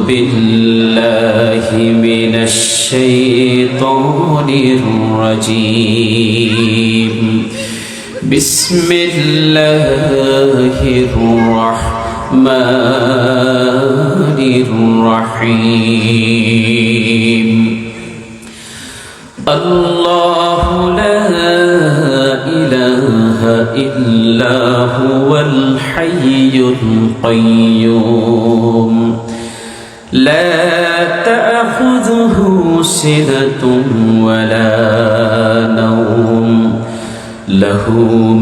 بالله من الشيطان الرجيم بسم الله الرحمن الرحيم الله لا إله إلا هو الحي القيوم لا تأخذه سنة ولا نوم له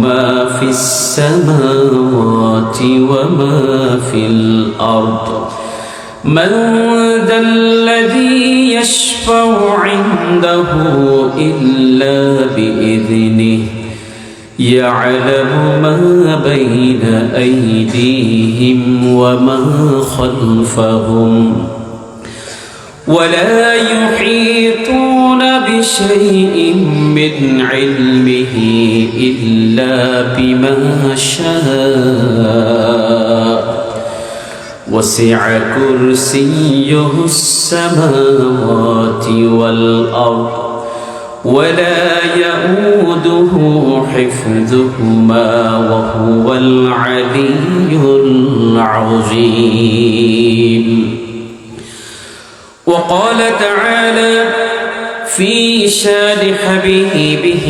ما في السماوات وما في الأرض من ذا الذي يشفع عنده إلا بإذنه يعلم ما بين أيديهم وما خلفهم ولا يحيطون بشيء من علمه إلا بما شاء وسع كرسيه السماوات والأرض ولا يؤوده حفظهما وهو العلي العظيم وقال تعالى في شان حبيبه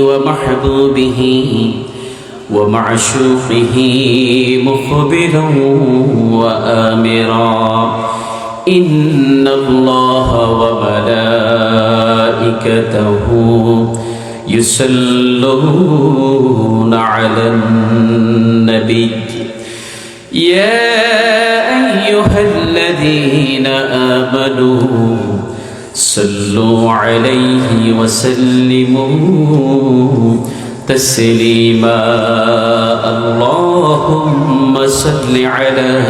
ومحبوبه ومعشوقه مخبرا وآمرا إن الله وملائكته يصلون على النبي يا أيها الذين آمنوا صلوا عليه وسلموا تسليما اللهم صل على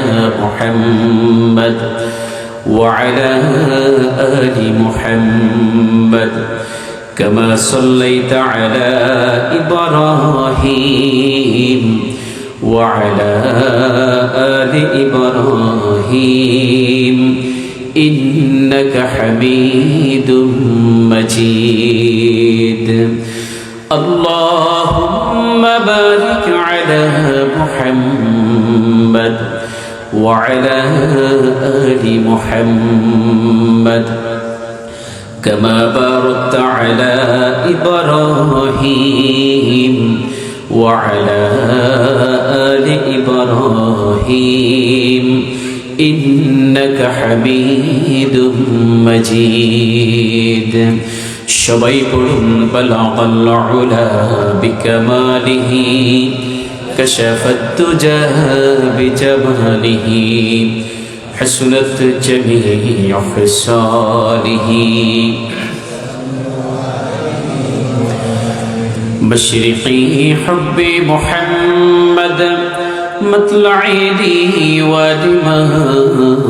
محمد وعلى آل محمد كما صليت على إبراهيم وعلى آل إبراهيم إنك حميد مجيد اللهم بارك على محمد وعلى آل محمد كما باركت على إبراهيم وعلى آل إبراهيم إنك حميد مجيد সবাই পড়ুন বালাগাল উলা বিকামালিহি কাশাফাত তুজা বিজামালিহি হাসনাত জামিউ খিসালিহি مشرقي حب محمد مطلعي ودماء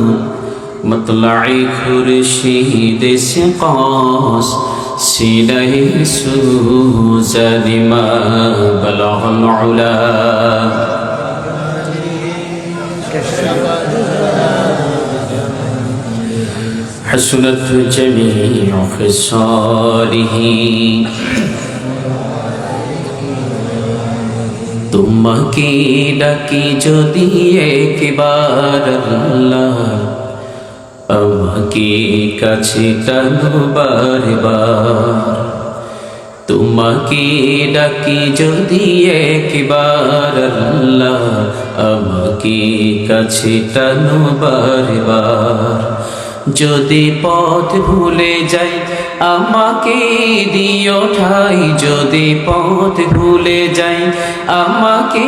مطلعي خورشید سقاس سینه سوزد ما بلغ العلا حسنت جميع خصاله তোমাকে ডাকি যদি একবার আল্লাহ আমাকে কাছে টানো বারবার তোমাকে ডাকি যদি একবার আল্লাহ আমাকে কাছে টানো বারবার যদি পথ ভুলে যাই আমাকে দিও ঠাই যদি পথ ভুলে যাই আমাকে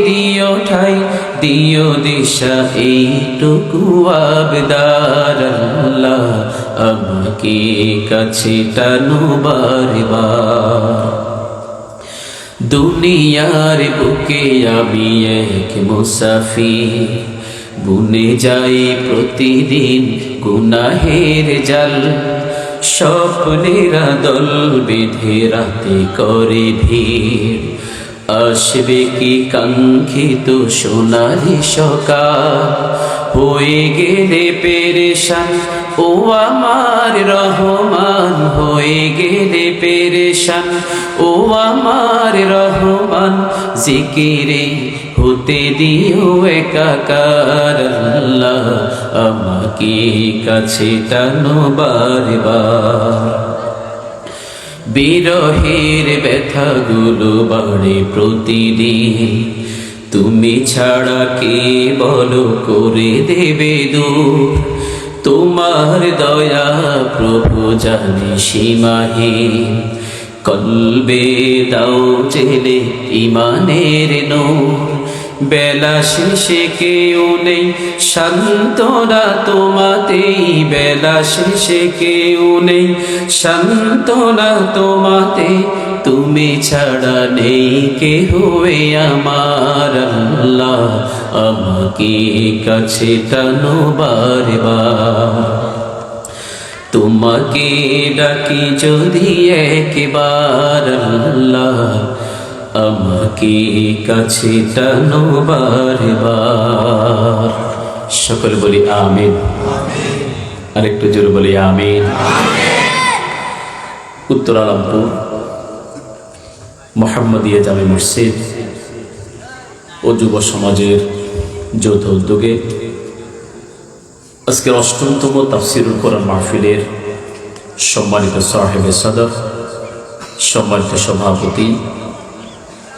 দিও ঠাই দিও দিশা এইটুকু আবদার আল্লাহ আমাকে কাছে টানো বারবার দুনিয়ার বুকে আমি এক মুসাফির বুনে যাই প্রতিদিন গুনাহের জাল স্বপ্নের দল বেঁধে রাতে করে ভিড় আসবে কি কাঙ্ক্ষিত সোনালি সকাল হয়ে গেলে পেরেশান ও আমার রহমান, হয়ে গেলে পেরেশান ও আমার রহমান, জিকিরে হতে দিও একাকার আল্লাহ, আমাকে কাছে টানো বারবার। বিরহের ব্যথাগুলো বাড়ে প্রতিদিন, তুমি ছাড়া কে বলো করে দেবে দূর, তোমার দয়া প্রভু জানে সীমাহীন, কলবে দাও জেলে ইমানের নূর, বেলা শেষে কেউ নেই সান্ত্বনা তোমাতেই, বেলা শেষে কেউ নেই সান্ত্বনা তোমাতে, তুমি ছাড়া নেই কেহ আমার আল্লাহ, আমাকে কাছে টানো বারবার। তোমাকে ডাকি যদি একবার আল্লাহ, আমাকে কাছে টানো বারবার। সকল বলি আমিন, আরেকটু জোরে বলি আমিন। উত্তর আলমপুর মোহাম্মদিয়া জামে মসজিদ ও যুব সমাজের যৌথ উদ্যোগে আজকের ৮ম তাফসিরুল কোরআন মাহফিলের সম্মানিত সাহেবে সদর, সম্মানিত সভাপতি,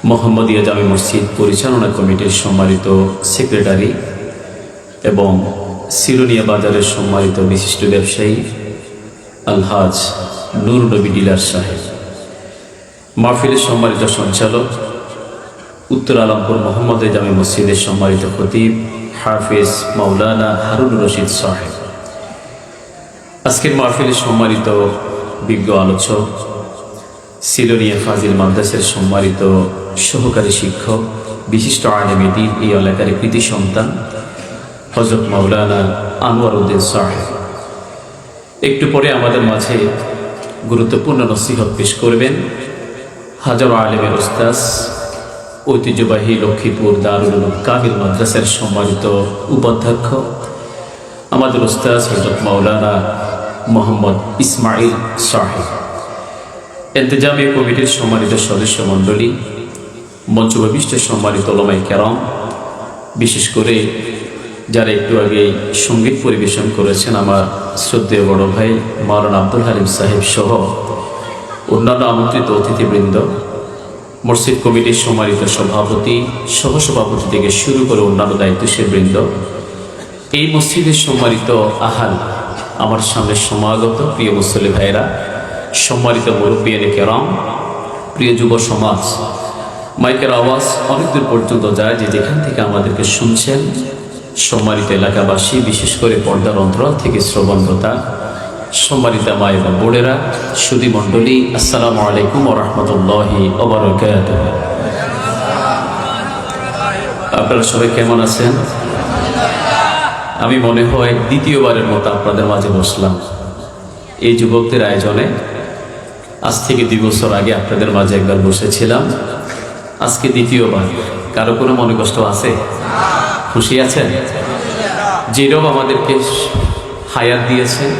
মোহাম্মদিয়া জামে মসজিদ পরিচালনা কমিটির সম্মানিত সেক্রেটারি এবং সিরোনিয়া বাজারের সম্মানিত বিশিষ্ট ব্যবসায়ী আলহাজ নূর নবী ডিলার সাহেব, মাহফিলের সম্মানিত সঞ্চালক, উত্তর আলমপুর মোহাম্মদিয়া জামে মসজিদের সম্মানিত খতিব হাফেজ মাওলানা হারুন রশিদ সাহেব, আজকের মাহফিলের সম্মানিত বিজ্ঞ আলোচক, সিলোনিয়া ফাজিল মাদ্রাসার সম্মানিত সহকারী শিক্ষক, বিশিষ্ট আলেমে দ্বীন, এই এলাকার কৃতি সন্তান হযরত মাওলানা আনোয়ার উদ্দিন সাহেব, একটু পরে আমাদের মাঝে গুরুত্বপূর্ণ নসিহত পেশ করবেন হাজারো আলেমের উস্তাদ, ঐতিহ্যবাহী লক্ষ্মীপুর দারুল উলুম কামিল মাদ্রাসার সম্মানিত উপাধ্যক্ষ আমাদের উস্তাদ হযরত মাওলানা মোহাম্মদ ইসমাইল সাহেব, ইন্তেজামী কমিটির সম্মানিত সদস্য মণ্ডলী, মঞ্চভূমিষ্ঠ সম্মানিত উলামায়ে কেরাম, বিশেষ করে যারা একটু আগে সঙ্গীত পরিবেশন করেছেন আমার শ্রদ্ধেয় বড় ভাই মাওলানা আব্দুল হালিম সাহেব সহ অন্যান্য আমন্ত্রিত অতিথিবৃন্দ, মসজিদ কমিটির সম্মানিত সভাপতি, সহসভাপতি থেকে শুরু করে অন্যান্য দায়িত্বশীল বৃন্দ, এই মসজিদের সম্মানিত আহাল, আমার সামনে সমাগত প্রিয় মুসল্লি ভাইরা, সম্মানিত মুরব্বিয়ানে কেরাম, প্রিয় যুব সমাজ, মাইকের আওয়াজ অনেক দূর পর্যন্ত যায়, যে যেখান থেকে আমাদেরকে শুনছেন, সম্মানিত এলাকাবাসী, বিশেষ করে পর্দার অন্তরাল থেকে শ্রবণরতা সম্মানিত মা এবং বোনেরা, সুধী মণ্ডলী, আসসালামু আলাইকুম ওয়া রাহমাতুল্লাহি ওয়া বারাকাতুহু। আপনারা সবাই কেমন আছেন? আমি মনে হয় দ্বিতীয়বারের মতো আপনাদের মাঝে বসলাম এই যুবকদের আয়োজনে। আজ থেকে 2 বছর আগে আপনাদের মাঝে একবার বসেছিলাম, আজকে দ্বিতীয়বার। কারো কোনো মনে কষ্ট আছে? খুশি আছেন? যে রব আমাদেরকে হায়াত দিয়েছেন,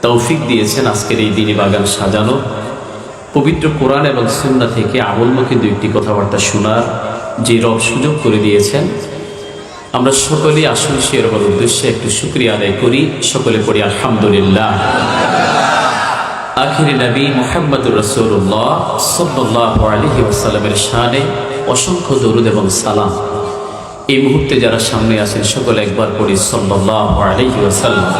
তৌফিক দিয়েছেন আজকের এই দিনী বাগান সাজানো, পবিত্র কোরআন এবং সুন্নাহ থেকে আমলমুখী 2টি কথাবার্তা শোনার যে রব সুযোগ করে দিয়েছেন, আমরা সকলেই আসুন সে রবের উদ্দেশ্যে একটু শুকরিয়া আদায় করি। সকলে পড়ি আলহামদুলিল্লাহ। আখিরি নবী মুহাম্মদুর রাসূলুল্লাহ সাল্লাল্লাহু আলাইহি ওয়াসাল্লামের শানে অসংখ্য দরুদ এবং সালাম। এই মুহূর্তে যারা সামনে আছেন সকলে একবার পড়ি সাল্লাল্লাহু আলাইহি ওয়াসাল্লাম।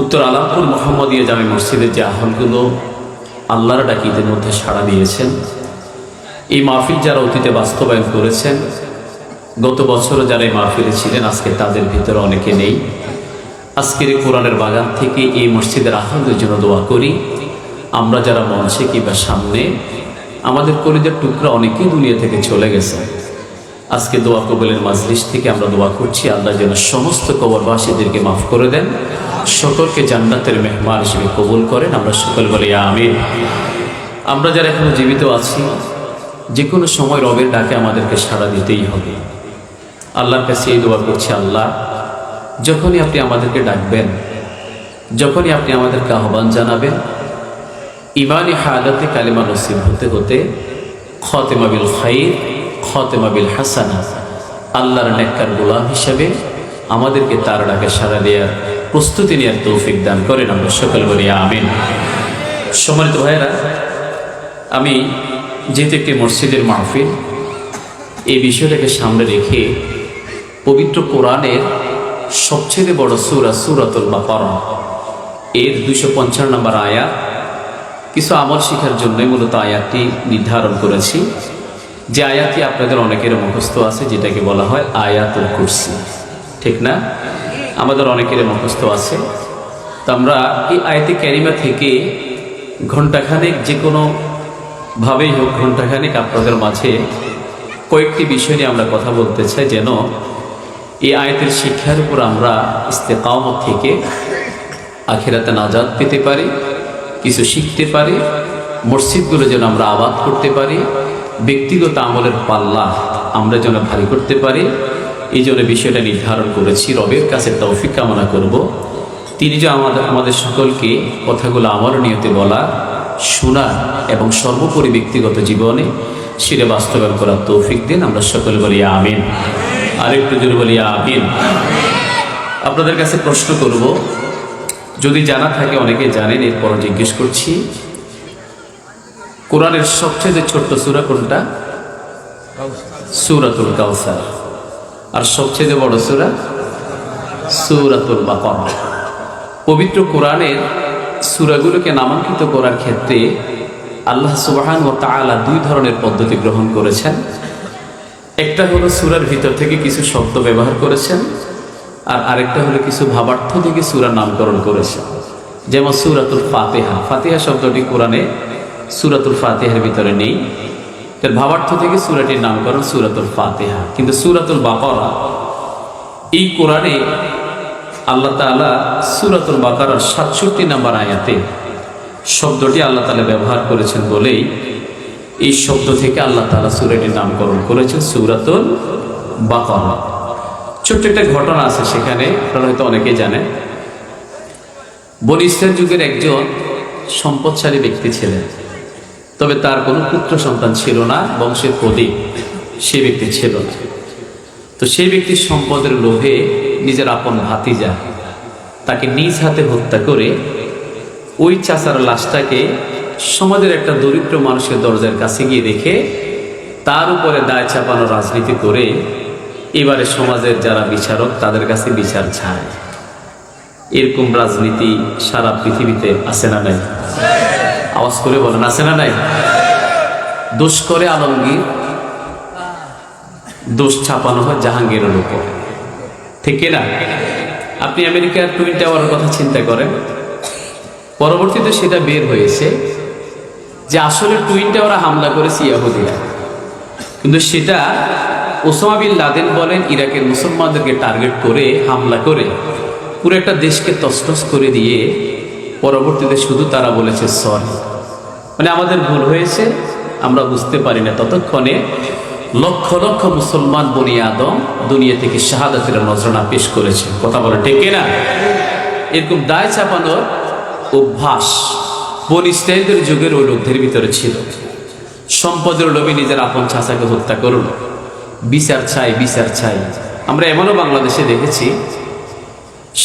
উত্তর আলমপুর মোহাম্মদিয়া জামে মসজিদের যে আহ্বানগুলো আল্লাহর ডাকিদের মধ্যে সাড়া দিয়েছেন, এই মাহফিল যারা অতীতে বাস্তবায়ন করেছেন, গত বছরও যারা এই মাহফিলে ছিলেন, আজকে তাদের ভিতরে অনেকে নেই। আজকের এই কোরআনের বাগান থেকে এই মসজিদের আহ্বানের জন্য দোয়া করি। আমরা যারা মঞ্চে কিংবা সামনে, আমাদের কলিজার টুকরা অনেকেই দুনিয়া থেকে চলে গেছে। আজকে দোয়া কবুলের মাজলিস থেকে আমরা দোয়া করছি, আল্লাহ যেন সমস্ত কবরবাসীদেরকে মাফ করে দেন, সকলকে জান্নাতের মেহমান হিসেবে কবুল করেন। আমরা সকল বলি আমিন। আমরা যারা এখনো জীবিত আছি, যে কোনো সময় রবের ডাকে আমাদেরকে সাড়া দিতেই হবে। আল্লাহর কাছে এই দোয়া করছি, আল্লাহ যখনই আপনি আমাদেরকে ডাকবেন, যখনই আপনি আমাদেরকে আহ্বান জানাবেন, ইমানি হালাতে কালিমা নসিব হতে হতে খাতেমা বিল খাইর, খাতেমা বিল হাসানা, আল্লাহর নেককার গোলাম হিসেবে আমাদেরকে তার ডাকে সাড়া দেওয়ার প্রস্তুতি নেওয়ার তৌফিক দান করেন। আমরা সকল বলি আমিন। সম্মানিত ভাইয়েরা, আমি যেহেতু একটি মসজিদের মাহফিল, এই বিষয়টাকে সামনে রেখে পবিত্র কোরআনের সবচেয়ে বড় সূরা সূরাতুল বাকারা এর 255 নম্বর আয়াত, কিছু আমল শেখার জন্যই মূলত আয়াতটি নির্ধারণ করেছি। যে আয়াতটি আপনাদের অনেকের মুখস্থ আছে, যেটাকে বলা হয় আয়াতুল কুরসি, ঠিক না? আমাদের অনেকের মুখস্থ আছে। তো আমরা এই আয়াতে কারিমা থেকে ঘণ্টাখানেক, যে কোনো ভাবেই হোক ঘণ্টাখানেক আপনাদের মাঝে কয়েকটি বিষয় নিয়ে আমরা কথা বলতে চাই, যেন এই আয়াতের শিক্ষার উপর আমরা ইস্তেকামত থেকে আখিরাতে নাজাত পেতে পারি, কিছু শিখতে পারি, মসজিদগুলো যেন আমরা আবাদ করতে পারি, ব্যক্তিগত আমলের পাল্লা আমরা যেন ভারী করতে পারি। এই জন্য বিষয়টা নির্ধারণ করেছি। রবের কাছে তৌফিক কামনা করব, তিনি যে আমাদের সকলকে কথাগুলো আমার নিয়তে বলা, শোনা এবং সর্বোপরি ব্যক্তিগত জীবনে সেটা বাস্তবায়ন করার তৌফিক দিন। আমরা সকলে বলি আমিন। আরেকটু জোরে বলি আমিন। আপনাদের কাছে প্রশ্ন করব, যদি জানা থাকে, অনেকে জানেন, এরপর জিজ্ঞেস করছি, কোরআনের সবচেয়ে ছোট্ট সূরা কোনটা? সূরাতুল কাউসার। আর সবচেয়ে বড় সূরা সূরাতুল বাকারা। পবিত্র কোরআনের সূরাগুলোকে নামাঙ্কিত করার ক্ষেত্রে আল্লাহ সুবহানাহু ওয়া তাআলা দুই ধরনের পদ্ধতি গ্রহণ করেছেন। একটা হলো সূরার ভিতর থেকে কিছু শব্দ ব্যবহার করেছেন, আর আরেকটা হলো কিছু ভাবার্থ থেকে সূরার নামকরণ করেছেন। যেমন সূরাতুল ফাতিহা, ফাতিহা শব্দটি কোরআনে সূরাতুল ফাতিহার ভিতরে নেই, তার ভাবার্থ থেকে সূরাটির নামকরণ সূরাতুল ফাতিহা। কিন্তু সূরাতুল বাকারা, এই কোরআনে আল্লাহ তাআলা সূরাতুল বাকারার 67 নম্বর আয়াতে শব্দটি আল্লাহ তাআলা ব্যবহার করেছেন বলেই এই শব্দ থেকে আল্লাহ তাআলা সূরাটির নামকরণ করেছেন সূরাতুল বাকারা। ছোট্ট একটা ঘটনা আছে সেখানে, আপনারা হয়তো অনেকেই জানেন। বনী ইসরাইল যুগের একজন সম্পদশালী ব্যক্তি ছিলেন, তবে তার কোনো পুত্র সন্তান ছিল না, বংশের প্রদীপ সে ব্যক্তি ছিল না। তো সেই ব্যক্তির সম্পদের লোভে নিজের আপন ভাতিজা তাকে নিজ হাতে হত্যা করে ওই চাচার লাশটাকে সমাজের একটা দরিদ্র মানুষের দরজার কাছে গিয়ে রেখে তার উপরে দায় চাপানো রাজনীতি করে এবারে সমাজের যারা বিচারক তাদের কাছে বিচার চায়। এরকম রাজনীতি সারা পৃথিবীতে আছে না নাই? আওয়াজ করে বলেন, আছে না নাই? দোষ করে আলমগীর, দোষ চাপানো হয় জাহাঙ্গীরের উপর, ঠিক না? আপনি আমেরিকার টুইন টাওয়ারের কথা চিন্তা করেন, পরবর্তীতে সেটা বের হয়েছে যে আসলে টুইন টাওয়ারে হামলা করেছে ইহুদিরা, কিন্তু সেটা ওসামা বিন লাদেন বলেন ইরাকের মুসলমানদেরকে টার্গেট করে হামলা করে পুরো একটা দেশকে তছনছ করে দিয়ে পরবর্তীতে শুধু তারা বলেছে সরি, মানে আমাদের ভুল হয়েছে, আমরা বুঝতে পারি না। ততক্ষণে লক্ষ লক্ষ মুসলমান বনি আদম দুনিয়া থেকে শাহাদাতের নজরানা পেশ করেছে। কথা বলে ঠিক না? এরকম দায় চাপানোর অভ্যাস বনী ইসরাইলদের যুগের ওই লোকদের ভিতরে ছিল। সম্পদের লোভে নিজের আপন চাচাকে হত্যা করল, বিচার চাই, বিচার চাই। আমরা এমনও বাংলাদেশে দেখেছি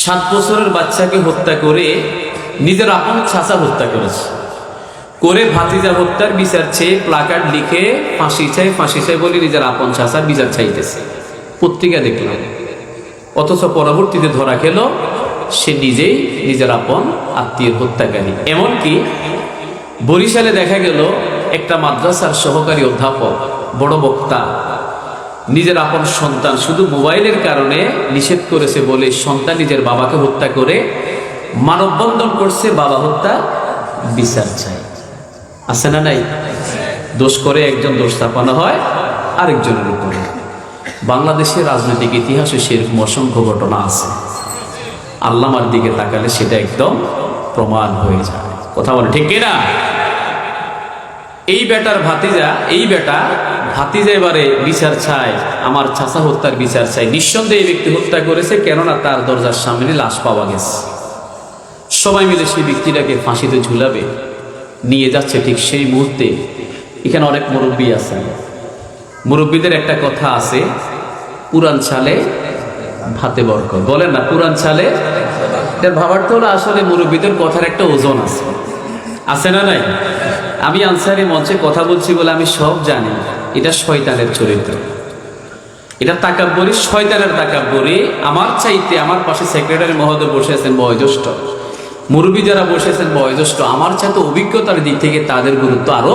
7 বছরের বাচ্চাকে হত্যা করে নিজের আপন চাচা হত্যা করেছে, করে ভাতিজা হত্যার বিচার চেয়ে প্লাকার্ড লিখে ফাঁসি চাই, ফাঁসি চাই বলে নিজের আপন চাচার বিচার চাইতেছে, পত্রিকা দেখলাম। অথচ পরবর্তীতে ধরা খেল সে নিজেই নিজের আপন আত্মীয় হত্যাকারী। এমনকি বরিশালে দেখা গেল একটা মাদ্রাসার সহকারী অধ্যাপক, বড় বক্তা, নিজের আপন সন্তান শুধু মোবাইলের কারণে নিষেধ করেছে বলে সন্তান নিজের বাবাকে হত্যা করে মানববন্ধন করছে, বাবা হত্যা বিচার চাই। আছে না নাই? দোষ করে একজন, দোষ চাপানো হয় আরেকজনের উপরে। বাংলাদেশের রাজনৈতিক ইতিহাসে সেরকম অসংখ্য ঘটনা আছে, আল্লামার দিকে তাকালে সেটা একদম প্রমাণ হয়ে যায়। কথা বলে ঠিক না? এই বেটার ভাতিজা, এই বেটা ভাতিজা এবারে বিচার চায়, আমার চাচা হত্যার বিচার চাই। নিঃসন্দেহে এই ব্যক্তি হত্যা করেছে, কেননা তার দরজার সামনে লাশ পাওয়া গেছে। সবাই মিলে সেই ব্যক্তিটাকে ফাঁসিতে ঝুলাবে, নিয়ে যাচ্ছে। ঠিক সেই মুহূর্তে এখানে অনেক মুরব্বী আছেন। মুরব্বীদের একটা কথা আছে, পুরান চালে ভাতে বরকত, বলেন না? পুরান চালে, এটার ভাবার তো হলো আসলে মুরব্বীদের কথার একটা ওজন আছে, আছে না নাই? আমি আনসারি মঞ্চে কথা বলছি বলে আমি সব জানি, এটা শয়তানের চরিত্র, এটা তাকাব্বরি, শয়তানের তাকাব্বরি। আমার চাইতে আমার পাশে সেক্রেটারি মহোদয় বসে আছেন বয়োজ্যেষ্ঠ, মুরব্বী যারা বসেছেন বয়োজ্যেষ্ঠ, আমার চাইতে অভিজ্ঞতার দিক থেকে তাদের গুরুত্ব আরো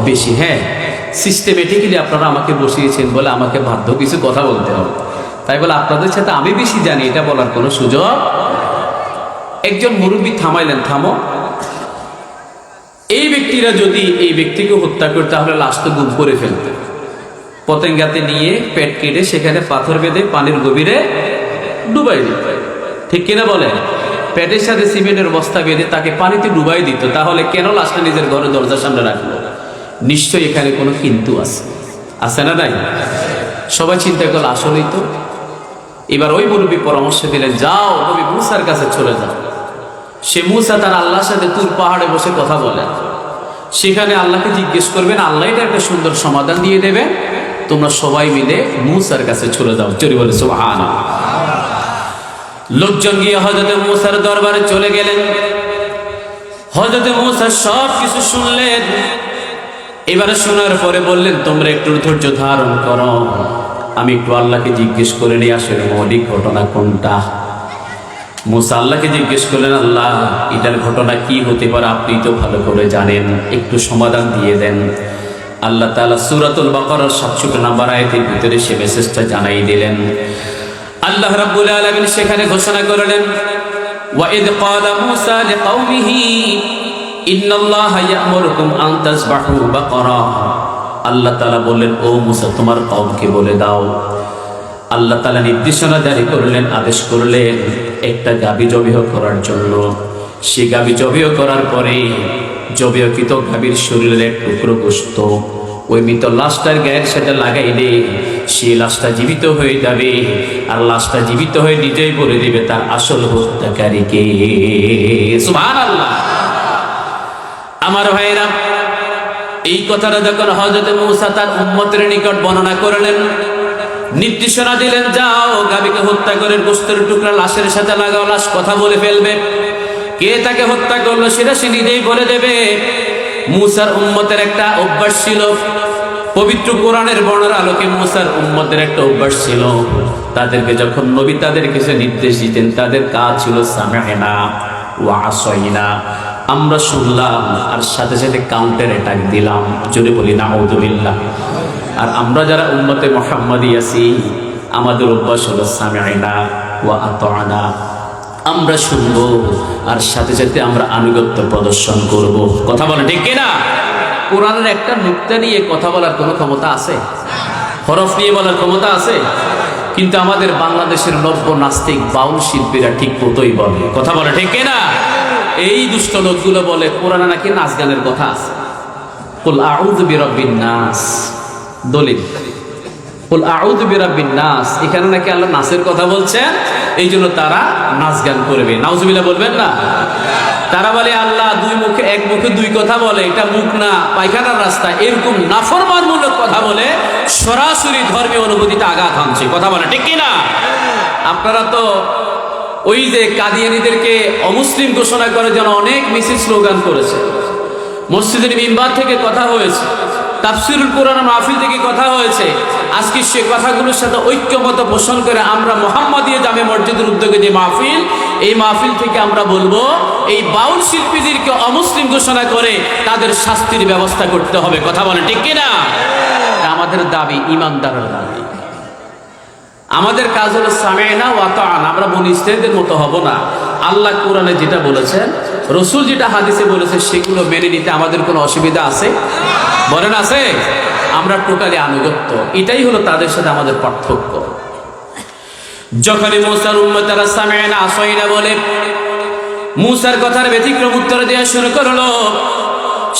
বেশি। হ্যাঁ, সিস্টেমেটিক্যালি আপনারা আমাকে বসিয়েছেন বলে আমাকে বাধ্য কিছু কথা বলতে হবে, তাই বলে আপনাদের সাথে আমি বেশি জানি এটা বলার কোনো সুযোগ। একজন মুরব্বী থামাইলেন, থামো, এই ব্যক্তিরা যদি এই ব্যক্তিকে হত্যা করতে, তাহলে লাশ তো গুম করে ফেলতে, পতেঙ্গাতে নিয়ে পেট কেটে সেখানে পাথর বেঁধে পানির গভীরে ডুবাই দিত, ঠিক কিনা বলেন? পেটের সাথে সিমেন্টের বস্তা বেঁধে তাকে পানিতে ডুবাই দিত, তাহলে কেন লাশটা নিজের ঘরে দরজার সামনে রাখলো? নিশ্চয়ই এখানে কোনো কিন্তু আছে, আছে না নাই? সবাই চিন্তা করলো আসলেই তো। এবার ওই মুরব্বী পরামর্শ দিলেন, যাও নবী মুসার কাছে চলে যাও। সে মুসা তার আল্লাহর সাথে তুর পাহাড়ে বসে কথা বলে, সেখানে আল্লাহকে জিজ্ঞেস করবেন, আল্লাহ এটা একটা সুন্দর সমাধান দিয়ে দেবে। তোমরা সবাই মিলে মুসার কাছে চলে যাও। চলি বলে সুবহানাল্লাহ। লোকজন গিয়ে হযরত মুসার দরবারে চলে গেলেন। হযরত মুসা সব কিছু শুনলেন। এবারে শোনার পরে বললেন, তোমরা একটু ধৈর্য ধারণ করো, আমি একটু আল্লাহকে জিজ্ঞেস করে নিই আসলে মৌলিক ঘটনা কোনটা। মুসা আল্লাহকে জিজ্ঞেস করলেন, আল্লাহ এটার ঘটনা কি হতে পারে, আপনি তো ভালো করে জানেন, একটু সমাধান দিয়ে দেন। আল্লাহ তাআলা সূরাতুল বাকারার 67 নম্বর আয়াতের ভিতরে সে মেসেজটা জানাই দিলেন। আল্লাহ রাব্বুল আলামিন সেখানে ঘোষণা করলেন, ওয়া ইয ক্বালা মূসা লিকাওমিহি ইন্নাল্লাহা ইয়া'মুরুকুম আন তাযবাহু বাকারা। আল্লাহ তাআলা বললেন, ও মূসা তোমার কওমকে বলে দাও, আল্লাহ তাআলা নির্দেশনা জারি করলেন, আদেশ করলেন একটা গাভী জবাই করার জন্য। সে গাভী জবাই করার পরে জবাইকৃত গাভীর শরীরের এক টুকরো গোশত ওই মৃত লাশটার গায়ের সাথে লাগাইলে সেই লাশটা জীবিত হয়ে যাবে, আর লাশটা জীবিত হয়ে নিজেই বলে দিবে তার আসল হত্যাকারীকে। সুবহানাল্লাহ। আমার ভাইরা, এই কথাটা যখন হযরত মূসা তার উম্মতের নিকট বর্ণনা করলেন, নির্দেশনা দিলেন, যাও গাভীকে হত্যা করে গোশতের টুকরা লাশের সাথে লাগাও, লাশ কথা বলে ফেলবে, কে তাকে হত্যা করলো সেটা সে নিজেই বলে দেবে। মূসার উম্মতের একটা অভ্যাস ছিল, পবিত্র কোরআনের বর্ণনার আলোকে মূসার উম্মতের একটা অভ্যাস ছিল, তাদেরকে যখন নবী তাদের কিছু নির্দেশ দিতেন, তাদের কাজ ছিল সামি'না ওয়া আসাইনা, আমরা শুনলাম আর সাথে সাথে কাউন্টার অ্যাটাক দিলাম। যদি বলি নাউযুবিল্লাহ। আর আমরা যারা উম্মতে মুহাম্মাদি আছি, আমাদের অভ্যাস হলো সামি'না ওয়া আতা'না, আমরা শুনবো আর সাথে সাথে আমরা আনুগত্য প্রদর্শন করব। কথা বলে ঠিক কিনা? কোরআনের একটা নুক্তা নিয়ে কথা বলার কোনো ক্ষমতা আছে? হরফ নিয়ে বলার ক্ষমতা আছে? কিন্তু আমাদের বাংলাদেশের নব্য নাস্তিক বাউল শিল্পীরা ঠিক মতোই বলে। কথা বলে ঠিক কিনা? এই দুষ্ট লোকগুলো বলে কোরআনে নাকি নাচ গানের কথা আছে। কুল আউযু বিরাব্বিন নাস, দলিল কুল আউযু বিরাব্বিন নাস, এখানে নাকি আল্লাহ নাচের কথা বলছেন, এই জন্য তারা নাচ গান করবে। নাউজুবিল্লাহ বলবেন না? তারা বলে আল্লাহ দুই মুখে, এক মুখে দুই কথা বলে, এটা মুখ না পায়খানার রাস্তা, এরকম নাফরমানমূলক কথা বলে সরাসরি ধর্মীয় অনুভূতিতে আঘাত হানছে। কথা বলে ঠিক কিনা? আপনারা তো ওই যে কাদিয়ানীদেরকে অমুসলিম ঘোষণা করে যেন অনেক মিছিল স্লোগান করেছে, মসজিদের মিম্বার থেকে কথা হয়েছে, তাফসীরুল কোরআন মাহফিল থেকে কথা হয়েছে। আজকে সে কথাগুলোর সাথে ঐক্যমত পোষণ করে আমরা মুহাম্মাদিয়া জামে মসজিদের উদ্যোগে যে মাহফিল, এই মাহফিল থেকে আমরা বলবো এই বাউল শিল্পীদেরকে অমুসলিম ঘোষণা করে তাদের শাস্তির ব্যবস্থা করতে হবে। কথা বলেন ঠিক কিনা? আমাদের দাবি, ইমানদারের দাবি। আমাদের কাজ হলো সামি'না ওয়া আতা'না, আমরা বনী ইসরাঈলদের মতো হব না। আল্লাহ কোরআনে যেটা বলেছেন, রাসূল যেটা হাদিসে বলেছে, সেগুলো মেনে নিতে আমাদের কোনো অসুবিধা আছে? বলেন আছে? আমরা টোটালি আনুগত্য, এটাই হলো তাদের সাথে আমাদের পার্থক্য। যখনই মূসার উম্মতেরা সামি'না আসাইনা বলে মূসার কথার ব্যতিক্রম উত্তর দেওয়া শুরু করলো,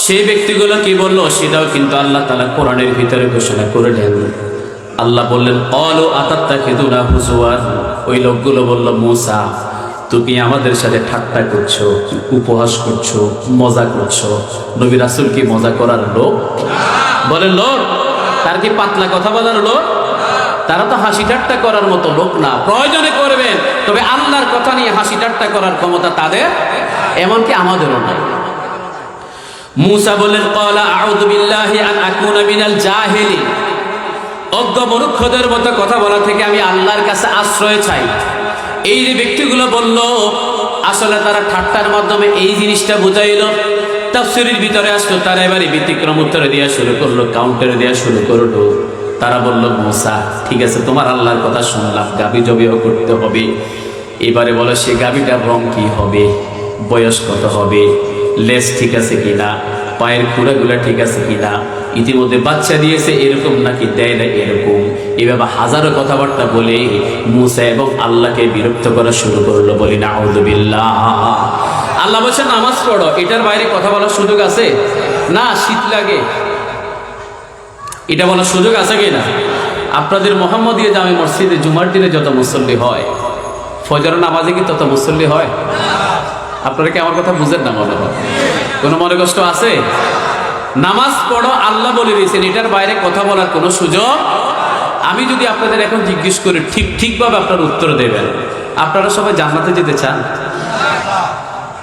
সেই ব্যক্তিগুলো কি বললো সেটাও কিন্তু আল্লাহ তাআলা কোরআনের ভিতরে ঘোষণা করে দেন। আল্লাহ বললেন ক্বালু আতাত্তাখিযুনা হুজুয়ান, ওই লোকগুলো বলল মূসা তুমি আমাদের সাথে ঠাট্টা করছো, উপহাস করছো, মজা করছো। নবী রাসূল কি মজা করার লোক? বলেন লোক? তার কি পাতলা কথা বলার লোক? তারা তো হাসি ঠাট্টা করার মতো লোক না। প্রয়োজনে করবেন, তবে আল্লাহর কথা নিয়ে হাসি ঠাট্টা করার ক্ষমতা তাদের, এমনকি আমাদেরও নাই। মূসা বললেন ক্বালা আউযু বিল্লাহি আন আকুনা মিনাল জাহিলিন, অজ্ঞ মূর্খদের মতো কথা বলা থেকে আমি আল্লাহর কাছে আশ্রয় চাই। এই যে ব্যক্তিগুলো বলল, আসলে তারা ঠাট্টার মাধ্যমে এই জিনিসটা বুঝাইল। তাফসীরের ভিতরে আসলো, তারা এবারে ব্যতিক্রম উত্তর দেওয়া শুরু করলো, কাউন্টারে দেওয়া শুরু করলো। তারা বলল মূসা ঠিক আছে, তোমার আল্লাহর কথা শুনলাম, গাভী জবেও করতে হবে। এবারে বলো সে গাভীটার রং কি হবে, বয়স কত হবে, লেজ ঠিক আছে কিনা, পায়ের খুঁড়াগুলা ঠিক আছে কিনা, ইতিমধ্যে বাচ্চা দিয়েছে এরকম নাকি দেয় না এরকম। এভাবে হাজারো কথাবার্তা বলে মূসা এবং আল্লাহকে বিরক্ত করা শুরু করলো। বলি নাউযু বিল্লাহ। আল্লাহ বলছেন নামাজ পড়ো, এটার বাইরে কথা বলার সুযোগ আছে না? শীত লাগে, এটা বলার সুযোগ আছে কিনা? আপনাদের মোহাম্মদিয়া জামে মসজিদে জুমার দিনে যত মুসল্লি হয়, ফজর নামাজে কি তত মুসল্লি হয়? আপনারা কি আমার কথা বুঝেন না? মনে হয় কোনো মনে কষ্ট আছে? নামাজ পড়ো আল্লাহ বলে দিয়েছেন, এটার বাইরে কথা বলার কোনো সুযোগ। আমি যদি আপনাদের এখন জিজ্ঞেস করি, ঠিকভাবে আপনার উত্তর দেবেন। আপনারা সবাই জান্নাতে যেতে চান?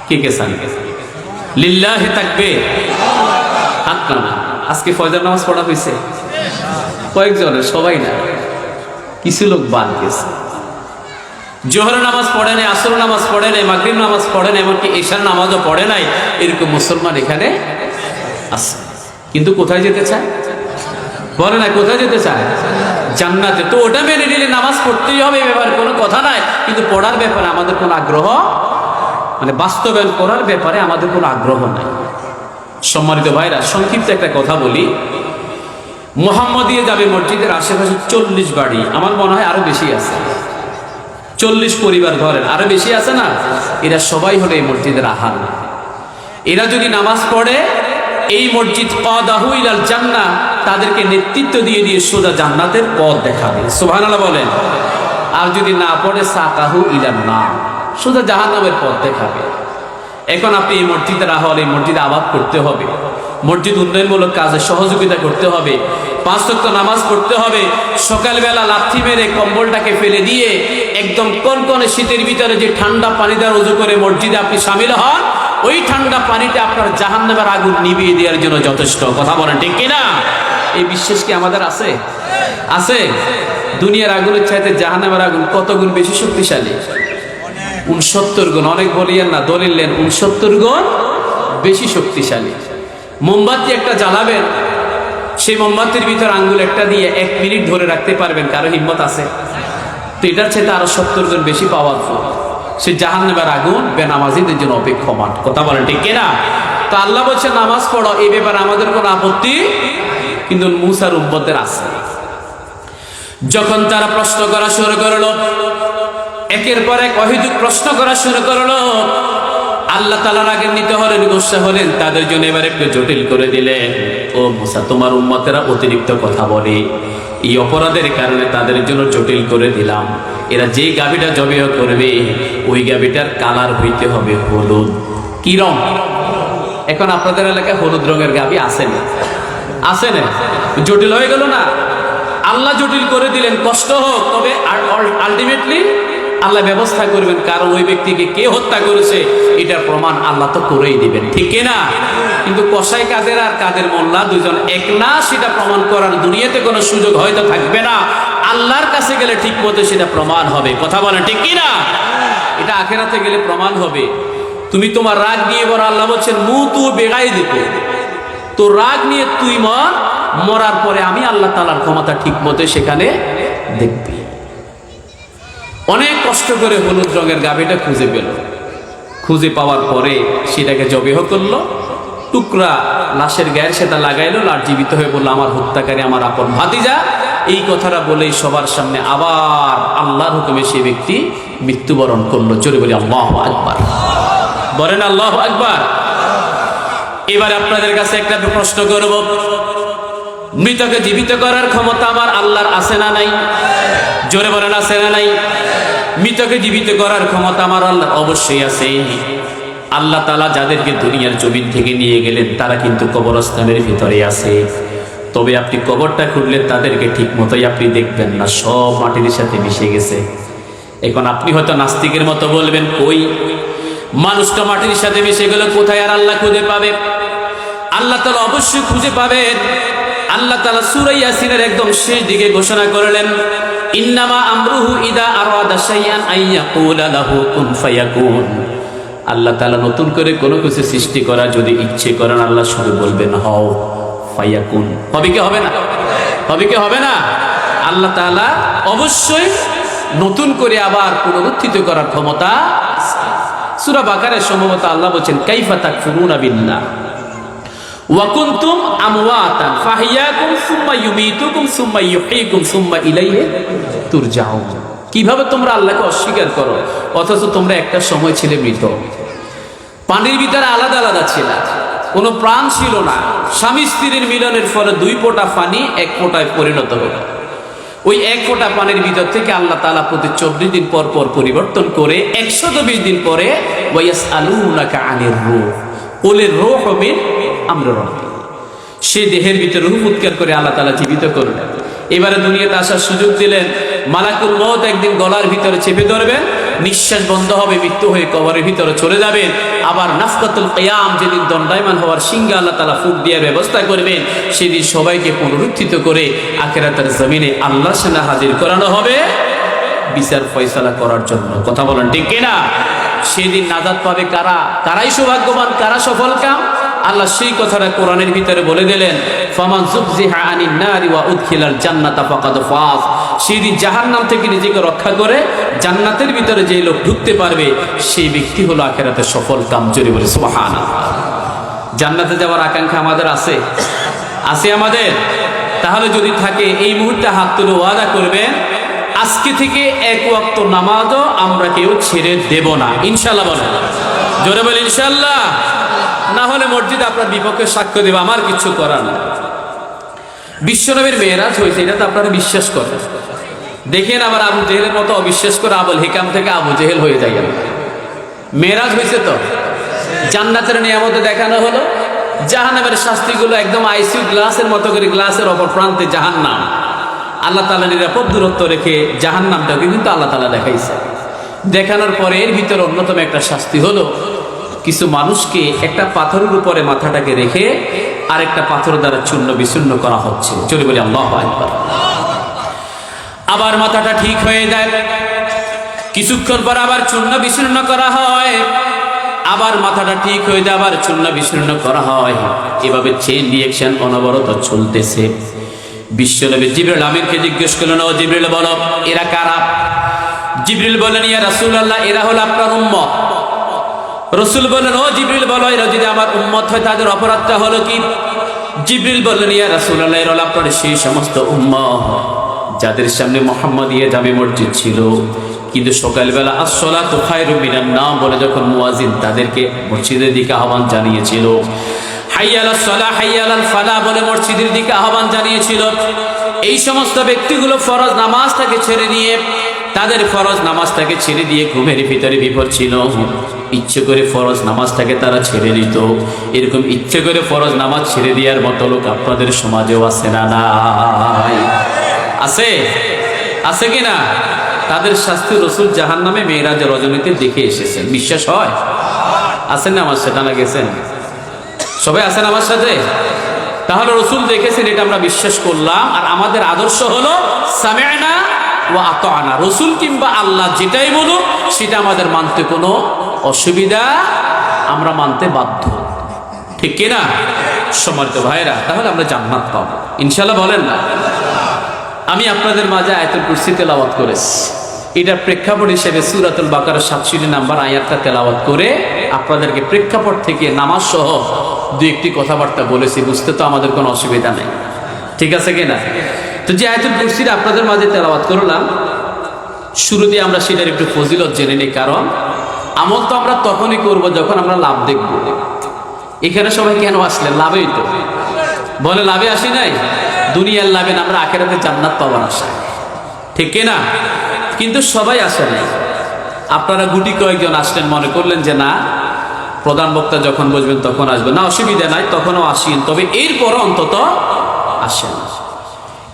কে কে চান? লিল্লাহি তাকবীর, হাত নামা। আজকে ফজর নামাজ পড়া হয়েছে কয়েকজনের, সবাই না, কিছু লোক বাদ গেছে। জোহর নামাজ পড়ে নাই, আসর নামাজ পড়ে নাই, মাগরিব নামাজ পড়ে নাই, এমনকি ঈশার নামাজও পড়ে নাই, এরকম মুসলমান এখানে আছে। কিন্তু কোথায় যেতে চায়? বলে না কোথায় যেতে চায়? জান্নাতে। তো ওটা মেনে নিলে নামাজ পড়তেই হবে, ব্যাপারে কোনো কথা নাই। কিন্তু পড়ার ব্যাপারে আমাদের কোনো আগ্রহ, মানে বাস্তবায়ন করার ব্যাপারে আমাদের কোনো আগ্রহ নাই। সম্মানিত ভাইরা, সংক্ষিপ্ত একটা কথা বলি। মোহাম্মদিয়া জামে মসজিদের আশেপাশে 40 বাড়ি, আমার মনে হয় আরো বেশি আছে, 40 পরিবার ধরেন, আরো বেশি আছে না? এরা সবাই হলো এই মসজিদের আহার। এরা যদি নামাজ পড়ে, এই মসজিদ ক্বাদাহু ইলাল জান্নাহ, তাদেরকে নেতৃত্ব দিয়ে দিয়ে সোজা জান্নাতের পথ দেখাবে। সুবহানাল্লাহ বলেন। আর যদি না পড়ে, সাকাহু ইলান নার, সোজা জাহান্নামের পথ দেখাবে। এখন আপনি এই মসজিদের আহ্বান, এই মসজিদে আবাদ করতে হবে, মসজিদ উন্নয়নমূলক কাজে সহযোগিতা করতে হবে, 5 ওয়াক্ত নামাজ পড়তে হবে। সকালবেলা লাথি মেরে কম্বলটাকে ফেলে দিয়ে একদম কনকনে শীতের ভিতরে যে ঠান্ডা পানি দ্বারা ওযু করে মসজিদে আপনি শামিল হন, ওই ঠান্ডা পানিটা আপনার জাহান্নামের আগুন নিভিয়ে দেওয়ার জন্য যথেষ্ট। কথা বলেন ঠিক কিনা? এই বিশ্বাস কি আমাদের আছে? আছে? দুনিয়ার আগুনের চাইতে জাহান্নামের আগুন কত গুণ বেশি শক্তিশালী? 69 গুণ। অনেক বলিয়েন না, দলিল নেন, 69 গুণ বেশি শক্তিশালী। মোমবাতি একটা জ্বালাবেন, সেই মোমবাতির ভিতর আঙ্গুল একটা দিয়ে 1 মিনিট ধরে রাখতে পারবেন, কারো হিম্মত আছে? তো এটার চাইতে আরো 70 গুণ বেশি পাওয়ারফুল। সে জাহান্নামের আগুন বেনামাজিদের জন্য অপেক্ষমান। কথা বলেন ঠিক কিনা? তো আল্লাহ বলছে নামাজ পড়ো, এই ব্যাপারে আমাদের কোনো আপত্তি, কিন্তু মূসার উম্মতদের আছে। যখন তারা প্রশ্ন করা শুরু করলো, একের পর এক অহেতুক প্রশ্ন করা শুরু করলো, আল্লাহ তাআলার আগে নিতে হলেন, গুসা হলেন, তাদের জন্য এবার একটু জটিল করে দিলেন। ও মূসা, তোমার উম্মতেরা অতিরিক্ত কথা বলে, এই অপরাধের কারণে তাদের জন্য জটিল করে দিলাম। এরা যে গাভীটা জবেহ করবে, ওই গাভীটার কালার হইতে হবে হলুদ। কি রং? এখন আপনাদের এলাকায় হলুদ রঙের গাভী আছে না? আছে না? জটিল হয়ে গেল না? আল্লাহ জটিল করে দিলেন, কষ্ট হোক, তবে আলটিমেটলি আল্লাহ ব্যবস্থা করবেন, কারণ ওই ব্যক্তিকে কে হত্যা করেছে এটার প্রমাণ আল্লাহ তো করেই দিবেন, ঠিক কিনা? কিন্তু কসাই কাদের আর কাদের মোল্লা দুজন এক না, সেটা প্রমাণ করার দুনিয়াতে কোনো সুযোগ হয়তো থাকবে না, আল্লাহর কাছে গেলে ঠিক মতো সেটা প্রমাণ হবে। কথা বলেন ঠিক কিনা? এটা আখিরাতে গেলে প্রমাণ হবে। তুমি তোমার রাগ নিয়ে বড়, আল্লাহ বলছেন মুতু বিগাইযিকুম, তো রাগ নিয়ে তুই মর, মরার পরে আমি আল্লাহ তাআলার ক্ষমতা ঠিক মতো সেখানে দেখবি। অনেক কষ্ট করে হলুদ রঙের গাভীটা খুঁজে পেল, খুঁজে পাওয়ার পরে সেটাকে জবেহ করলো, টুকরা লাশের গায়ের সেটা লাগাইলো, আর জীবিত হয়ে বললো আমার হত্যাকারী আমার আপন ভাতিজা। এই কথাটা বলেই সবার সামনে আবার আল্লাহর হুকুমে সেই ব্যক্তি মৃত্যুবরণ করলো। জোরে বলি আল্লাহু আকবার, বলেন আল্লাহু আকবার। এবার আপনাদের কাছে একটা প্রশ্ন করব, মৃতকে জীবিত করার ক্ষমতা আমার আল্লাহর আছে না নাই? জোরে বলেন, আছে না নাই? মৃতকে জীবিত করার ক্ষমতা আমার আল্লাহর অবশ্যই আছে। আল্লাহ তাআলা যাদেরকে দুনিয়ার জমিন থেকে নিয়ে গেলেন তারা কিন্তু কবরস্থানের ভিতরে আছে। তবে আপনি কবরটা খুললে তাদেরকে ঠিক মতোই আপনি দেখবেন না, সব মাটির সাথে মিশে গেছে। এখন আপনি হয়তো নাস্তিকের মতো বলবেন, কই মানুষটা মাটির সাথে মিশে গেল, কোথায় আর আল্লাহ খুঁজে পাবে? আল্লাহ তাআলা অবশ্যই খুঁজে পাবেন। আল্লাহ তাআলা সূরা ইয়াসিনের একদম শেষ দিকে ঘোষণা করলেন, ইন্নামা আমরুহু ইদা আরাদা শাইআন আইয়াকুলা লাহু কুন ফায়াকুন। আল্লাহ তাআলা নতুন করে কোনো কিছু সৃষ্টি করা যদি ইচ্ছে করেন, আল্লাহ শুধু বলবেন হও, ফায়াকুন। হবে কি হবে না? হবে কি হবে না? আল্লাহ তাআলা অবশ্যই নতুন করে আবার পুনরুত্থিত করার ক্ষমতা। সূরা বাকারায় সম্ভবত আল্লাহ বলেন, কাইফা তাকফুরুনা বিল্লাহ ওয়া কুনতুম আমওয়াতান ফাহিয়াকুম সুম্মা ইউমীতুকুম সুম্মা ইউহয়ীকুম সুম্মা ইলাইহি তুরজাউন। কিভাবে তোমরা আল্লাহকে অস্বীকার করো অথচ তোমরা একটা সময় ছিলে মৃত। পানির ভিতরে আলাদা আলাদা ছিল, কোনো প্রাণ ছিল না। স্বামী স্ত্রীর মিলনের ফলে দুই ফোঁটা পানি এক ফোঁটায় পরিণত হলো। ওই এক ফোঁটা পানির ভিতর থেকে আল্লাহ তাআলা প্রতি 24 দিন পর পর পরিবর্তন করে 120 দিন পরে ওয়ায়াসআলুনাকা আনির রূহ কুলির রূহু মিন আমরি রাব্বি, সে দেহের ভিতরে রূহ উৎকার করে আল্লাহ তাআলা জীবিত করলেন। এবারে দুনিয়াতে আসার সুযোগ দিলেন। মালাকুল মউত একদিন গলার ভিতরে চেপে ধরবেন, নিঃশ্বাস বন্ধ হবে, মৃত্যু হয়ে কবরের ভিতরে চলে যাবেন। আবার নাফকাতুল কিয়াম, যেদিন দণ্ডায়মান হওয়ার সিংহে আল্লাহ তাআলা ফুঁক দেওয়ার ব্যবস্থা করবেন, সেদিন সবাইকে পুনরুত্থিত করে আখিরাতের জমিনে আল্লাহর সামনে হাজির করানো হবে বিচার ফয়সালা করার জন্য। কথা বলেন ঠিক কিনা? সেদিন নাজাত পাবে কারা? কারাই সৌভাগ্যবান, কারা সফল কাম? আল্লাহ সেই কথাটা কোরআনের ভিতরে বলে দিলেন, ফামান যুকজিহা আনিন নারি ওয়া উদখিলাল জান্নাতা ফাকাদ ফাজ। সেদিন জাহান্নাম থেকে নিজেকে রক্ষা করে জান্নাতের ভিতরে যে লোক ঢুকতে পারবে সেই ব্যক্তি হলো আখিরাতে সফল কাম। জোরে বলে সুবহানাল্লাহ। জান্নাতে যাওয়ার আকাঙ্ক্ষা আমাদের আছে? আছে আমাদের? তাহলে যদি থাকে এই মুহূর্তে হাত তুলে ওয়াদা করবেন, আজকে থেকে এক ওয়াক্ত নামাজও আমরা কেউ ছেড়ে দেব না, ইনশাআল্লাহ বলেন। জোরে বলে ইনশাআল্লাহ। না হলে মসজিদ আপনার বিপক্ষে সাক্ষ্য দেবে, আমার কিছু করার না। বিশ্বনবীর মেরাজ হয়েছে, এটা তো আপনারা বিশ্বাস করেন। দেখেন আবার আবু জেহেলের মতো অবিশ্বাস করে আবুল হিকাম থেকে আবু জেহেল হয়ে যায়। মেরাজ হয়েছে তো, জান্নাতের নিয়ামতে দেখানো হলো, জাহান্নামের শাস্তিগুলো একদম আইসিইউ গ্লাসের মতো করে, গ্লাসের অপর প্রান্তে জাহান্নাম। আল্লাহ তাআলা নিরাপদ দূরত্ব রেখে জাহান্নামটাকে কিন্তু আল্লাহ তাআলা দেখাইছে। দেখানোর পরে এর ভিতরে অন্যতম একটা শাস্তি হলো, কিছু মানুষকে একটা পাথরের উপরে মাথাটাকে রেখে আরেকটা পাথর দ্বারা চূর্ণ বিচূর্ণ করা হচ্ছে। চলে বলি আল্লাহু আকবার। আবার মাথাটা ঠিক হয়ে যায়, কিছুক্ষণ পর আবার চূর্ণ বিচূর্ণ করা হয়, আবার মাথাটা ঠিক হয়ে যায়, আবার চূর্ণ বিচূর্ণ করা হয়। এভাবে চেইন রিঅ্যাকশন অনবরত চলতেছে। বিশ্বনবী জিবরিল আমিনকে জিজ্ঞেস করলেন, ও জিবরিল বলো এরা কারা? জিবরিল বলেন, ইয়া রাসূলুল্লাহ, এরা হলো আপনার উম্মত। রাসূল বলেন, ও জিবরিল বলো এরা যদি আমার উম্মত হয় তাদের অপরাধটা হলো কি? জিবরিল বললেন, ইয়া রাসূলুল্লাহ, এরা হলো আপনার সেই সমস্ত উম্মত যাদের সামনে মুহাম্মাদিয়া জামে মসজিদ ছিল, কিন্তু সকালবেলা আসসালাতু খায়রুম মিনান নাওম বলে যখন মুয়াজ্জিন তাদেরকে মসজিদের দিকে আহ্বান জানিয়েছিল, হাইয়া আলাস সালাহ হাইয়া আলাল ফালাহ বলে মসজিদের দিকে আহ্বান জানিয়েছিল, এই সমস্ত ব্যক্তিগুলো ফরজ নামাজটাকে ছেড়ে দিয়ে, তাদের ফরজ নামাজটাকে ছেড়ে দিয়ে ঘুমের ভিতরে বিভোর ছিল। ইচ্ছে করে ফরজ নামাজটাকে তারা ছেড়ে নিত। এরকম ইচ্ছে করে ফরজ নামাজ ছেড়ে দেওয়ার মতো লোক আপনাদের সমাজেও আছে না? নাই? আছে? আছে কি না? তাদের শাস্তি রাসূল জাহান্নামে মেরাজের রজনীতে দেখে এসেছেন। বিশ্বাস হয়? আছেন না আমার সাথে? না গেছেন? সবাই আছেন আমার সাথে? তাহলে রাসূল দেখেছেন, এটা আমরা বিশ্বাস করলাম। আর আমাদের আদর্শ হলো সামি'না ওয়া আতা'না। রাসূল কিংবা আল্লাহ যেটাই বলুক সেটা আমাদের মানতে কোনো অসুবিধা, আমরা মানতে বাধ্য। ঠিক কিনা সম্মানিত ভাইরা? তাহলে আমরা জান্নাত পাবো ইনশাআল্লাহ, বলেন না? আমি আপনাদের মাঝে আয়াতুল কুরসি তেলাওয়াত করেছি। এটার প্রেক্ষাপট হিসেবে সূরাতুল বাকারার 67 নম্বর আয়াতটা তেলাওয়াত করে আপনাদেরকে প্রেক্ষাপট থেকে নামাজ সহ দুই একটি কথাবার্তা বলেছি। বুঝতে তো আমাদের কোনো অসুবিধা নেই, ঠিক আছে কিনা? তো যে আয়াতুল কুরসিটা আপনাদের মাঝে তেলাওয়াত করলাম, শুরু দিয়ে আমরা সেটার একটু ফজিলত জেনে নিই। কারণ আমল তো আমরা তখনই করব যখন আমরা লাভ দেখব। এখানে সবাই কেন আসলেন? লাভেই তো। বলে লাভে আসি নাই, দুনিয়ার লাভে না, আমরা আখেরাতে জান্নাত পাওয়ার আশা, ঠিক কিনা? কিন্তু সবাই আসে নাই। আপনারা গুটি কয়েকজন আসলেন, মনে করলেন যে না প্রধান বক্তা যখন বসবেন তখন আসবেন, না অসুবিধা নাই, তখনও আসেন, তবে এরপর অন্তত আসেন।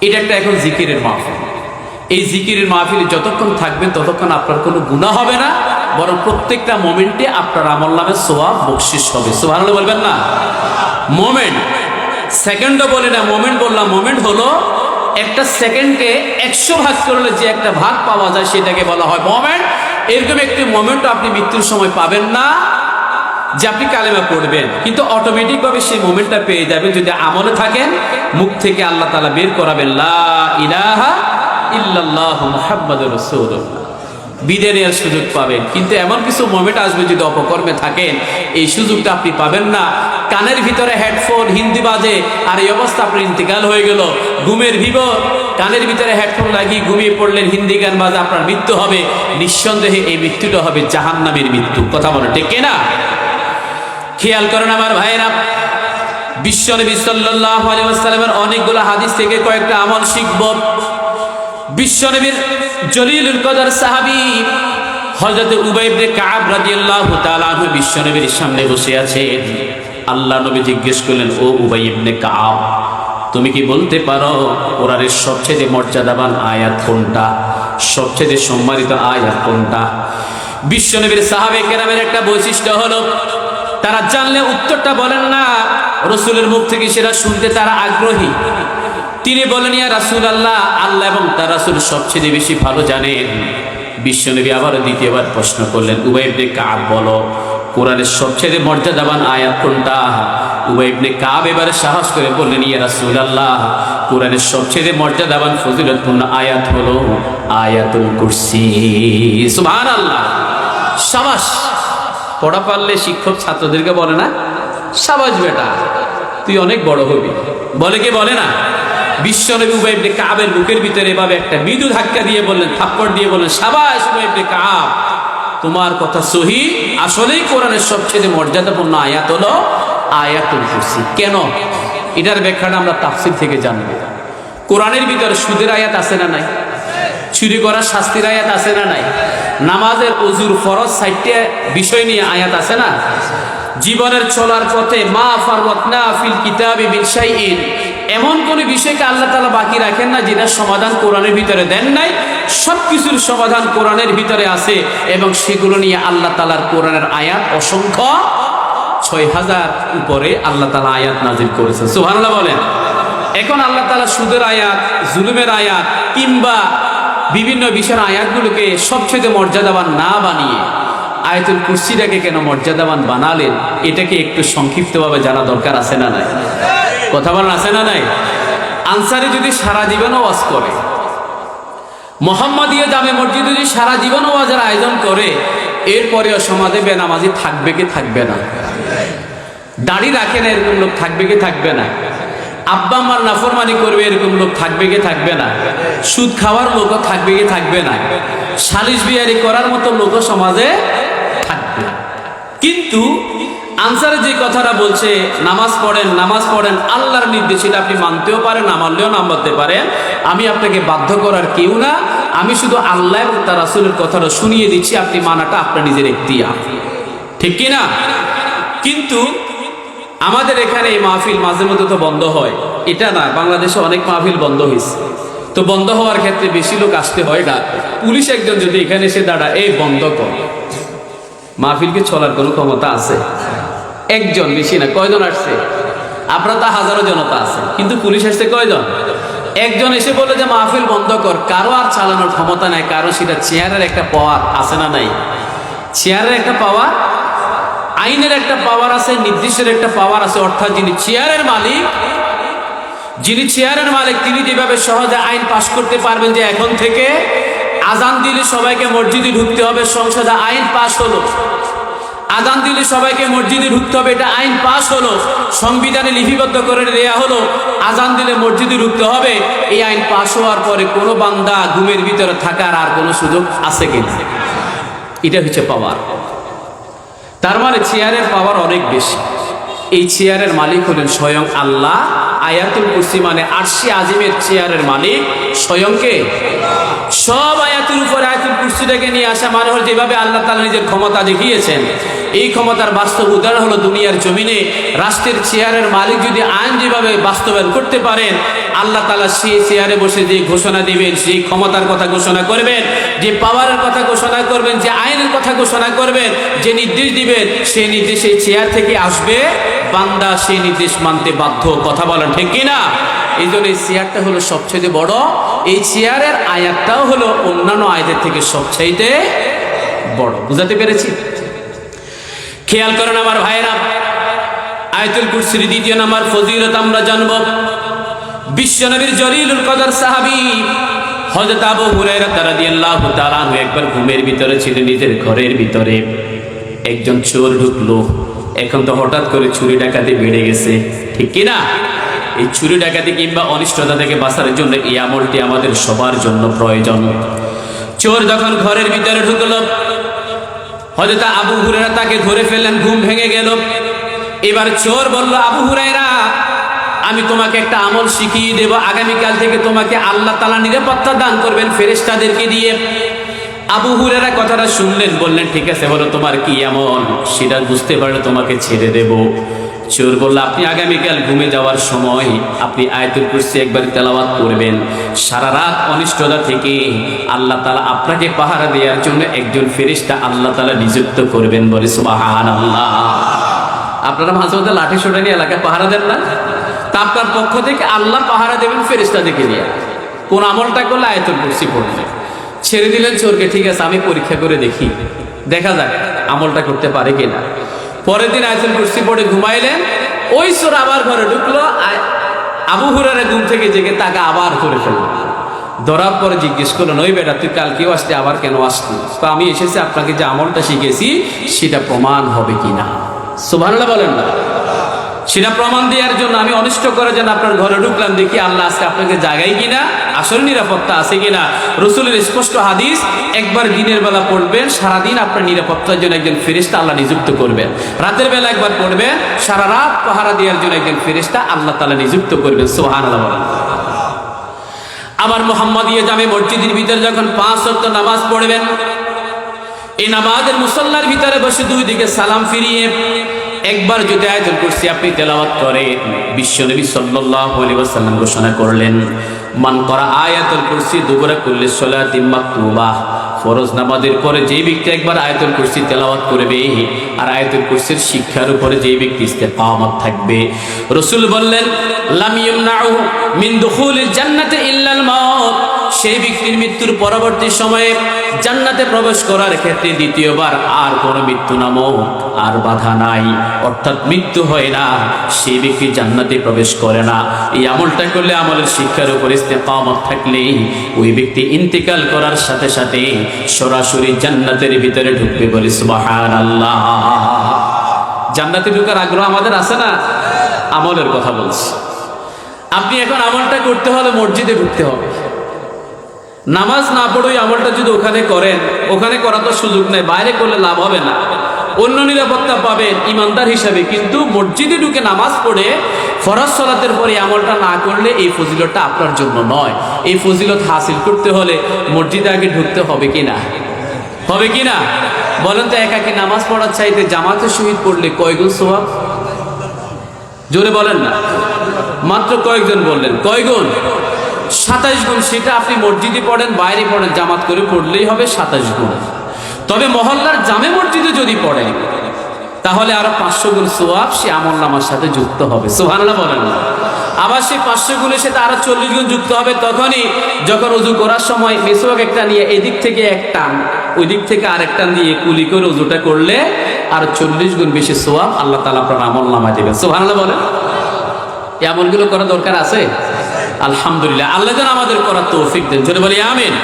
এটা একটা এখন জিকিরের মাহফিল। এই জিকিরের মাহফিলে যতক্ষণ থাকবেন ততক্ষণ আপনার কোনো গুনাহ হবে না, বরং প্রত্যেকটা মোমেন্টে আপনার আমলনামে সওয়াব বকশিশ হবে। সুবহানাল্লাহ বলবেন না? মোমেন্ট, সেকেন্ডও বলি না, মোমেন্ট বললাম। মোমেন্ট হলো একটা সেকেন্ডকে 100 ভাগ করলে যে একটা ভাগ পাওয়া যায় সেটাকে বলা হয় মোমেন্ট। এরকম একটি মোমেন্টও আপনি মৃত্যুর সময় পাবেন না যে আপনি কালেমা পড়বেন, কিন্তু অটোমেটিকভাবে সেই মোমেন্টটা পেয়ে যাবেন যদি আমলে থাকেন। মুখ থেকে আল্লাহ তাআলা বের করাবেন লা ইলাহা ইল্লাল্লাহ মুহাম্মাদুর রাসূলুল্লাহ, বিদায় নেওয়ার সুযোগ পাবেন। কিন্তু এমন কিছু মোমেন্ট আসবে যদি অপকর্মে থাকেন, এই সুযোগটা আপনি পাবেন না। কানের ভিতরে হেডফোন হিন্দি বাজে আর এই অবস্থা আপনার ইন্তেকাল হয়ে গেল, ঘুমের ভিতর কানের ভিতরে হেডফোন লাগিয়ে ঘুমিয়ে পড়লেন, হিন্দি গান বাজে, আপনার মৃত্যু হবে। নিঃসন্দেহে এই মৃত্যুটা হবে জাহান্নামের মৃত্যু। কথা বলে ঠিক কিনা? খেয়াল করেন আমার ভাইয়েরা, বিশ্বনবী সাল্লাল্লাহু আলাইহি ওয়াসাল্লামের অনেকগুলো হাদিস থেকে কয়েকটা আমল শিখব। বিশ্বনবীর জলিলুল কদর সাহাবী হযরত উবাই ইবনে কাব রাদিয়াল্লাহু তাআলা আনহু বিশ্বনবীর সামনে বসে আছেন। আল্লাহ নবী জিজ্ঞেস করলেন, ও উবাই ইবনে কাব, তুমি কি বলতে পারো কোরআনের সবচেয়ে মর্যাদাবান আয়াত কোনটা, সবচেয়ে সম্মানিত আয়াত কোনটা? বিশ্বনবীর সাহাবে কেরামের একটা বৈশিষ্ট্য হলো তারা জানলে উত্তরটা বলেন না, রাসূলের মুখ থেকে সেটা শুনতে তারা আগ্রহী। তিনি বলেন, ইয়া রাসূলুল্লাহ, আল্লাহ এবং তার রাসূল সবচেয়ে বেশি ভালো জানেন। বিশ্বনবী আবার দ্বিতীয়বার প্রশ্ন করলেন, উবাই ইবনে কাব বলো কোরআনের সবচেয়ে মর্যাদাবান আয়াত কোনটা? উবাই ইবনে কাব এবারে সাহস করে বললেন, ইয়া রাসূলুল্লাহ, কোরআনের সবচেয়ে মর্যাদাবান ফজিলতপূর্ণ আয়াত হলো আয়াতুল কুরসি। সুবহানাল্লাহ, শাবাশ। পড়া পারলে শিক্ষক ছাত্রদেরকে বলে না, শাবাশ বেটা তুই অনেক বড় হবি, বলে কে বলে না? বিশ্বনবী উবাই ইবনে কাবের বুকের ভিতরে এভাবে একটা মৃদু ধাক্কা দিয়ে বললেন, থাপ্পড় দিয়ে বললেন, শাবাশ উবাই ইবনে কাব, তোমার কথা সহি, আসলেই কোরআনের সবচেয়ে মর্যাদাপূর্ণ আয়াত হলো আয়াতুল কুরসি। কেন? এটার ব্যাখ্যাটা আমরা তাফসীর থেকে জানব। কোরআনের ভিতরে সুদের আয়াত আছে না নাই? চুরি করার শাস্তির আয়াত আছে না নাই? নামাজের ওযুর ফরজ 60টা বিষয় নিয়ে আয়াত আছে না? জীবনের চলার পথে মা ফাররাতনা ফিল কিতাবি মিন শাইইন, এমন কোন বিষয়কে আল্লাহ তাআলা বাকি রাখেন না যেটার সমাধান কোরআনের ভিতরে দেন নাই। সবকিছুর সমাধান কোরআনের ভিতরে আছে এবং সেগুলো নিয়ে আল্লাহ তাআলার কোরআনের আয়াত অসংখ্য, 6000 উপরে আল্লাহ তাআলা আয়াত নাজিল করেছেন। সুবহানাল্লাহ বলেন। এখন আল্লাহ তাআলা সুদের আয়াত, জুলুমের আয়াত কিংবা বিভিন্ন বিষয়ের আয়াতগুলোকে সবচেয়ে মর্যাদাবান না বানিয়ে আয়াতুল কুরসিটাকে কেন মর্যাদাবান বানালেন, এটাকে একটু সংক্ষিপ্তভাবে জানা দরকার আছে না নাই? কথা বলেন, আছে না নাই? আনসারি যদি সারা জীবন ওয়াজ করে, মোহাম্মদিয়া জামে মসজিদ যদি সারা জীবন ওয়াজের আয়োজন করে, এরপরেও সমাজে বেনামাজি থাকবে কি থাকবে না? দাড়ি রাখে না এরকম লোক থাকবে কি থাকবে না? আব্বা আম্মার নাফরমানি করবে এরকম লোক থাকবে কি থাকবে না? সুদ খাওয়ার লোকও থাকবে কি থাকবে না? সালিশ বিয়ারি করার মতো লোকও সমাজে থাকবে। কিন্তু আনসারে যে কথাটা বলছে, নামাজ পড়েন, নামাজ পড়েন, আল্লাহর নির্দেশ, এটা আপনি মানতেও পারেন, না মানলেও না মানতে পারেন, আমি আপনাকে বাধ্য করার কেউ না, আমি শুধু আল্লাহ এবং তার রাসূলের কথাটা শুনিয়ে দিচ্ছি, আপনি মানাটা আপনার নিজের ইখতিয়ার, ঠিক কি না? কিন্তু আমাদের এখানে এই মাহফিল মাঝে মধ্যে তো বন্ধ হয়, এটা না, বাংলাদেশে অনেক মাহফিল বন্ধ হয়েছে। তো বন্ধ হওয়ার ক্ষেত্রে বেশি লোক আসতে হয় না। পুলিশ একজন যদি এখানে এসে দাঁড়ায়, এই বন্ধ কর, মাহফিলকে চলার কোনো ক্ষমতা আছে? একজন, বেশি না। কয়জন আসছে? আপনারা তা হাজারো জনতা আছে, কিন্তু পুলিশ আসছে কয়জন? একজন এসে বলে যে মাহফিল বন্ধ কর, কারো আর চালানোর ক্ষমতা নাই, কারণ সেটা চেয়ারের একটা পাওয়ার আছে না নাই? চেয়ারের একটা পাওয়ার, আইনের একটা পাওয়ার আছে, নির্দেশের একটা পাওয়ার আছে। অর্থাৎ যিনি চেয়ারের মালিক, তিনি যেভাবে সহজে আইন পাশ করতে পারবেন যে এখন থেকে আজান দিলে সবাইকে মসজিদে ঢুকতে হবে, সংসদে আইন পাশ হলো। আজান দিলে সবাইকে মসজিদে ঢুকতে হবে, এটা আইন পাশ হলো, সংবিধানে লিপিবদ্ধ করে দেয়া হলো, আজান দিলে মসজিদে ঢুকতে হবে। এই আইন পাশ হওয়ার পরে কোনো বান্দা ঘুমের ভিতরে থাকার আর কোনো সুযোগ আছে কিনা? এটা হচ্ছে পাওয়ার। তার মানে চেয়ারের পাওয়ার অনেক বেশি। এই চেয়ারের মালিক হলেন স্বয়ং আল্লাহ। আয়াতুল কুরসি মানে আরশে আজিমের চেয়ারের মালিক স্বয়ং কে? সব আয়াতের উপরে আয়াতুল কুরসিটাকে নিয়ে আসা মানে হল যেভাবে আল্লাহ তাআলা নিজের ক্ষমতা দেখিয়েছেন, এই ক্ষমতার বাস্তব উদাহরণ হলো দুনিয়ার জমিনে রাষ্ট্রের চেয়ারের মালিক যদি আইন যেভাবে বাস্তবায়ন করতে পারেন, আল্লাহ তাআলা সেই চেয়ারে বসে যে ঘোষণা দিবেন, সেই ক্ষমতার কথা ঘোষণা করবেন, যে পাওয়ারের কথা ঘোষণা করবেন, যে আইনের কথা ঘোষণা করবেন, যে নির্দেশ দিবেন, সেই নির্দেশ সেই চেয়ার থেকে আসবে, বান্দা সেই নির্দেশ মানতে বাধ্য। কথা বলেন ঠিক কিনা? এই জন্য এই চেয়ারটা হলো সবচেয়ে বড়। এই চেয়ারের আয়াতটাও হলো অন্যান্য আয়াতের থেকে সবচাইতে বড়। বুঝাতে পেরেছি? খেয়াল করেন আমার ভাইরা, আয়াতুল কুরসির দ্বিতীয় নাম্বার ফজিলত আমরা জানব। বিশ্বনবীর জলিলুল কদর সাহাবী হযরত আবু হুরায়রা রাদিয়াল্লাহু তাআলা আনহু একবার ঘুমের ভিতরে ছিলেন, নিজের ঘরের ভিতরে একজন চোর ঢুকলো। এখন তো হঠাৎ করে চুরি ডাকাতি বেড়ে গেছে, ঠিক কিনা? এই চুরি ডাকাতি কিংবা অনিষ্টতা থেকে বাঁচার জন্য এই আমলটি আমাদের সবার জন্য প্রয়োজন। চোর যখন ঘরের ভিতরে ঢুকলো, হযরত আবু হুরায়রা তাকে ধরে ফেললেন, ঘুম ভেঙে গেল। এবার চোর বলল, আবু হুরায়রা, আমি তোমাকে একটা আমল শিখিয়ে দেব, আগামীকাল থেকে তোমাকে আল্লাহ তাআলা নিরাপত্তা দান করবেন ফেরেশতাদেরকে দিয়ে। আবু হুরায়রা কথাটা শুনলেন, বললেন ঠিক আছে, বলো তোমার কি আমল, সেটা বুঝতে পারলে তোমাকে ছেড়ে দেব। চোর বলল, আপনি আগামীকাল ঘুমে যাওয়ার সময় আপনি আয়াতুল কুরসি একবার তেলাওয়াত করবেন, সারা রাত অনিষ্টতা থেকে আল্লাহ তাআলা আপনাকে পাহারা দেওয়ার জন্য একজন ফেরেশতা আল্লাহ তাআলা নিযুক্ত করবেন। বলে সুবহানাল্লাহ। আপনারা মাঝে মধ্যে লাঠি সোটা নিয়ে এলাকায় পাহারা দেন না? তা আপনার পক্ষ থেকে আল্লাহ পাহারা দেবেন ফেরেশতাদেরকে নিয়ে। কোন আমলটা করলে? আয়াতুল কুরসি পড়লে। ছেড়ে দিলেন চোরকে, ঠিক আছে আমি পরীক্ষা করে দেখি, দেখা যাক আমলটা করতে পারে কিনা। পরের দিন আয়াতুল কুরসি পড়ে ঘুমাইলেন। ওই চোর আবার ঘরে ঢুকলো, আবু হুরায়রা ঘুম থেকে জেগে তাকে আবার করে ফেললো। ধরার পরে জিজ্ঞেস করলেন, ওই বেটা তুই কালকেও আসতে, আবার কেন আসলি? তো আমি এসেছি আপনাকে যে আমলটা শিখেছি সেটা প্রমাণ হবে কিনা। সুবহানাল্লাহ বলেন না? সেটা প্রমাণ দেওয়ার জন্য আমি অনিষ্ট করে যেন আপনার ঘরে ঢুকলাম, দেখি আল্লাহ আজকে আপনাকে জাগাই কিনা, আসলে নিরাপত্তা আছে কিনা। রাসূলের স্পষ্ট হাদিস, একবার দিনের বেলা পড়বেন, সারাদিন আপনার নিরাপত্তার জন্য একজন ফেরেশতা আল্লাহ নিযুক্ত করবেন। রাতের বেলা একবার পড়বেন, সারা রাত পাহারা দেওয়ার জন্য একজন ফেরেশতা আল্লাহ তাআলা নিযুক্ত করবেন। সুবহানাল্লাহ বলেন। আমার মুহাম্মদিয়া জামে মসজিদের ভিতরে যখন 5 ওয়াক্ত নামাজ পড়বেন, এই নামাজের মুসাল্লার ভিতরে বসে দুই দিকে সালাম ফিরিয়ে একবার যদি আয়াতুল কুরসি আপনি তেলাওয়াত করেন, বিশ্বনবী সাল্লাল্লাহু আলাইহি ওয়াসাল্লাম ঘোষণা করলেন, মান করা আয়াতুল কুরসি দুবরা কুল্লি সালাতিন মাকতুবা, ফরজ নামাজের পরে যেই ব্যক্তি একবার আয়াতুল কুরসি তেলাওয়াত করবে আর আয়াতুল কুরসির শিক্ষার উপরে যেই ব্যক্তি ইস্তেকামত থাকবে, রাসূল বললেন, লাম ইমনাউ মিন দুখুলিল জান্নাতি ইল্লাল মাউত, সেই ব্যক্তির মৃত্যুর পরবর্তী সময়ে জান্নাতে প্রবেশ করার ক্ষেত্রে দ্বিতীয়বার আর কোনো মৃত্যু নামক আর বাধা নাই, অর্থাৎ মৃত্যু হয় না, সেই ব্যক্তি জান্নাতে প্রবেশ করে না। এই আমলটা করলে, আমলের শিক্ষার উপর ইস্তেকামত থাকলে ওই ব্যক্তি ইন্তেকাল করার সাথে সাথে সরাসরি জান্নাতের ভিতরে ঢুকবে। বলি সুবহানাল্লাহ। জান্নাতে ঢোকার আগ্রহ আমাদের আছে না? আমলের কথা বলছি। আপনি এখন আমলটা করতে হলে মসজিদে ঢুকতে হবে। নামাজ না পড়ে আমলটা যদি ওখানে করেন, ওখানে করার তো সুযোগ নেই, বাইরে করলে লাভ হবে না। অন্য নিরাপত্তা পাবেন ইমানদার হিসাবে, কিন্তু মসজিদে ঢুকে নামাজ পড়ে ফরজ সালাতের পরে আমলটা না করলে এই ফজিলতটা আপনার জন্য নয়। এই ফজিলত হাসিল করতে হলে মসজিদে আগে ঢুকতে হবে কিনা? হবে কিনা বলেন তো? একাকি নামাজ পড়ার চাইতে জামাতে শহীদ পড়লে কয়গুণ সওয়াব? জোরে বলেন না। মাত্র কয়েকজন বললেন, কয়গুণ? 27 গুণ। সেটা আপনি মসজিদে পড়েন, বাইরে পড়েন, জামাত করে পড়লেই হবে 27 গুণ। তবে মহল্লার জামে মসজিদে যদি পড়েন তাহলে আরো 500 গুণ সওয়াব সে আমল নামার সাথে যুক্ত হবে। সুবহানাল্লাহ বলেন না। আবার সেই 500 গুণের সাথে আরো 40 গুণ যুক্ত হবে তখনই যখন ওযু করার সময় মেসওয়াক একটা নিয়ে এদিক থেকে এক টান, ওই দিক থেকে আরেক টান দিয়ে কুলি করে ওযুটা করলে আর 40 গুণ বেশি সওয়াব আল্লাহ তাআলা আপনার আমল নামায় দেবেন। সুবহানাল্লাহ বলেন। এই আমলগুলো করা দরকার আছে। আলহামদুলিল্লাহ, আল্লাহ যেন আমাদের করার তৌফিক দেন। জোরে বলি আমিন।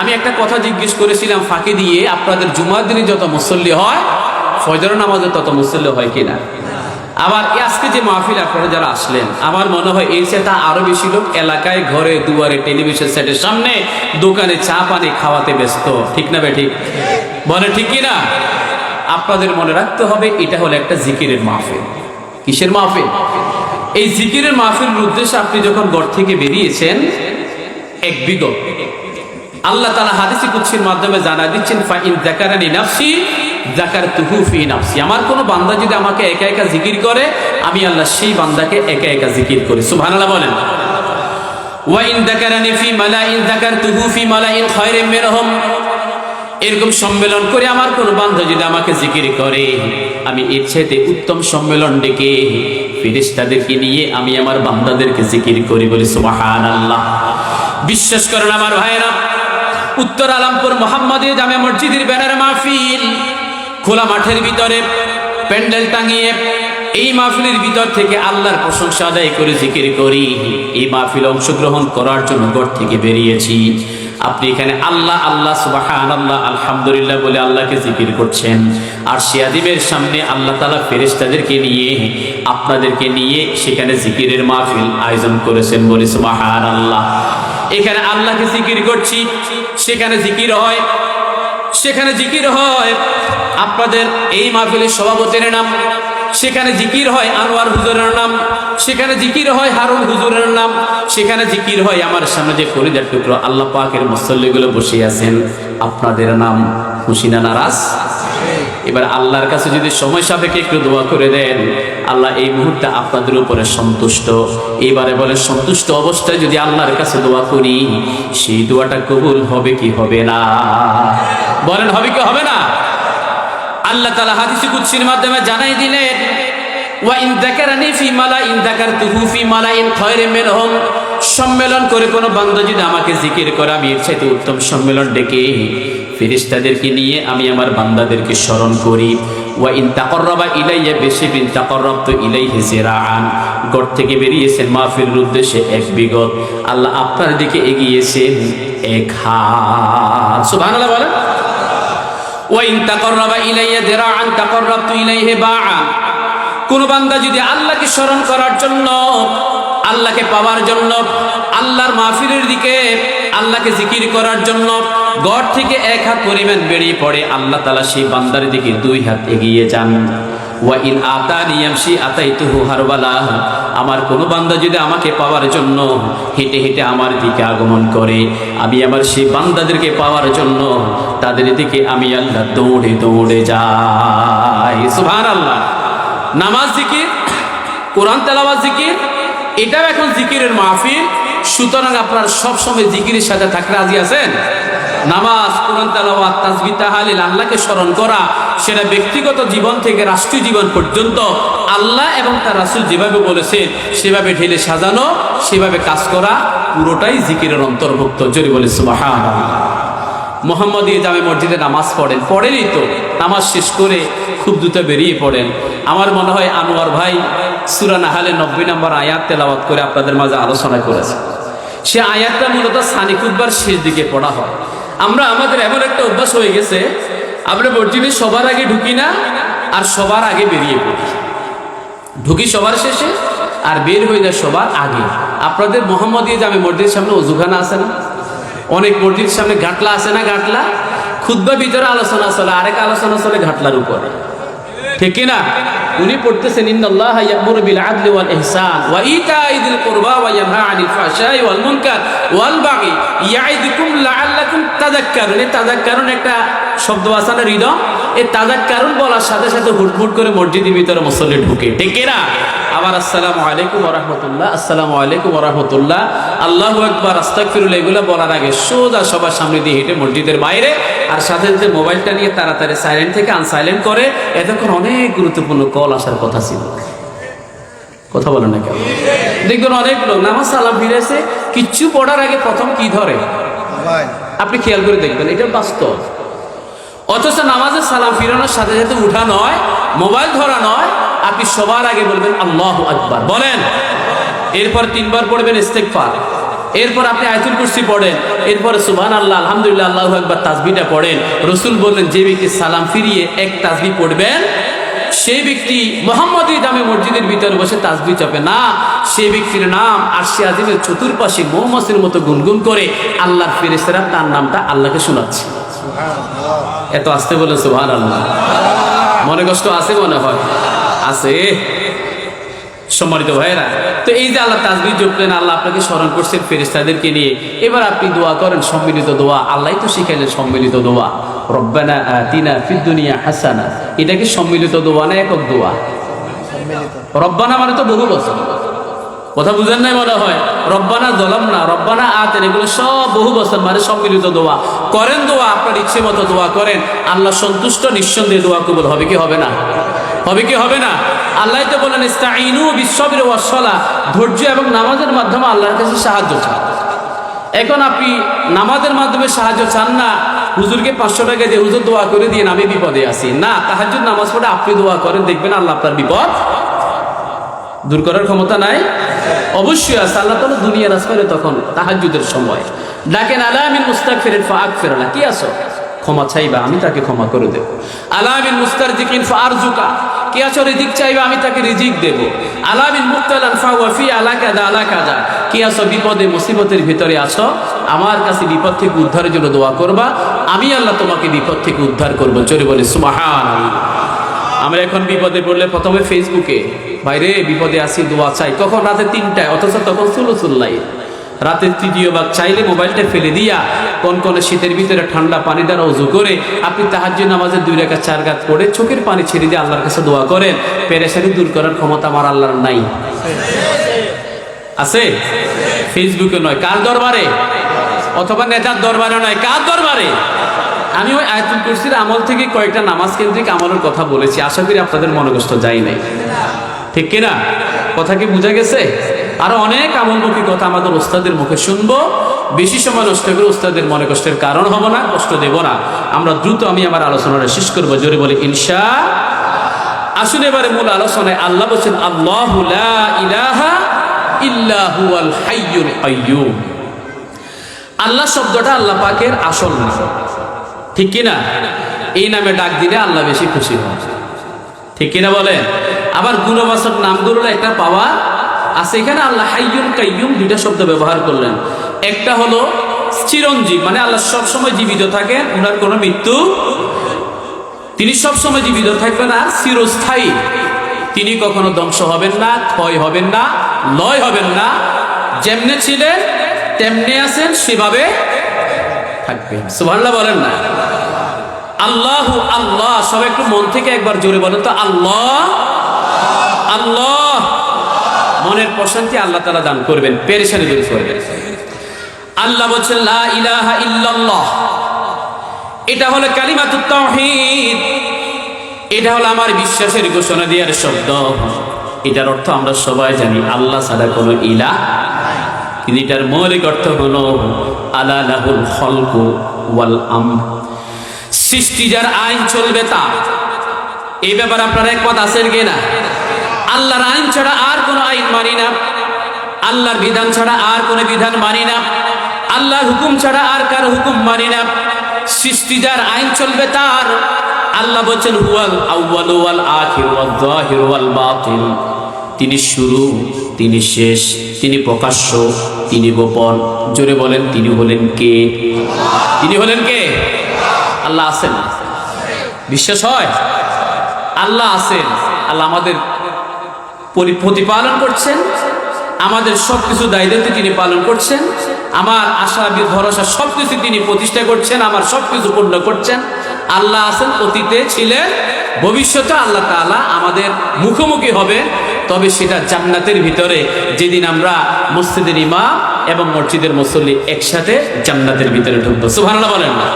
আমি একটা কথা জিজ্ঞেস করেছিলাম ফাঁকি দিয়ে, আপনাদের জুমার দিনে যত মুসল্লি হয় ফজর নামাজে তত মুসল্লি হয় কিনা? আবার আজকে যে মাহফিল আপনারা যারা আসলেন, আমার মনে হয় এই সেটা আরো বেশি লোক এলাকায়, ঘরে দুয়ারে, টেলিভিশন সেটের সামনে, দোকানে চা পানি খাওয়াতে ব্যস্ত, ঠিক না বেঠিক? বলে ঠিক কিনা? আপনাদের মনে রাখতে হবে এটা হলো একটা জিকিরের মাহফিল। কিসের মাহফিল? এই জিকিরের মাহফিলের উদ্দেশ্যে আপনি যখন ঘর থেকে বেরিয়েছেন, এক বিগত আল্লাহ তাআলা হাদিসে কুদসির মাধ্যমে জানা দিচ্ছেন, ফাইন যাকারানি নাফসি যাকারতুহু ফি নাফসি। আমার কোনো বান্দা যদি আমাকে একা একা জিকির করে, আমি আল্লাহ সেই বান্দাকে একা একা জিকির করি। সুবহানাল্লাহ বলেন। ওয়া ইন যাকারানি ফি মালাইন যাকারতুহু ফি মালাইন খায়রিম মিনহুম। এরকম সম্মেলন করে আমার কোন বান্দা যদি আমাকে জিকির করে, আমি এর চাইতে উত্তম সম্মেলন ডেকে ফেরেশতাদেরকে নিয়ে আমি আমার বান্দাদেরকে জিকির করি, বলি সুবহানাল্লাহ। বিশ্বাস করেন আমার ভাইরা, উত্তর আলমপুর মোহাম্মদিয়া জামে মসজিদের ব্যানারে মাহফিল, খোলা মাঠের ভিতরে প্যান্ডেল টাঙিয়ে এই মাহফিলের ভিতর থেকে আল্লাহর প্রশংসা আদায় করে জিকির করি। এই মাহফিলে অংশগ্রহণ করার জন্য ঘর থেকে বেরিয়েছি। আপনি এখানে আল্লাহ আল্লাহ সুবহানাল্লাহ আলহামদুলিল্লাহ বলে আল্লাহকে জিকির করছেন, আর সিয়াদিবের সামনে আল্লাহ তাআলা ফেরেশতাদেরকে নিয়ে আপনাদেরকে নিয়ে সেখানে জিকিরের মাহফিল আয়োজন করেছেন, বলি সুবহানাল্লাহ। এখানে আল্লাহকে জিকির করছি, সেখানে জিকির হয়, সেখানে জিকির হয় আপনাদের এই মাহফিলের সভাপতির নাম, সেখানে জিকির হয় আনোয়ার হুজুরের নাম, সেখানে জিকির হয় হারুন হুজুরের নাম, সেখানে জিকির হয় আমার সামনে যে ফরিদার টুকরো আল্লাহ পাকের মুসল্লিগুলো বসে আছেন, আপনাদের নাম। খুশি না নারাজ? এবার আল্লাহর কাছে যদি সময় সাপেক্ষে একটু দোয়া করে দেন, আল্লাহ এই মুহূর্তে আপনাদের উপরে সন্তুষ্ট। এবারে বলে সন্তুষ্ট অবস্থায় যদি আল্লাহর কাছে দোয়া করি, সেই দোয়াটা কবুল হবে কি হবে না? বলেন হবে কি হবে না? আল্লাহ তাআলা হাদিসে কুদসির মাধ্যমে জানাই দিলেন, ওয়া ইন যাকারানি ফি মালাইন যাকারতুহু ফি মালাইন খায়রিম মিনহুম। সম্মেলন করে কোনো বান্দা যদি আমাকে জিকির করে, আমি এর চাইতে উত্তম সম্মেলন ডেকে ফেরেশতাদেরকে নিয়ে আমি আমার বান্দাদেরকে স্মরণ করি। ওয়া ইন তাকাররাবা ইলাইয়া বিশিবিন তাকাররাবতু ইলাইহি জিরাআন। ঘর থেকে বেরিয়েছেন মাহফিলের উদ্দেশ্যে এক বিগত, আল্লাহ আপনার দিকে এগিয়েছেন এক হাত। সুবহানাল্লাহ বলেন। ওয়া ইন তাকাররাবা ইলাইয়া জিরাআন তাকাররাবতু ইলাইহি বাআন। কোন বান্দা যদি আল্লাহকে স্মরণ করার জন্য, আল্লাহকে পাওয়ার জন্য, আল্লাহর মাহফিলের দিকে, আল্লাহকে জিকির করার জন্য ঘর থেকে এক হাত পরিমাণ বেরিয়ে পড়ে, আল্লাহ তাআলা সেই বান্দার দিকে দুই হাত এগিয়ে যান। ওয়া ইন আতানি ইয়ামশি আতাইতুহু হারওয়ালা। আমার কোনো বান্দা যদি আমাকে পাওয়ার জন্য হেঁটে হেঁটে আমার দিকে আগমন করে, আমি আমার সেই বান্দাদেরকে পাওয়ার জন্য তাদের দিকে আমি আল্লাহ দৌড়ে দৌড়ে যাই। সুবহানাল্লাহ। নামাজ জিকির, কোরআন তেলাওয়াত জিকির, এটাও এখন জিকিরের মাহফিল। সুতরাং আপনার সবসময় জিকিরের সাথে থাকতে রাজি আছেন? নামাজ, কোরআন তেলাওয়াত, তাসবিহ, তাহলিল, আল্লাহকে স্মরণ করা, সেটা ব্যক্তিগত জীবন থেকে রাষ্ট্রীয় জীবন পর্যন্ত আল্লাহ এবং তার রাসূল যেভাবে বলেছেন সেভাবে ঢেলে সাজানো, সেভাবে কাজ করা, পুরোটাই জিকিরের অন্তর্ভুক্ত। জোরে বলে সুবহানাল্লাহ। মোহাম্মদিয়া জামে মসজিদে নামাজ পড়েনই তো, নামাজ শেষ করে খুব দ্রুত বেরিয়ে পড়েন। আমার মনে হয় আনোয়ার ভাই সূরা নাহলে 90 নম্বর আয়াত তেলাওয়াত করে আপনাদের মাঝে আলোচনা করেছে। সে আয়াতটা মূলত সানি খুতবার শেষ দিকে পড়া হয়। আমরা আমাদের এমন একটা অভ্যাস হয়ে গেছে, আমরা মসজিদে সবার আগে ঢুকি না, আর সবার আগে বেরিয়ে পড়ি। ঢুকি সবার শেষে আর বের হয়ে যায় সবার আগে। আপনাদের মোহাম্মদিয়া জামে মসজিদের সামনে ওযুখানা আছে না? অনেক মসজিদের সামনে ঘাটলা আছে না? ঘাটলা খুতবা ভিতরে আলোচনা চলে, আরেক আলোচনা চলে ঘাটলার উপরে, ঠিক না? উনি পড়তেছেন ইন্নাল্লাহা ইয়া'মুরু বিল আদলি ওয়াল ইহসান ওয়া ইতা'i যিল কুরবা ওয়া ইয়ানহা আনিল ফাহশাই ওয়াল মুনকার ওয়াল বাগি ইয়া'iদুকুম লাআল্লাকুম তাযাক্কারুন। এই তাযাক্কারুন একটা শব্দ আছে না, রিদম। এই তাযাক্কারুন বলার সাথে সাথে হুটহুট করে মসজিদের ভিতরে মুসল্লি ঢুকে, ঠিক না? আবার আসসালামু আলাইকুম ওয়া রাহমাতুল্লাহ, আসসালামু আলাইকুম ওয়া রাহমাতুল্লাহ, আল্লাহু আকবার, আস্তাগফিরুল্লাহ, এগুলো বলার আগে সোজা সবার সামনে দিয়ে হেঁটে মসজিদের বাইরে, আর সাথে সাথে মোবাইলটা নিয়ে তাড়াতাড়ি সাইলেন্ট থেকে আনসাইলেন্ট করে। এতক্ষণ অনেক গুরুত্বপূর্ণ কল আসার কথা ছিল, কথা বলেন না কেন? দেখবেন অনেক লোক নামাজ সালাম ফিরেছে, কিচ্ছু পড়ার আগে প্রথম কি ধরে আপনি খেয়াল করে দেখবেন, এটা বাস্তব। অথচ নামাজের সালাম ফিরানোর সাথে সাথে উঠা নয়, মোবাইল ধরা নয়, আপনি সবার আগে বলবেন আল্লাহু আকবার, বলেন। এরপর 3 বার পড়বেন ইস্তেগফার, এরপর আপনি আয়াতুল কুরসি পড়েন, এরপরে সুবহানাল্লাহ, আলহামদুলিল্লাহ, আল্লাহু আকবার তাসবিহটা পড়েন। রাসূল বললেন, যে ব্যক্তি সালাম ফিরিয়ে এক তাসবিহ পড়বেন, সেই ব্যক্তি মোহাম্মদিয়া জামে মসজিদের ভিতরে বসে তাসবিহ জপে না, সেই ব্যক্তির নাম আরশে আজিমের চতুর্পাশে মৌমাছির মতো গুনগুন করে আল্লাহর ফেরেশতারা তার নামটা আল্লাহকে শোনাচ্ছে। এত আসতে বলে সুবহানাল্লাহ। মনে কষ্ট আছে? মনে হয় আছে। সম্মানিত ভাইয়েরা, তো এই যে আল্লাহ তাসবিহ জপলেন, আল্লাহ আপনাকে স্মরণ করছেন ফেরেশতাদেরকে নিয়ে, এবার আপনি দোয়া করেন সম্মিলিত দোয়া। আল্লাহ তো শিখাইলেন সম্মিলিত দোয়া, রব্বানা আতিনা ফিদ দুনিয়া হাসানা। এটা কি সম্মিলিত দোয়া না একক দোয়া? রব্বানা মানে তো বহু বছর, কথা বুঝেন নাই মনে হয়। রব্বানা জলামনা, রব্বানা আতেন, এগুলো সব বহু বছর, মানে সম্মিলিত দোয়া। করেন দোয়া, আপনার ইচ্ছে মতো দোয়া করেন, আল্লাহ সন্তুষ্ট, নিঃসন্দেহে দোয়া কবুল হবে কি হবে না? হবে কি হবে না? আল্লাহ তো বলেন ইস্তাঈনু বিস-সাবরি ওয়াস-সালাহ, ধৈর্য এবং নামাজের মাধ্যমে আল্লাহর কাছে সাহায্য চান। এখন আপনি নামাজের মাধ্যমে সাহায্য চান না, হুজুরকে 500 টাকা দিয়ে হুজুর দোয়া করে দিয়ে আমি বিপদে আছি, না, তাহাজ্জুদ নামাজ পড়ে আপনি দোয়া করেন, দেখবেন আল্লাহ আপনার বিপদ দূর করার ক্ষমতা নাই? অবশ্যই আছে। আল্লাহ তাআলা দুনিয়ার আসমানে তখন তাহাজ্জুদের সময় ডাকেন, আলা মিন মুস্তাগফিরিন ফাআগফির লাহ, কি আছো? ক্ষমা চাইবা, আমি তাকে ক্ষমা করে দেব। আলা মিন মুস্তারজিকিন ফাআরজুকা, কি আছো? রিজিক চাইবা, আমি তাকে রিজিক দেব। আলা মিন মুবতালান ফাওয়াফি আলা কাযা আলা কাযা, কি আছো? বিপদে মুসিবতের ভিতরে আছো, আমার কাছে বিপদ থেকে উদ্ধারের জন্য দোয়া করবা, আমি আল্লাহ তোমাকে বিপদ থেকে উদ্ধার করব। জোরে বলে সুবহানাল্লাহ। আমরা এখন বিপদে পড়লে প্রথমে ফেসবুকে, ভাইরে বিপদে আসি দোয়া চাই, কখন রাতে 3টায়, অথচ তখন সুলুসুল্লাই রাতে 3য় ভাগ চাইলে মোবাইলটা ফেলে দিয়া কনকনে শীতের ভিতরে ঠান্ডা পানি দ্বারা ওযু করে আপনি তাহাজ্জুদ নামাজে 2 রাকাত 4 রাকাত পড়ে চোখের পানি ছেড়ে দিয়ে আল্লাহর কাছে দোয়া করেন, পেরেশানি দূর করার ক্ষমতা আমার আল্লাহর নাই? আছে? ফেসবুকে নয়, কার দরবারে? অথবা নেতার দরবারে নয়, কার দরবারে? আমি ওই আয়াতুল কুরসির আমল থেকে কয়েকটা নামাজ কেন্দ্রিক আমলের কথা বলেছি, আশা করি আপনাদের মনে কষ্ট যায় নাই, ঠিক কিনা? কথা কি বোঝা গেছে? আরো অনেক আমলমুখী কথা আমাদের ওস্তাদের মুখে শুনবো, বেশি সময় নষ্ট করে ওস্তাদের মনে কষ্টের কারণ হব না, কষ্ট দেব না। আমরা দ্রুত আমি আমার আলোচনাটা শেষ করবো, জোরে বলি ইনশাআল্লাহ। আসুন এবারে মূল আলোচনায়। আল্লাহ বলেন আল্লাহু লা ইলাহা ইল্লা হুয়াল হাইয়ুল কাইয়্যুম। আল্লাহ শব্দটা আল্লাহ পাকের আসল নাম, ঠিক কিনা? এই নামে ডাক দিলে আল্লাহ বেশি খুশি হন, ঠিক কিনা বলেন? আবার গুণবাচক নামগুলোর একটা পাওয়া আছে এখানে। আল্লাহ হাইয়ুল কাইয়্যুম 2টা শব্দ ব্যবহার করলেন। একটা হলো চিরঞ্জীব, মানে আল্লাহ সবসময় জীবিত থাকেন, ওনার কোনো মৃত্যু, তিনি সবসময় জীবিত থাকবেন, আর চিরস্থায়ী, তিনি কখনো ধ্বংস হবেন না, ক্ষয় হবেন না, লয় হবেন না, যেমনে ছিলেন তেমনি আছেন, সেভাবে থাকবেন। সুবহানাল্লাহ বলেন না? আল্লাহু আল্লাহ, সবাই একটু মন থেকে একবার জোরে বলেন তো, আল্লাহ আল্লাহ। মনের প্রশান্তি আল্লাহ তাআলা দান করবেন, পেরেশানি দূর করবেন। আল্লাহ বলেন লা ইলাহা ইল্লাল্লাহ, এটা হলো কালিমাতুত তাওহীদ, এটা হলো আমার বিশ্বাসের ঘোষণা দেওয়ার শব্দ। এটার অর্থ আমরা সবাই জানি, আল্লাহ ছাড়া কোনো ইলাহ, কিন্তু এটার মৌলিক অর্থ হলো আলা লাহুল খালকু ওয়াল আমর, সৃষ্টি যার আইন চলবে তা। এই ব্যাপারে আপনারা একমত আছেন কিনা? আল্লাহর আইন ছাড়া আর কোনো আইন মানি না, আল্লাহর বিধান ছাড়া আর কোনো বিধান মানি না, আল্লাহর হুকুম ছাড়া আর কারো হুকুম মানি না। সৃষ্টি যার আইন চলবে তার। আল্লাহ বলেন হুয়াল আউয়ালু ওয়াল আখির ওয়াল যাহিরু ওয়াল বাতিন, তিনি শুরু, তিনি শেষ, তিনি প্রকাশ্য, তিনি গোপন। জোরে বলেন, তিনি হলেন কে? তিনি হলেন কে? আল্লাহ আছেন, বিশ্বাস হয়? আল্লাহ আছেন, আল্লাহ আমাদের প্রতিপালন করছেন, আমাদের সবকিছু দায়িত্ব তিনি পালন করছেন, আমার আশা ভরসা সবকিছু তিনি প্রতিষ্ঠা করছেন, আমার সবকিছু পূর্ণ করছেন। আল্লাহ আছেন, অতীতে ছিলেন, ভবিষ্যতে আল্লাহ তাআলা আমাদের মুখোমুখি হবে, তবে সেটা জান্নাতের ভিতরে, যেদিন আমরা মসজিদের ইমাম এবং মসজিদের মুসল্লি একসাথে জান্নাতের ভিতরে ঢুকবো। সুবহানাল্লাহ বলেন না?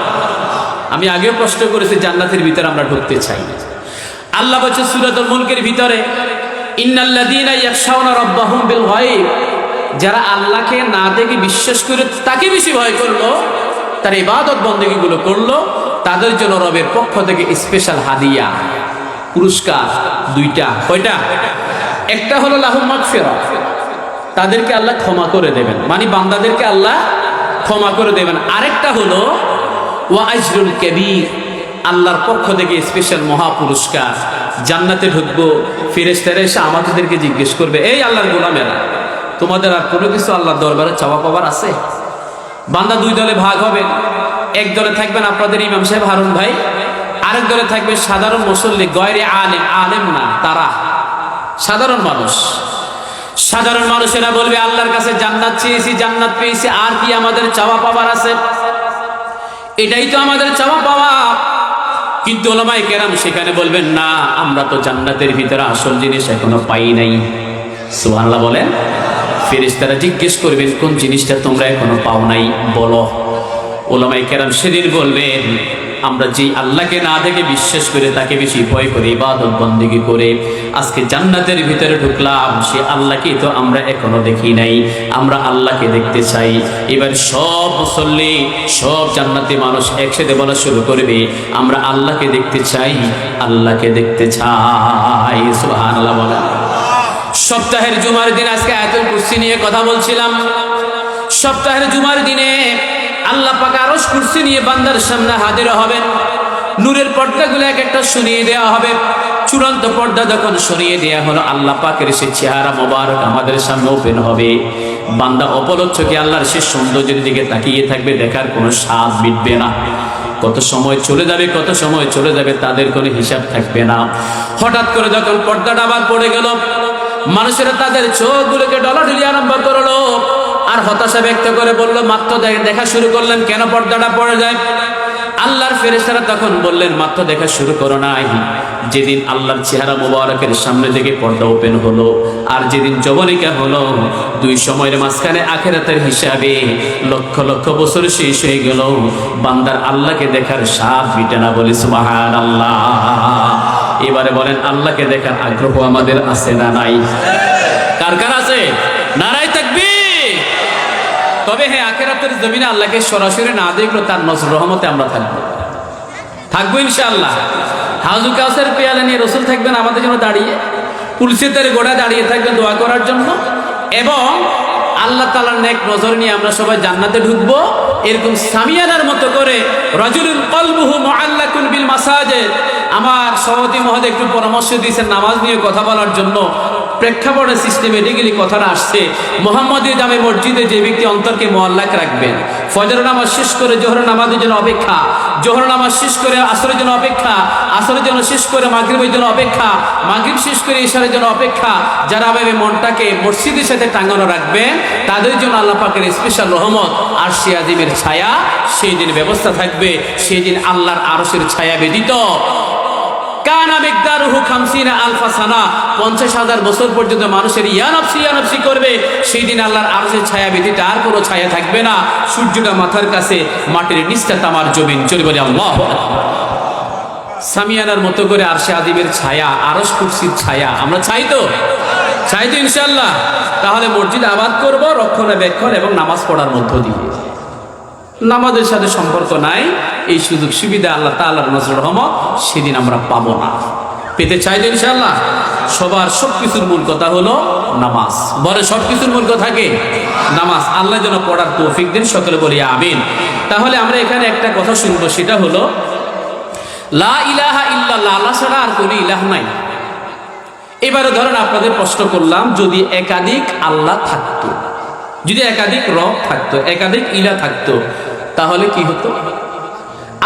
আমি আগেও প্রশ্ন করেছি, জান্নাতের ভিতরে আমরা ঢুকতে চাই। আল্লাহ বলেন সূরাতুল মুলকের ভিতরে, ইন্নাল্লাযীনা ইয়াখশাউনা রাব্বাহুম বিল গায়ব, যারা আল্লাহকে না দেখে বিশ্বাস করে তাকে বেশি ভয় করলো, তার ইবাদত বন্দেগীগুলো করলো, তাদের জন্য রবের পক্ষ থেকে স্পেশাল হাদিয়া, পুরস্কার 2টা। কয়টা? একটা হলো লাহুম মাগফিরাহ, তাদেরকে আল্লাহ ক্ষমা করে দেবেন, মানে বান্দাদেরকে আল্লাহ ক্ষমা করে দেবেন। আরেকটা হলো ওয়া আজরুল কাবীর, আল্লাহর পক্ষ থেকে স্পেশাল মহা পুরস্কার। জান্নাতে ঢুকবো, ফেরেশতারা এসে আমাদেরকে জিজ্ঞেস করবে, এই আল্লাহর গোলামেরা, তোমাদের আর কোনো কিছু আল্লাহর দরবারে চাওয়া পাওয়ার আছে? বান্দা 2 দলে ভাগ হবে। এক দলে থাকবেন আপনাদের ইমাম সাহেব হারুন ভাই, আরেক দলে থাকবে সাধারণ মুসল্লি, গয়রে আলেম, আলেম না, তারা সাধারণ মানুষ। সাধারণ মানুষেরা বলবে আল্লাহর কাছে জান্নাত চেয়েছি, জান্নাত পেয়েছি, আর কি আমাদের চাওয়া পাওয়ার আছে? এটাই তো আমাদের চাওয়া পাওয়া। কিন্তু উলামায়ে কেরাম সেখানে বলবেন না, আমরা তো জান্নাতের ভিতরে আসল জিনিস এখনো পাই নাই। সুবহানাল্লাহ বলেন। ফেরেশতারা জিজ্ঞেস করবেন, কোন জিনিসটা তোমরা এখনো পাও নাই বলো। উলামায়ে কেরাম সেদিন বলবেন, আমরা যে আল্লাহকে না দেখে বিশ্বাস করে, তাকে বেশি ভয় করে, ইবাদত বন্দেগী করে আজকে জান্নাতের ভিতরে ঢুকলাম, সে আল্লাহকে তো আমরা এখনো দেখি নাই, আমরা আল্লাহকে দেখতে চাই। এবার সব মুসল্লি, সব জান্নাতি মানুষ একসাথে বলা শুরু করবে, আমরা আল্লাহকে দেখতে চাই, আল্লাহকে দেখতে চাই। সুবহানাল্লাহ বলেন। সপ্তাহের জুমার দিন আজকে আয়াতুল কুরসি নিয়ে কথা বলছিলাম। সপ্তাহের জুমার দিনে আল্লাহ পাক আরশ কুরসি নিয়ে বান্দার সামনে হাজির হবেন। নূরের পর্দাগুলো এক একটা সরিয়ে দেওয়া হবে। চূড়ান্ত পর্দা যখন সরিয়ে দেওয়া হলো, আল্লাহ পাকের সে চেহারা মোবারক আমাদের সামনে ওপেন হবে। বান্দা অপলক্ষকে আল্লাহর সে সৌন্দর্যের দিকে তাকিয়ে থাকবে, দেখার কোনো স্বাদ মিটবে না। কত সময় চলে যাবে, কত সময় চলে যাবে, তাদের কোনো হিসাব থাকবে না। হঠাৎ করে যখন পর্দাটা আবার পড়ে গেল, মানুষেরা তাদের চোখগুলোকে ডলাঢলি আরম্ভ করলো আর হতাশা ব্যক্ত করে বলল, মাত্র দেখা শুরু করলেন, কেন পর্দাটা পড়ে যায়? আল্লাহর ফেরেশতারা তখন বললেন, মাত্র দেখা শুরু করো নাই, যেদিন আল্লাহর চেহারা মোবারকের সামনে থেকে পর্দা ওপেন হলো আর যেদিন যবনিকা হলো, দুই সময়ের মাঝখানে আখিরাতের হিসাবে লক্ষ লক্ষ বছর শেষ হয়ে গেল, বান্দার আল্লাহকে দেখার স্বাদ মিটে না। বলি সুবহানাল্লাহ। এবারে বলেন, আল্লাহকে দেখার আগ্রহ আমাদের আছে না নাই? কার কার আছে? নারায়ে তাকবীর। তবে হ্যাঁ, আখিরাতের জমিনে আল্লাহকে সরাসরি না দেখলো তার নজর রহমতে আমরা থাকবো ইনশাআল্লাহ। হাউজুল কাউসার পেয়ালা নিয়ে রাসূল থাকবেন আমাদের জন্য দাঁড়িয়ে, পুলিশের তারে গোড়ায় দাঁড়িয়ে থাকবেন দোয়া করার জন্য, এবং আল্লাহ তাআলার নেক নজর নিয়ে আমরা সবাই জান্নাতে ঢুকবো। এরকম সামিয়ানার মতো করে রাজুলুন কলবুহু মুআল্লাকুন বিল মাসাজিদ, আমার সভাপতি মহোদয় একটু পরামর্শ দিয়েছেন নামাজ নিয়ে কথা বলার জন্য। প্রেক্ষাপটে সিস্টেমেটিক্যালি কথাটা আসছে, মোহাম্মদীয় জামে মসজিদে যে ব্যক্তি অন্তরকে মুআল্লাক রাখবেন, ফজর নামাজ শেষ করে জোহরের নামাজের জন্য অপেক্ষা, জোহর নামাজ শেষ করে আসরের জন্য অপেক্ষা, আসরের জন্য শেষ করে মাগরিবের জন্য অপেক্ষা, মাগরিব শেষ করে ইশারের জন্য অপেক্ষা, যারা ভাবে মনটাকে মসজিদের সাথে টাঙানো রাখবেন, তাদের জন্য আল্লাহ পাকের স্পেশাল রহমত আরশে আজিমের ছায়া সেই দিন ব্যবস্থা থাকবে। সেই দিন আল্লাহর আরশের ছায়া ব্যতীত কানা মিকদারুহু 50,000 সানা, 50,000 বছর পর্যন্ত মানুষের ইয়া নফসি করবে। সেই দিন আল্লাহর আরশের ছায়া ব্যতীত আর কোনো ছায়া থাকবে না। সূর্যটা মাথার কাছে, মাটির নিচটা তামার জমিন। চলে বলি আল্লাহু আকবার। সামিয়ানার মতো করে আরশে আজিমের ছায়া, আরশ কুরসির ছায়া আমরা চাই তো ইনশাআল্লাহ। তাহলে মসজিদ আবাদ করব রক্ষণাবেক্ষণ এবং নামাজ পড়ার মধ্য দিয়ে। নামাজের সাথে সম্পর্ক নাই, এই সুযোগ সুবিধা আল্লাহ তাআলার নজর রহমত সেদিন আমরা পাবো না। পেতে চাই তো ইনশাআল্লাহ। সবার সবকিছুর মূল কথা হলো নামাজ। বলে সবকিছুর মূল কথা কি? নামাজ। আল্লাহ যেন পড়ার তৌফিক দিন, সকলে বলি আমিন। তাহলে আমরা এখানে একটা কথা শুনবো, সেটা হলো লা ইলাহা ইল্লাল্লাহ, আল্লাহ ছাড়া আর কোনো ইলাহ নাই। এবারে ধরেন আপনাদের প্রশ্ন করলাম, যদি একাধিক আল্লাহ থাকতো, যদি একাধিক রব থাকতো, একাধিক ইলাহ থাকতো, তাহলে কি হতো?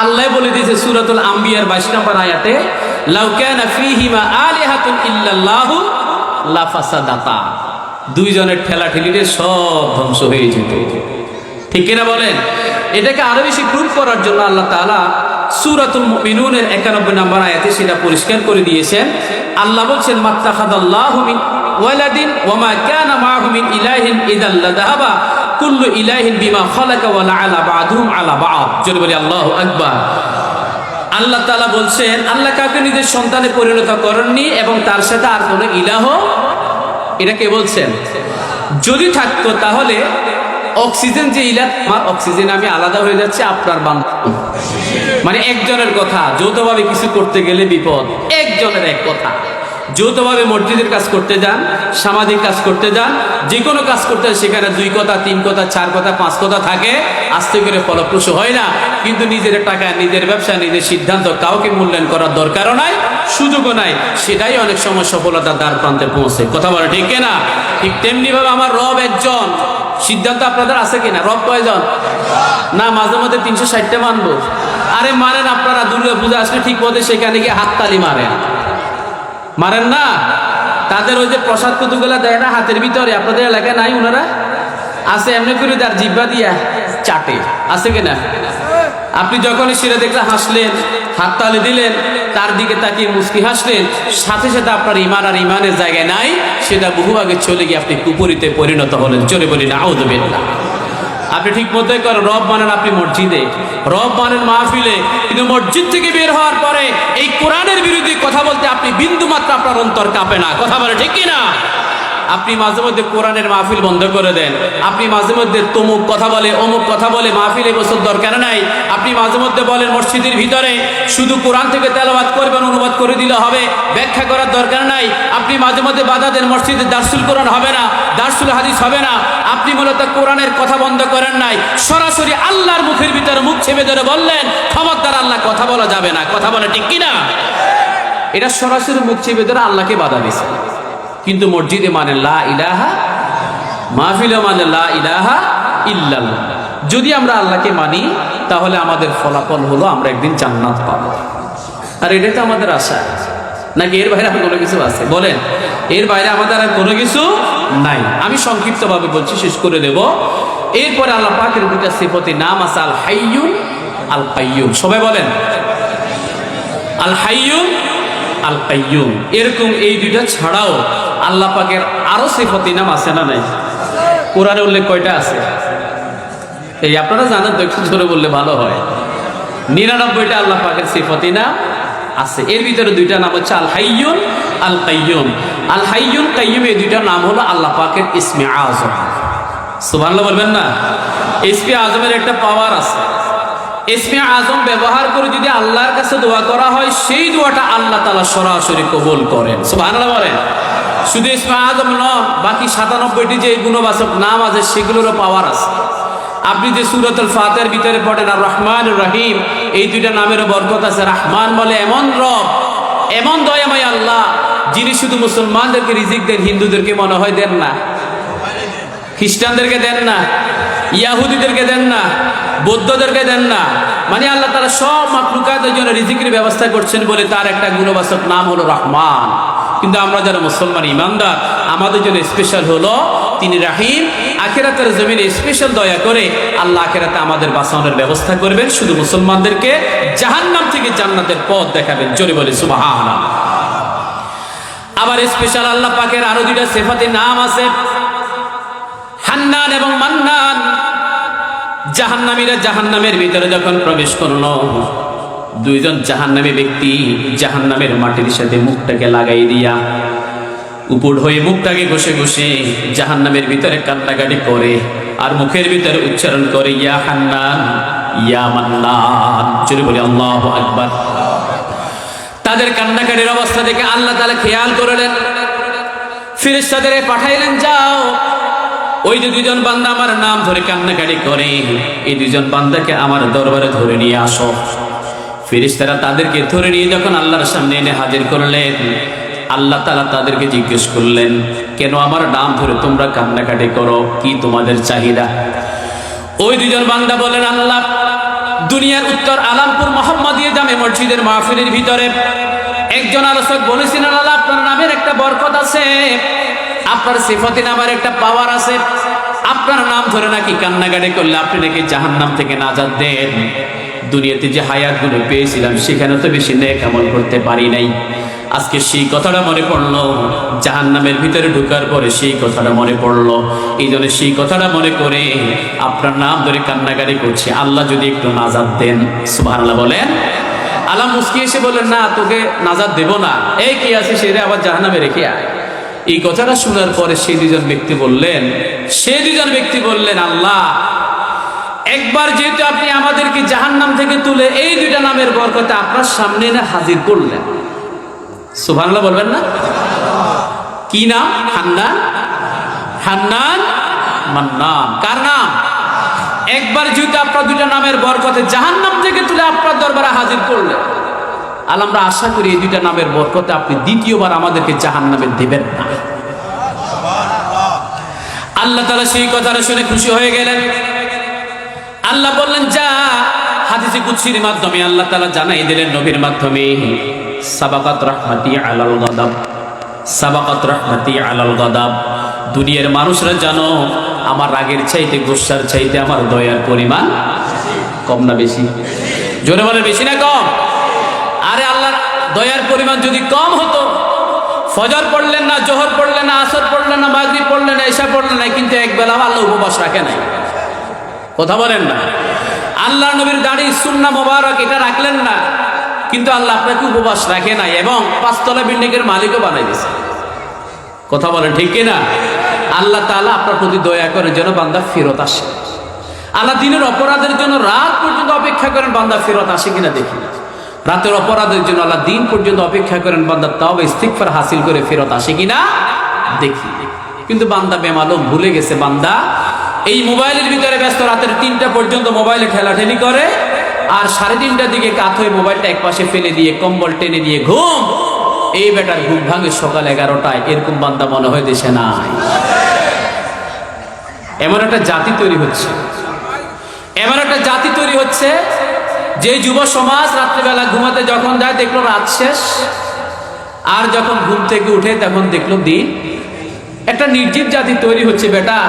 আল্লাহ বলে দিয়েছে সূরাতুল আম্বিয়ার 22 নম্বর আয়াতে, লাউ কানা ফীহিমা আলিহাতুন ইল্লাল্লাহু লাফাসাদাতা, দুইজনের ঠেলাঠেলিতে সব ধ্বংস হয়ে যেত। ঠিক কিনা বলেন? এটাকে আরো বেশি প্রুফ করার জন্য আল্লাহ তাআলা সূরাতুল মুমিনুনের 91 নম্বর আয়াতে সেটা পরিষ্কার করে দিয়েছেন। আল্লাহ বলছেন, মাত্তাখাদাল্লাহু মিন ওয়ালাদিন ওয়া মা কানা মাআহু মিন ইলাহিন ইযাল লাযাহাবা কুল্লু ইলাহিন বিমা খালাকা ওয়া লাআলা বা'দুহুম আলা বা'দ। জোরে বলি আল্লাহু আকবার। আল্লাহ তাআলা বলছেন, আল্লাহ কাউকে নিজের সন্তানে পরিণত করেননি এবং তার সাথে আর কোনো ইলাহ, এটা কে বলছেন? যদি থাকতো তাহলে অক্সিজেন যে ইলাহ, আমার অক্সিজেন আমি আলাদা হয়ে যাচ্ছে, আপনার বান্ধব, মানে একজনের কথা। যৌথভাবে কিছু করতে গেলে বিপদ, একজনের এক কথা। যৌথভাবে মসজিদের কাজ করতে যান, সামাজিক কাজ করতে যান, যে কোনো কাজ করতে, সেখানে 2 কথা 3 কথা 4 কথা 5 কথা থাকে, আস্তে করে ফলপ্রসূ হয় না। কিন্তু নিজের টাকা, নিজের ব্যবসা, নিজের সিদ্ধান্ত কাউকে মূল্যায়ন করার দরকারও নাই, সুযোগও নাই, সেটাই অনেক সময় সফলতার দ্বার প্রান্তে পৌঁছে। কথা বলে ঠিক কিনা? ঠিক তেমনি ভাবে আমার রব একজন, সিদ্ধান্ত আপনাদের আছে কিনা? রব কয়জন? না মাঝে মধ্যে 360টা মানবো। আরে মানেন আপনারা, দুর্গা পূজা আসলে ঠিক মতো সেখানে গিয়ে হাততালি মারেন না? তাদের ওই যে প্রসাদ কতগুলা দেয় না হাতের ভিতরে, আপনাদের এলাকায় নাই? ওনারা আছে এমনি করে তার জিহ্বা দিয়া চাটে, আছে কিনা? আপনি যখনই সেটা দেখলে হাসলেন, হাত তালে দিলেন, তার দিকে তাকিয়ে মুচকি হাসলেন, সাথে সাথে আপনার ইমান আর ইমানের জায়গায় নাই, সেটা বহু আগে চলে গিয়ে আপনি কুপুরিতে পরিণত হলেন। চলে বলি না আউযুবিল্লাহ। আপনি ঠিক মতোই করেন, রব মানেন আপনি মসজিদে, রব মানেন মাহফিলে, কিন্তু মসজিদ থেকে বের হওয়ার পরে এই কোরআনের বিরুদ্ধে কথা বলতে আপনি বিন্দু মাত্র আপনার অন্তর কাঁপে না। কথা বলে ঠিক কিনা? আপনি মাঝে মধ্যে কোরআনের মাহফিল বন্ধ করে দেন, আপনি মাঝে মধ্যে তমুক কথা বলে অমুক কথা বলে মাহফিলে বছর দরকার নাই, আপনি মাঝে মধ্যে বলেন মসজিদের ভিতরে শুধু কোরআন থেকে তেলাওয়াত করবেন, অনুবাদ করে দিলে হবে, ব্যাখ্যা করার দরকার নাই। আপনি মাঝে মধ্যে বাধা দেন মসজিদে দারসুল কোরআন হবে না, দারসুল হাদিস হবে না। আপনি মূলত কোরআনের কথা বন্ধ করেন নাই, সরাসরি আল্লাহর মুখের ভিতরে মুখ ছেপে ধরে বললেন খবরদার আল্লাহ কথা বলা যাবে না। কথা বলে ঠিক কিনা? এটা সরাসরি মুখ ছেপে ধরে আল্লাহকে বাধা দিছে। কিন্তু মসজিদে মানে লা ইলাহা, মাহফিলে মানে লা ইলাহা ইল্লাল্লাহ। যদি আমরা আল্লাহকে মানি তাহলে আমাদের ফলাফল হলো আমরা একদিন জান্নাত পাবো। আর এটাই তো আমাদের আশা, নাকি এর বাইরে আর কোনো কিছু আছে? বলেন, এর বাইরে আমাদের আর কোনো কিছু নাই। আমি সংক্ষিপ্তভাবে বলছি, শেষ করে দেব। এরপরে আল্লাহ পাকের দুইটা সিফাতের নাম আছে, আল হাইয়ুন, আল কাইয়ুম। সবাই বলেন আল হাইয়ুন, আল কাইয়ুম। এরকম এই দুইটা ছাড়াও আল্লাহ পাকের আরো সিফাতি নাম আছে না নাই? কোরআনে উল্লেখ কয়টা আছে? এই আপনারা জানেন তো, একটু জোরে বললে ভালো হয়। 99টা আল্লাহ পাকের সিফাতি নাম আছে। এর ভিতরে দুইটা নাম হচ্ছে আল হাইয়ুন, আল কাইয়ুম। আল হাইয়ুন, কাইয়ুম এই দুইটা নাম হলো আল্লাহ পাকের ইসমে আজম। সুবহানাল্লাহ বলবেন না? ইসমে আজমের একটা পাওয়ার আছে। ইসমে আজম ব্যবহার করে যদি আল্লাহর কাছে দোয়া করা হয়, সেই দোয়াটা আল্লাহ তাআলা সরাসরি কবুল করেন। সুবহানাল্লাহ বলেন। শুধু ইসমে আজম নয়, বাকি 97টি যে গুণবাচক নাম আছে সেগুলোরও পাওয়ার আছে। আপনি যে সূরাতুল ফাতিহার ভিতরে পড়েন আর রহমান রহিম, এই দুইটা নামেরও বরকত আছে। রহমান বলে এমন রব, এমন দয়াময় আল্লাহ, যিনি শুধু মুসলমানদেরকে রিজিক দেন, হিন্দুদেরকে মনে হয় দেন না, খ্রিস্টানদেরকে দেন না, ইয়াহুদিদেরকে দেন না, বৌদ্ধদেরকে দেন না। মানে আল্লাহ তাআলা সব মাখলুকাতের জন্য রিজিকের ব্যবস্থা করছেন বলে তার একটা গুণবাচক নাম হলো রহমান। কিন্তু আমরা যারা মুসলমান ইমানদার, আমাদের জন্য স্পেশাল হলো তিনি রাহিম। আখিরাতের জমিনে স্পেশাল দয়া করে আল্লাহ আখিরাতে আমাদের বাঁচানোর ব্যবস্থা করবেন, শুধু মুসলমানদেরকে জাহান্নাম থেকে জান্নাতের পথ দেখাবেন। জোরে বলে সুবহানাল্লাহ। আবার স্পেশাল আল্লাহ পাকের আরো দুইটা সিফাতের নাম আছে, হান্নান এবং মান্নান। জাহান্নামীরা জাহান্নামের ভিতরে যখন প্রবেশ করলো, দুইজন জাহান্নামী ব্যক্তি জাহান্নামের মাটির সাথে মুখটাকে লাগাই দিয়া উপর হয়ে মুখটাকে ঘষে ঘষে জাহান্নামের ভিতরে কান্নাকাটি করে আর মুখের ভিতরে উচ্চারণ করে ইয়া হান্নান, ইয়া মান্নান। চলে বলি আল্লাহু আকবার। তাদের কান্নাকাটির অবস্থা দেখে আল্লাহ তাআলা খেয়াল করলেন, ফেরেশতাদের পাঠাইলেন, যাও ওই যে দুইজন বান্দা আমার নাম ধরে কান্নাকাটি করে, এই দুইজন বান্দাকে আমার দরবারে ধরে নিয়ে আসো। ফেরেশতারা তাদেরকে ধরে নিয়ে যখন আল্লাহর সামনে এনে হাজির করলেন, আল্লাহ তাআলা তাদেরকে জিজ্ঞেস করলেন, কেন আমার নাম ধরে তোমরা কান্নাকাটি করো, কি তোমাদের চাহিদা? ওই দুইজন বান্দা বলেন, আল্লাহ, দুনিয়ার উত্তর আলামপুর মোহাম্মদিয়া জামে মসজিদের মাহফিলের ভিতরে একজন আলোচক বলেছিলেন, আল্লাহ আপনার নামের একটা বরকত আছে, আপনার সিফাতি নামের একটা পাওয়ার আছে, আপনার নাম ধরে নাকি কান্নাকাটি করলে আপনি নাকি জাহান্নাম থেকে নাজাত দেন। দুনিয়াতে যে হায়াতগুলো পেয়েছিলাম সেখানে তো বেশি নেক আমল করতে পারি নাই, আজকে সেই কথাটা মনে পড়লো, জাহান্নামের ভিতরে ঢুকার পরে সেই কথাটা মনে পড়লো, এই জন্য সেই কথাটা মনে করে আপনার নাম ধরে কান্নাকাটি করছি, আল্লাহ যদি একটু নাজাত দেন। সুবহানাল্লাহ বলেন। আল্লাহ মুস্কি এসে বলেন, না তোকে নাজাত দেব না, এই কি আছে সেটা আবার জাহান্নামে রেখে আয়। এই কথাটা শোনার পরে সেই দুজন ব্যক্তি বললেন, আল্লাহ, একবার যেহেতু আপনি আমাদেরকে জাহান্নাম থেকে তুলে এই দুইটা নামের বরকতে আপনার সামনে এনে হাজির করলেন, সুবহানাল্লাহ বলবেন না? কি নাম? হান্নান, হান্নান, মান্নান। কার নাম? একবার যেহেতু আপনার দুইটা নামের বরকতে জাহান্নাম থেকে তুলে আপনার দরবারে হাজির করলেন, আল্লাহ আমরা আশা করি এই দুইটা নামের বরকতে আপনি দ্বিতীয়বার আমাদেরকে জাহান্নামে দিবেন না। আল্লাহ তাআলা সেই কথাটা শুনে খুশি হয়ে গেলেন। আল্লাহ বললেন, যা। হাদিসে কুদসির মাধ্যমে আল্লাহ তাআলা জানাই দিলেন নবীর মাধ্যমে, সাবাকাত রাহমাতি আলাল গাদাব, সাবাকাত রাহমাতি আলাল গাদাব। দুনিয়ার মানুষরা জানো আমার রাগের চাইতে, গুসার চাইতে আমার দয়ার পরিমাণ কম না বেশি? জোরে বলে বেশি না কম? আরে আল্লাহর দয়ার পরিমাণ যদি কম হতো, ফজর পড়লেন না, জোহর পড়লেন না, আসর পড়লেন না, মাগরিব পড়লেন না, ইশা পড়লেন না, কিন্তু একবেলা আল্লাহ উপবাস রাখে নাই। কথা বলেন না? আল্লাহ নবীর দাড়ি সুন্নাহ মোবারক এটা রাখলেন না, কিন্তু আল্লাহ আপনাকে উপবাস রাখে নাই, এবং 5 তলা বিল্ডিংয়ের মালিকও বানাই দিয়েছে। কথা বলেন ঠিক কিনা? আল্লাহ তাআলা আপনার প্রতি দয়া করেন যেন বান্দা ফেরত আসে। আল্লাহ দিনের অপরাধের জন্য রাত পর্যন্ত অপেক্ষা করেন বান্দা ফেরত আসে কিনা দেখি। রাতের অপরাধের জন্য আল্লাহ দিন পর্যন্ত অপেক্ষা করেন বান্দা তাওবা ইস্তিগফার হাসিল করে ফেরত আসে কিনা দেখি। কিন্তু বান্দা বেমালুম ভুলে গেছে, বান্দা এই মোবাইলের ভিতরে ব্যস্ত, রাতের 3টা পর্যন্ত মোবাইলে ঠেলাঠেলি করে, আর 3:30টার দিকে কাত হয়ে মোবাইলটা একপাশে ফেলে দিয়ে কম্বল টেনে দিয়ে ঘুম। এই বেটার ঘুম ভাঙে সকাল 11টায়। এরকম বান্দা মনে হয় দেশে নাই। এমন একটা জাতি তৈরি হচ্ছে, এমন একটা জাতি তৈরি হচ্ছে যে যুব সমাজ রাত্রিবেলা ঘুমাতে যখন যায় দেখলো রাত শেষ, আর যখন ঘুম থেকে উঠে তখন দেখলো দিন। একটা নির্জীব জাতি তৈরি হচ্ছে। বেটা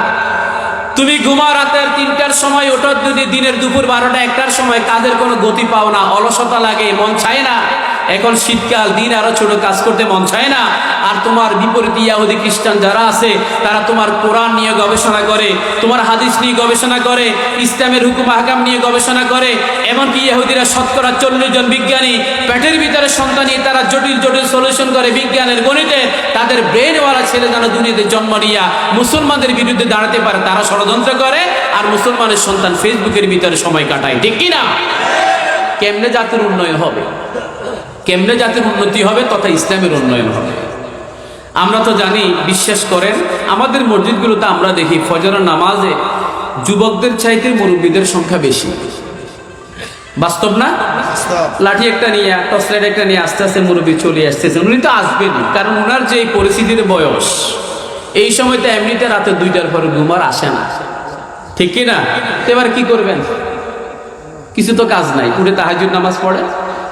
তুমি ঘুমাও রাতের 3টার সময়, ওঠো যদি দিনের দুপুর 12টা 1টার সময়, কাজের কোনো গতি পাও না, অলসতা লাগে, মন চায় না। এখন শীতকাল, দিন আরো ছোট, কাজ করতে মন চায় না। আর তোমার বিপরীত ইয়াহুদি খ্রিস্টান যারা আছে তারা তোমার কোরআন নিয়ে গবেষণা করে, তোমার হাদিস নিয়ে গবেষণা করে, ইসলামের হুকুম আহকাম নিয়ে গবেষণা করে। এমনকি ইহুদিরা শতকরা 40 জন বিজ্ঞানী পেটের ভিতরে সন্তান নিয়ে তারা জটিল জটিল সলিউশন করে বিজ্ঞানের গণিতে। তাদের ব্রেনওয়ালা ছেলে যেন দুনিয়াতে জন্ম নিয়ে মুসলমানদের বিরুদ্ধে দাঁড়াতে পারে তারা ষড়যন্ত্র করে, আর মুসলমানের সন্তান ফেসবুকের ভিতরে সময় কাটায়। ঠিক কিনা? কেমনে জাতির উন্নয়ন হবে? কেমনে জাতির উন্নতি হবে তথা ইসলামের উন্নয়ন হবে? আমরা তো জানি, বিশ্বাস করেন, আমাদের মসজিদগুলোতে আমরা দেখি ফজরের নামাজে যুবকদের চাইতে মুরব্বীদের সংখ্যা বেশি। বাস্তব না? লাঠি একটা নিয়ে, টর্চলাইট একটা নিয়ে আস্তে আস্তে মুরব্বী চলে আসতেছেন। উনি তো আসবেনই, কারণ ওনার যে পরিস্থিতির বয়স, এই সময় তো এমনিতে রাতে 2টার পরে ঘুমার আসে না। ঠিক কিনা? এবার কি করবেন? কিছু তো কাজ নাই, উঠে তাহাজ্জুদ নামাজ পড়ে,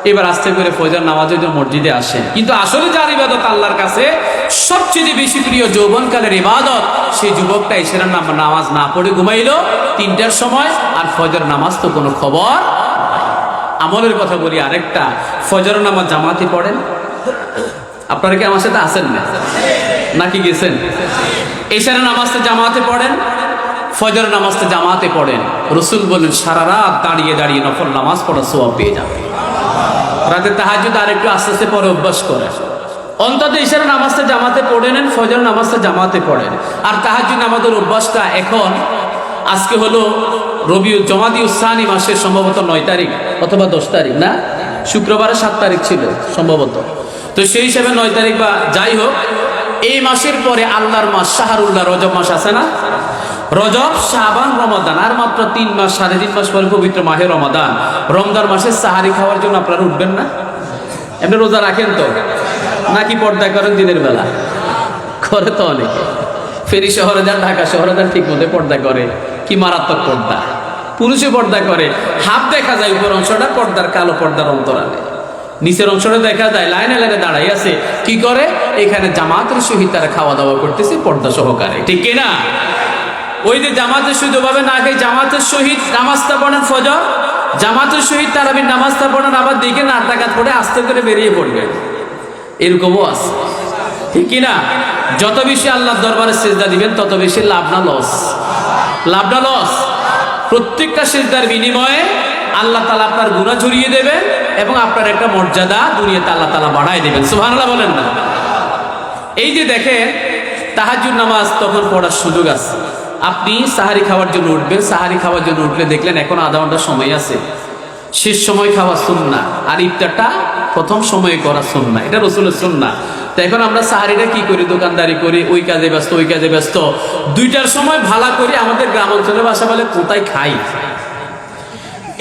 এবার আস্তে করে ফজর নামাজের জন্য মসজিদে আসেন। কিন্তু আসলে যার ইবাদত আল্লাহর কাছে সবচেয়ে বেশি প্রিয়, যৌবনকালের ইবাদত, সেই যুবকটা এশারের নামাজ না পড়ে ঘুমাইলো 3টার সময়, আর ফজর নামাজ তো কোনো খবর। আমলের কথা বলি আরেকটা, ফজর নামাজ জামাতে পড়েন? আপনারা কি আমার সাথে আছেন না নাকি গেছেন? এশারের নামাজটা জামাতে পড়েন, ফজর নামাজটা জামাতে পড়েন। রাসূল বলেন সারা রাত দাঁড়িয়ে দাঁড়িয়ে নফল নামাজ পড়া সওয়াব পেয়ে যাবে। রাতে তাহাজ্জুদ আর একটু আস্তে আস্তে পরে অভ্যাস করে, অন্তত ইশারের নামাজটা জামাতে পড়ে নেন, ফজর নামাজটা জামাতে পড়েন। আর তাহাজ্জুদ নামাজের অভ্যাসটা এখন, আজকে হলো রবিউল জমাদিউস সানি মাসের সম্ভবত 9 তারিখ অথবা 10 তারিখ, না শুক্রবারে 7 তারিখ ছিল সম্ভবত। তো সেই হিসাবে 9 তারিখ বা যাই হোক, এই মাসের পরে আল্লাহর মাস শাহরুল্লাহ, রজব মাস আছে না? রজব, শাবান, রমাদান, আর মাত্র 3 মাস, 3.5 মাস পরে পবিত্র মাহে রমাদান। রমজান মাসে সাহারি খাওয়ার জন্য আপনারা উঠবেন না? এমনি রোজা রাখেন তো নাকি পর্দা করেন? দিনের বেলা করে তো অনেকে। ফেরি শহরে যান, ঢাকা শহরে যান, ঠিক মতো পর্দা করে। কি মারাত্মক পর্দা! পুরুষে পর্দা করে, হাফ দেখা যায় উপর অংশটা পর্দার, কালো পর্দার অন্তরালে, নিচের অংশটা দেখা যায় লাইনে লাইনে দাঁড়াই আছে। কি করে? এখানে জামাতের সহিত তারা খাওয়া দাওয়া করতেছে পর্দা সহকারে। ঠিক কিনা? ওই যে জামাতের সহিত ওভাবে না খাই, জামাতের সহিত নামাজটা পড়েন ফজর, জামাতের সহিত তারাবির নামাজটা পড়েন, আবার দিকে 8 রাকাত পড়ে আস্তে করে বেরিয়ে পড়বে। এরকমও আছে। ঠিক কিনা? যত বেশি আল্লাহর দরবারে সিজদা দিবেন তত বেশি লাভ না লস? লাভ না লস? প্রত্যেকটা সিজদার বিনিময়ে আল্লাহ তাআলা আপনার গুনাহ ঝরিয়ে দেবেন এবং আপনার একটা মর্যাদা দুনিয়াতে আল্লাহ তাআলা বাড়ায় দেবেন। সুবহানাল্লাহ বলেন না? এই যে দেখেন, তাহাজ্জুদ নামাজ তখন পড়ার সুযোগ আছে। আপনি সাহারি খাওয়ার জন্য উঠবেন, সাহারি খাওয়ার জন্য উঠলে দেখলেন এখন আধা ঘন্টা সময় আছে, শেষ সময় খাওয়া সুন্নাহ, আর ইফতারটা প্রথম সময়ে করা সুন্নাহ। এটা রাসূলের সুন্নাহ। তো এখন আমরা সাহারিটা কি করি? দোকানদারি করি, ওই কাজে ব্যস্ত, ওই কাজে ব্যস্ত। 2টার সময় ভালা করি, আমাদের গ্রাম অঞ্চলে ভাষা বলে কোথায় খাই।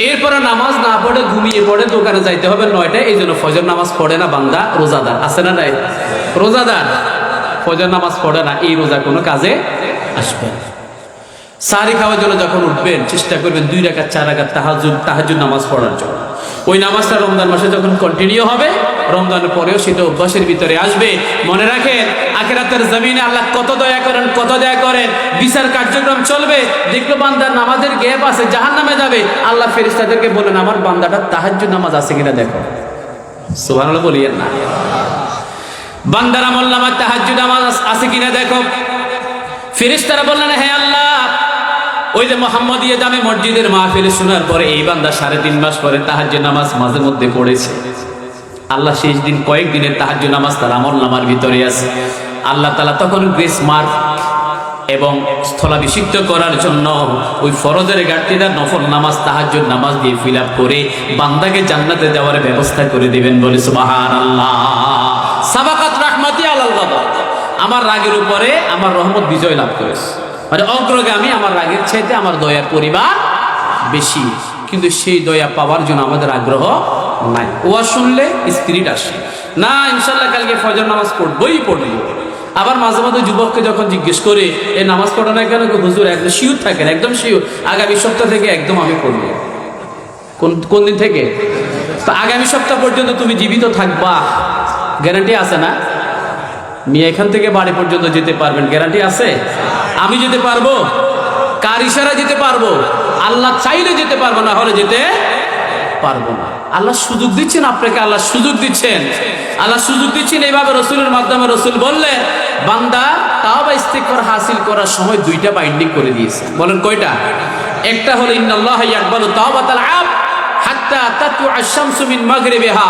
এরপরে নামাজ না পড়ে ঘুমিয়ে পড়ে, দোকানে যাইতে হবে 9টায়। এই জন্য ফজর নামাজ পড়ে না বান্দা, রোজাদার আছে না নাই? রোজাদার ফজর নামাজ পড়ে না, এই রোজা কোনো কাজে আসবে না। সাহারি খাওয়ার জন্য যখন উঠবেন চেষ্টা করবেন 2 রাকাত 4 রাকাত তাহাজ্জুদ নামাজ পড়ার জন্য। ওই নামাজটা রমজান মাসে যখন কন্টিনিউ হবে রমজানের পরেও সেটা অভ্যাসের ভিতরে আসবে। মনে রাখেন, আখিরাতের জমিনে আল্লাহ কত দয়া করেন, কত দয়া করেন। বিচার কার্যক্রম চলবে, দেখলো বান্দার নামাজের গ্যাপ আছে, জাহান্নামে যাবে, আল্লাহ ফেরেশতাদেরকে বলেন আমার বান্দাটা তাহাজ্জুদ নামাজ আছে কিনা দেখো। সুবহানাল্লাহ বলিয়েন না। বান্দার আমল নামায় তাহাজ্জুদ নামাজ আছে কিনা দেখো। ফেরেশতারা বললেন হ্যাঁ আল্লাহ। ওই যে মুহাম্মদিয়া জামে মসজিদের মাহফিলে শোনার পরে এই বান্দা 3.5 মাস পরে তাহাজ্জুদ নামাজ মাঝে মধ্যে পড়েছে। আল্লাহ শেষ দিন কয়েকদিনের তাহাজ্জুদ নামাজ তার আমল নামার ভিতরে আছে। আল্লাহ তাআলা তখন গ্রেস মার্ক এবং স্থলাভিষিক্ত করার জন্য ওই ফরজের ঘাটতিটা নফল নামাজ তাহাজ্জুদ নামাজ দিয়ে ফিল আপ করে বান্দাকে জান্নাতে যাওয়ার ব্যবস্থা করে দিবেন। বলে সুবহানাল্লাহ। সাবাকাত রাহমাতি আলাল গাদা, আমার রাগের উপরে আমার রহমত বিজয় লাভ করেছে, মানে অগ্রগামী, আমার রাগের চাইতে আমার দয়ার পরিমাণ বেশি। কিন্তু সেই দয়া পাওয়ার জন্য আমাদের আগ্রহ নাই। ওয়া শুনলে স্পিরিট আসে না, ইনশাল্লাহ কালকে ফজর নামাজ পড়বই পড়বো। আবার মাঝে মাঝে যুবককে যখন জিজ্ঞেস করে এই নামাজ পড়া না কেন, হুজুর একদম শিওর থাকেন, একদম শিওর আগামী সপ্তাহ থেকে একদম আমি পড়বো। কোন দিন থেকে? তো আগামী সপ্তাহ পর্যন্ত তুমি জীবিত থাকবা, গ্যারান্টি আছে না? মেয়ে এখান থেকে বাড়ি পর্যন্ত যেতে পারবেন, গ্যারান্টি আছে? আমি যেতে পারবো? কার ইশারা যেতে পারবো? আল্লাহ চাইলে যেতে পারবো, না হলে যেতে পারবো না। আল্লাহ সুযোগ দিচ্ছেন আপনাকে, আল্লাহ সুযোগ দিচ্ছেন, আল্লাহ সুযোগ দিচ্ছেন। এইভাবে রসুলের মাধ্যমে রসুল বললেন বান্দা তাওবা ইস্তিগফার হাসিল করার সময় 2টা বাইন্ডিং করে দিয়েছে। বলেন কয়টা? একটা হলো ইন্নাল্লাহা ইয়াকবালু তাওবাতাল আবদ হাত্তা তাতলুআ আশ-শামসু মিন মাগরিবিহা,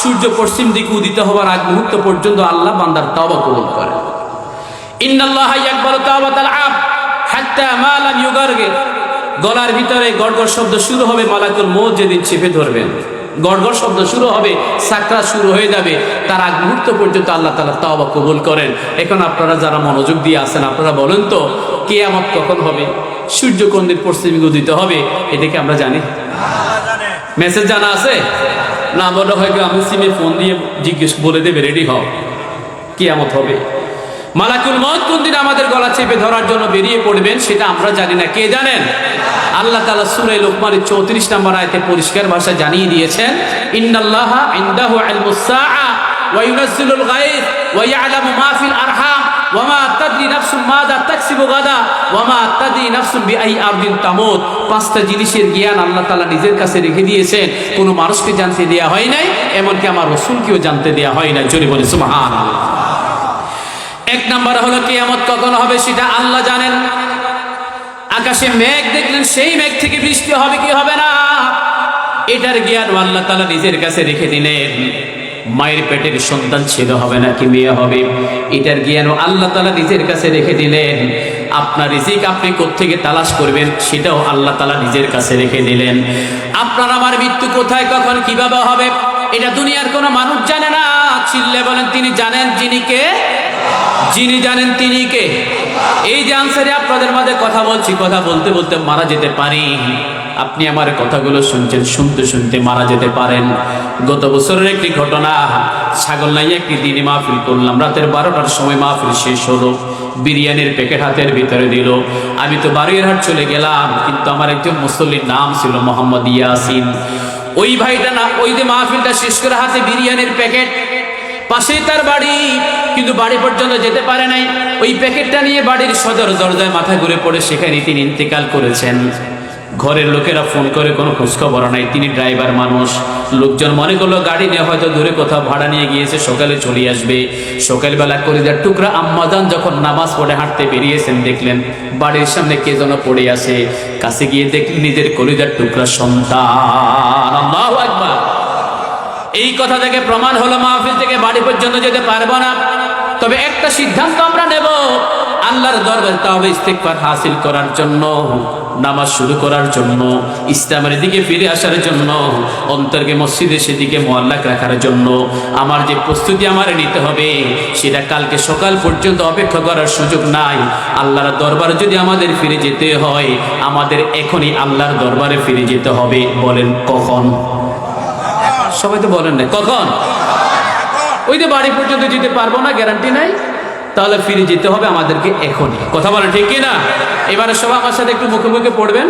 সূর্য পশ্চিম দিকে উদিত হওয়ার আগ মুহূর্ত পর্যন্ত আল্লাহ বান্দার তওবা কবুল করেন। ইন্নাল্লাহা ইয়াকবালু তাওবাতাল আবদ হাত্তা মা লাম ইউগারগির, গলার ভিতরে গড়গড় শব্দ শুরু হবে, মালাকুল মউত যেদিন চেপে ধরবেন গড়গড় শব্দ শুরু হবে, সাকরাত শুরু হয়ে যাবে, তার আগ মুহূর্ত পর্যন্ত আল্লাহ তাআলা তওবা কবুল করেন। এখন আপনারা যারা মনোযোগ দিয়ে আছেন, আপনারা বলেন তো কিয়ামত কখন হবে? সূর্য কোন দিন পশ্চিমে উদিত হবে? এটাকে আমরা জানি? মেসেজ জানা আছে না? বড় হয় আমি সিমে ফোন দিয়ে জিজ্ঞেস বলে দেবে রেডি হও, কিয়ামত হবে। মালাকুল মউত কোন দিন আমাদের গলা চেপে ধরার জন্য বেরিয়ে পড়বেন সেটা আমরা জানি না। কে জানেন? আল্লাহ তাআলা সূরা লোকমানের 34 নম্বর আয়াতে পরিষ্কার ভাষায় জানিয়ে দিয়েছেন ইন্নাল্লাহা ইনদাহু ইলমুস সাআ ওয়া ইউনাজ্জিলুল গায়থ ওয়া ইয়ালামু মা ফিল আরহাম ওয়া মা তাদরি নাফসুম মাযা তাকসিবু গাদা ওয়া মা তাদরি নাফসুম বিআই আরদিন তামুত। 5টা জিনিসের জ্ঞান আল্লাহ তাআলা নিজের কাছে রেখে দিয়েছেন, কোনো মানুষকে জানতে দেয়া হয় নাই, এমনকি আমার রাসূলকেও জানতে দেয়া হয় না। জোরে বলে সুবহানাল্লাহ। 1 নাম্বার হলো কিয়ামত কখন হবে সেটা আল্লাহ জানেন। আকাশে মেঘ দেখলেন, সেই মেঘ থেকে বৃষ্টি হবে কি হবে না, এটার জ্ঞান আল্লাহ তাআলা নিজের কাছে রেখে দিলেন। মায়ের পেটের সন্তান ছেলে হবে নাকি মেয়ে হবে, এটার জ্ঞানও আল্লাহ তাআলা নিজের কাছে রেখে দিলেন। আপনার রিজিক আপনি কোত্থেকে তালাশ করবেন সেটাও আল্লাহ তাআলা নিজের কাছে রেখে দিলেন। আপনার আমার মৃত্যু কোথায় কখন কিভাবে হবে এটা দুনিয়ার কোনো মানুষ জানে না। চিল্লে বলেন তিনি জানেন। যিনি কে? যিনি জানেন তিনি কে? এই যে আনসারে আপনাদের মাঝে কথা বলছি, কথা বলতে বলতে মারা যেতে পারি। আপনি আমার কথাগুলো শুনছেন, শুনতে শুনতে মারা যেতে পারেন। গত বছরের একটি ঘটনা, ছাগলনাইয়া একটি দিনে মাহফিল করলাম, রাতের 12টার সময় মাহফিল শেষ হলো, বিরিয়ানির প্যাকেট হাতের ভিতরে দিল। আমি তো বারুইরহাট চলে গেলাম, কিন্তু আমার একজন মুসল্লির নাম ছিল মোহাম্মদ ইয়াসিন। ওই ভাইটা না, ওই যে মাহফিলটা শেষ করে হাতে বিরিয়ানির প্যাকেট, পাশেই তার বাড়ি, কিন্তু বাড়ি পর্যন্ত যেতে পারে নাই। ওই প্যাকেটটা নিয়ে বাড়ির সদর দরজায় মাথা ঘুরে পড়ে সেখানে তিনি ইন্তেকাল করেছেন। ঘরের লোকেরা ফোন করে কোনো খোঁজখবর নাই, তিনি ড্রাইভার মানুষ। লোকজন মনে করলো গাড়ি নিয়ে হয়তো দূরে কোথাও ভাড়া নিয়ে গিয়েছে, সকালে চলে আসবে। সকালবেলা কলিজার টুকরা আম্মাজান যখন নামাজ পড়ে হাঁটতে বেরিয়েছেন, দেখলেন বাড়ির সামনে কে যেন পড়ে আছে। কাছে গিয়ে দেখলেন নিজের কলিজার টুকরা সন্তান। আল্লাহু আকবার। এই কথা থেকে প্রমাণ হলো মাহফিল থেকে বাড়ি পর্যন্ত যেতে পারবো না। তবে একটা সিদ্ধান্ত আমরা নেব, আল্লাহর দরবারে তাওবা ইস্তিগফার হাসিল করার জন্য, নামাজ শুরু করার জন্য, ইসলামের দিকে ফিরে আসার জন্য, অন্তরকে মসজিদে সেদিকে মুআল্লাক রাখার জন্য আমার যে প্রস্তুতি আমার নিতে হবে সেটা কালকে সকাল পর্যন্ত অপেক্ষা করার সুযোগ নাই। আল্লাহর দরবারে যদি আমাদের ফিরে যেতে হয়, আমাদের এখনই আল্লাহর দরবারে ফিরে যেতে হবে। বলেন কখন? সবাই তো বলেন না কখন। ওই যে বাড়ি পর্যন্ত যেতে পারবো না, গ্যারান্টি নাই, তাহলে ফিরে যেতে হবে আমাদেরকে এখনই। কথা বলেন ঠিক কিনা? এবারে সবাই আমার সাথে একটু মুখে মুখে পড়বেন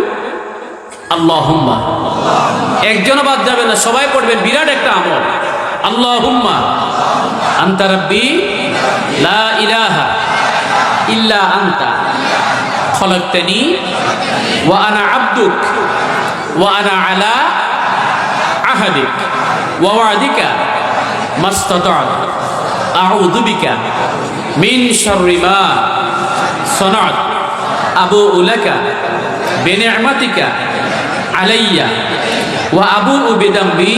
আল্লাহুম্মা। একজনও বাদ যাবে না, সবাই পড়বেন। বিরাট একটা আমল। আল্লাহুম্মা আনতা রাব্বি লা ইলাহা ইল্লা আনতা খলাকতানি ওয়া আনা আবদুক ওয়া আনা আলা আহাদিক ওয়া ওয়াদিকা মাস্তাতা'তু আউযু বিকা মিন শাররি মা সানা'তু আবুউ লাকা বিনি'মাতিকা আলাইয়া ওয়া আবুউ বিদামবি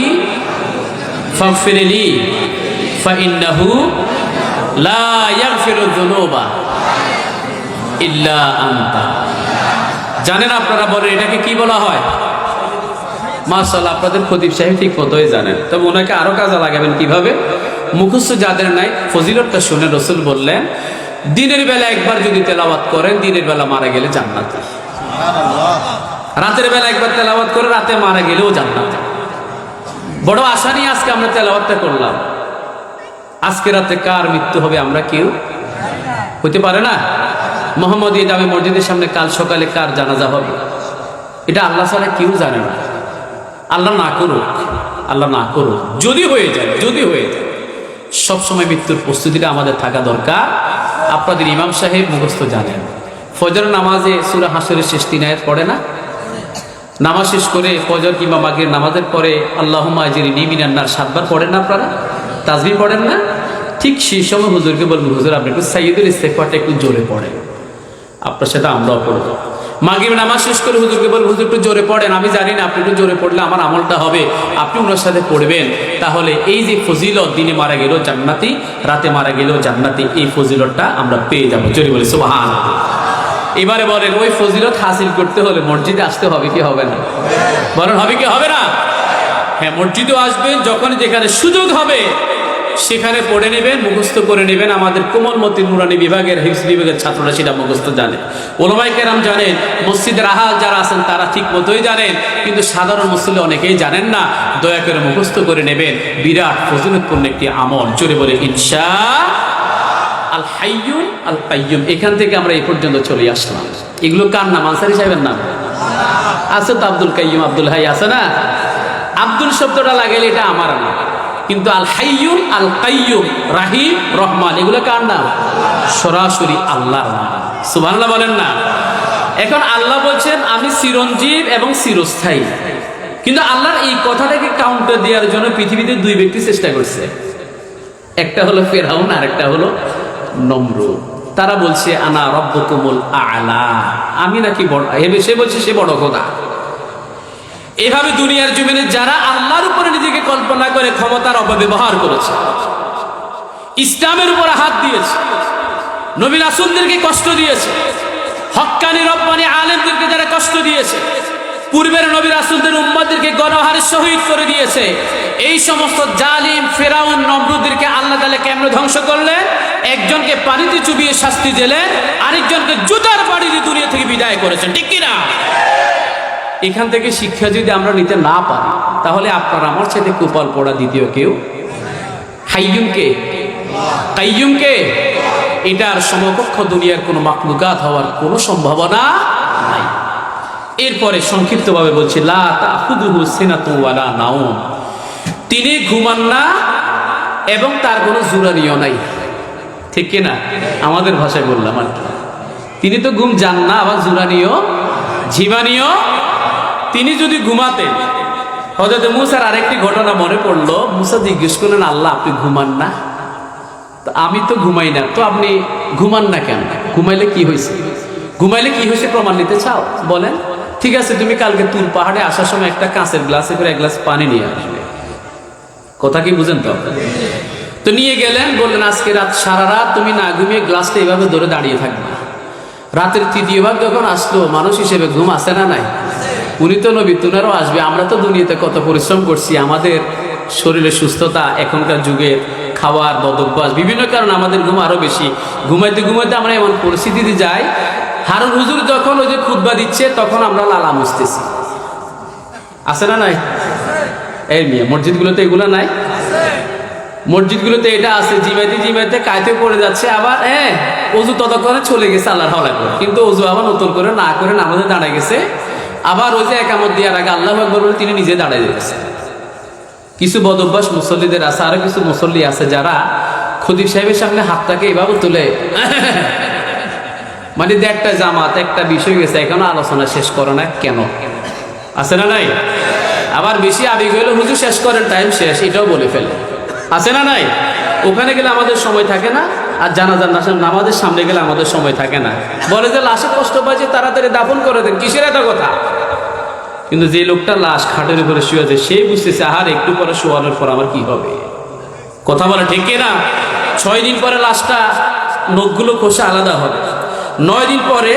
ফাগফির লি ফাইন্নাহু লা ইয়াগফিরুয যুনুবা ইল্লা আনতা। জানেন আপনারা বলেন এটাকে কি বলা হয়? মাশাআল্লাহ, আপনাদের খতিব সাহেব ঠিক মতোই জানেন। তবে ওনাকে আরো কাজে লাগাবেন কিভাবে? মুখস্থ যাদের নাই, ফজিলতটা শুনে রসুল বললেন দিনের বেলা একবার যদি তেলাওয়াত করেন দিনের বেলা মারা গেলে জান্নাতে, রাতের বেলা একবার তেলাওয়াত করে রাতে মারা গেলেও জান্নাতে। বড় আশা নিয়ে আজকে আমরা তেলাওয়াতটা করলাম। আজকে রাতে কার মৃত্যু হবে আমরা কেউ হতে পারে না। মোহাম্মদিয়া জামে মসজিদের সামনে কাল সকালে কার জানাজা হবে এটা আল্লাহ ছাড়া কেউ জানে না। আল্লাহ না করুক, আল্লাহ না করুক, যদি হয়ে যায় সবসময় মৃত্যুর প্রস্তুতিটা আমাদের থাকা দরকার। আপনাদের ইমাম সাহেব মুখস্থ জানেন, ফজর নামাজে সূরা হাশরের শেষ 3 আয়াত পড়ে না? নামাজ শেষ করে ফজর কিংবা মাগরিব নামাজের পরে আল্লাহুম্মা আজরিনি মিনান নার 7 বার পড়েন না আপনারা? তাসবিহ পড়েন না? ঠিক সেই সময় হুজুরকে বলবেন হুজুর আপনি একটু সাইয়্যিদুল ইস্তিগফারটা একটু জোরে পড়েন। আপনার সাথে আমরাও পড়ব। মাগরিব নামাজ শেষ করে হুজুরকে বলবেন হুজুর একটু জোরে পড়েন, আমি জানি না আপনি একটু জোরে পড়লে আমার আমলটা হবে, আপনি ওনার সাথে পড়বেন। তাহলে এই যে ফজিলত, দিনে মারা গেলেও জান্নাতি, রাতে মারা গেলেও জান্নাতি, এই ফজিলতটা আমরা পেয়ে যাবো। জোরে বলি সুবহানাল্লাহ। এবারে বলেন ওই ফজিলত হাসিল করতে হলে মসজিদে আসতে হবে কি হবে না? বলেন হবে কি হবে না? হ্যাঁ, মসজিদেও আসবেন, যখন যেখানে সুযোগ হবে সেখানে পড়ে নেবেন, মুখস্থ করে নেবেন। আমাদের কোমলমতি নুরানি বিভাগের হিফজ বিভাগের ছাত্ররা সেটা মুখস্থ জানে, ওলামায়ে কেরাম জানেন, মসজিদের আহাল যারা আছেন তারা ঠিক মতোই জানেন, কিন্তু সাধারণ মুসল্লি অনেকেই জানেন না। দয়া করে মুখস্থ করে নেবেন, বিরাট ফজিলতপূর্ণ একটি আমল। জোরে বলে ইনশাআল্লাহ। আল হাইয়্যু আল কাইয়্যুম, এখান থেকে আমরা এই পর্যন্ত চলে আসলাম। এগুলো কার নাম? আনসারী সাহেবের নাম আছে তো, আব্দুল কাইয়্যুম, আব্দুল হাই আছে না? আব্দুল শব্দটা লাগাইলে এটা আমার নাম, কিন্তু আল হাইয়্যুম আল কাইয়্যুম রাহিম রহমান এগুলো কার নাম? সরাসরি আল্লাহর নাম। সুবহানাল্লাহ বলেন না? এখন আল্লাহ বলছেন আমি চিরঞ্জীব এবং চিরস্থায়ী, কিন্তু আল্লাহর এই কথাটাকে কাউন্টার দেওয়ার জন্য পৃথিবীতে 2 ব্যক্তি চেষ্টা করছে। একটা হলো ফিরআউন আর একটা হলো নমরুদ। তারা বলছে আনা রব্বুকুমুল আ'লা, আমি নাকি বড়, সে বলছে সে বড় খোদা। এভাবে দুনিয়ার জমিনে যারা আল্লাহর উপরে নিজেকে কল্পনা করে ক্ষমতার অপব্যবহার করেছে, ইসলামের উপরে হাত দিয়েছে, নবী রাসূলদেরকে কষ্ট দিয়েছে, হক্কানি রব্বানি আলেমদেরকে যারা কষ্ট দিয়েছে, পূর্বের নবী রাসূলদের উম্মতদেরকে গণহারে শহীদ করে দিয়েছে, এই সমস্ত জালিম ফিরআউন নমরুদদেরকে আল্লাহ তাআলা কেমনে ধ্বংস করলেন? একজনকে পানিতে চুবিয়ে শাস্তি দিলেন, আরেকজনকে জুতার বাড়ি দিয়ে দুনিয়া থেকে বিদায় করেছেন। ঠিক কি না? এখান থেকে শিক্ষা যদি আমরা নিতে না পারি তাহলে আপনার আমার সাথে কুপাল পড়া দ্বিতীয় কেউ। হাইয়্যুমকে কাইয়্যুমকে এটার সমকক্ষ দুনিয়ার কোনো মাখলুকাত হওয়ার কোনো সম্ভাবনা নাই। এরপরে সংক্ষিপ্তভাবে বলছি লা তাখুযুহু সিনাতুন ওয়ালা নাওম, তিনি ঘুমান না এবং তার কোনো জুরানিও নাই। ঠিক কি না? আমাদের ভাষায় বললাম আর কি, তিনি তো ঘুম যান না, আবার জুরানিও ঝিমানিও। তিনি যদি ঘুমাতেন, হযরত মুসার আরেকটি ঘটনা মনে পড়লো। মুসা জিজ্ঞেস করলেন আল্লাহ আপনি ঘুমান না? তো আমি তো ঘুমাই না, তো আপনি ঘুমান না কেন? ঘুমাইলে কি হয়েছে? ঘুমাইলে কি হয়েছে প্রমাণ নিতে চাও? বলেন। ঠিক আছে, তুমি কালকে তুর পাহাড়ে আসার সময় একটা কাঁচের গ্লাসে করে 1 গ্লাস পানি নিয়ে আসবে। কথা কি বুঝেন তো? তো নিয়ে গেলেন, বললেন আজকে রাত সারা রাত তুমি না ঘুমিয়ে গ্লাসটা এইভাবে ধরে দাঁড়িয়ে থাকবে। রাতের 3য় ভাগ যখন আসলো, মানুষ হিসেবে ঘুম আসে না নাই? উনি তো নবী, তুনারও আসবে। আমরা তো দুনিয়াতে কত পরিশ্রম করছি, আমাদের শরীরের সুস্থতা, এখনকার যুগের খাওয়ার বদভ্যাস, বিভিন্ন কারণে আমাদের ঘুম আরো বেশি। ঘুমাইতে ঘুমাইতে আমরা এমন পরিস্থিতিতে যাই, হারুন হুজুর যখন ওই যে খুতবা দিচ্ছে তখন আমরা লালা মুছতেছি। আছে না নাই? এই মেয়ে মসজিদগুলোতে এগুলো নাই? মসজিদগুলোতে এটা আছে, জিমাইতে জিমাইতে কায়তে পড়ে যাচ্ছে, আবার অজু ততক্ষণে চলে গেছে আল্লাহর হলা করে, কিন্তু অজু আবার নতুন করে না করে নামাজে দাঁড়ায় গেছে। আবার ওই যে একামত দেওয়ার আগে আল্লাহু আকবার বলে তিনি নিজে দাঁড়ায় গেছে। কিছু বদ অভ্যাস মুসল্লিদের আছে, আরো কিছু মুসল্লি আছে যারা খতিব সাহেবের সামনে হাতটাকে এভাবে তুলে মানে একটা জামাত একটা বিষয় গেছে এখনো আলোচনা শেষ করে না কেন, আছে না নাই? আবার বেশি আবেগ হইলে হুজুর শেষ করেন, টাইম শেষ, এটাও বলে ফেলে, আছে না নাই? ওখানে গেলে আমাদের সময় থাকে না, আর জানাজার নামাজের সামনে গেলে আমাদের সময় থাকে না। বলে যে লাশে কষ্ট পাচ্ছে তাড়াতাড়ি দাফন করে দেন, কিসের এত কথা? কিন্তু যে লোকটা লাশ খাটের উপরে শুয়ে আছে সেই বুঝতেছে আহার একটু পরে শোয়ানোর পর আমার কি হবে। কথা বলে ঠিক না? 6 দিন পরে লাশটা নখগুলো খসে আলাদা হবে, 9 দিন পরে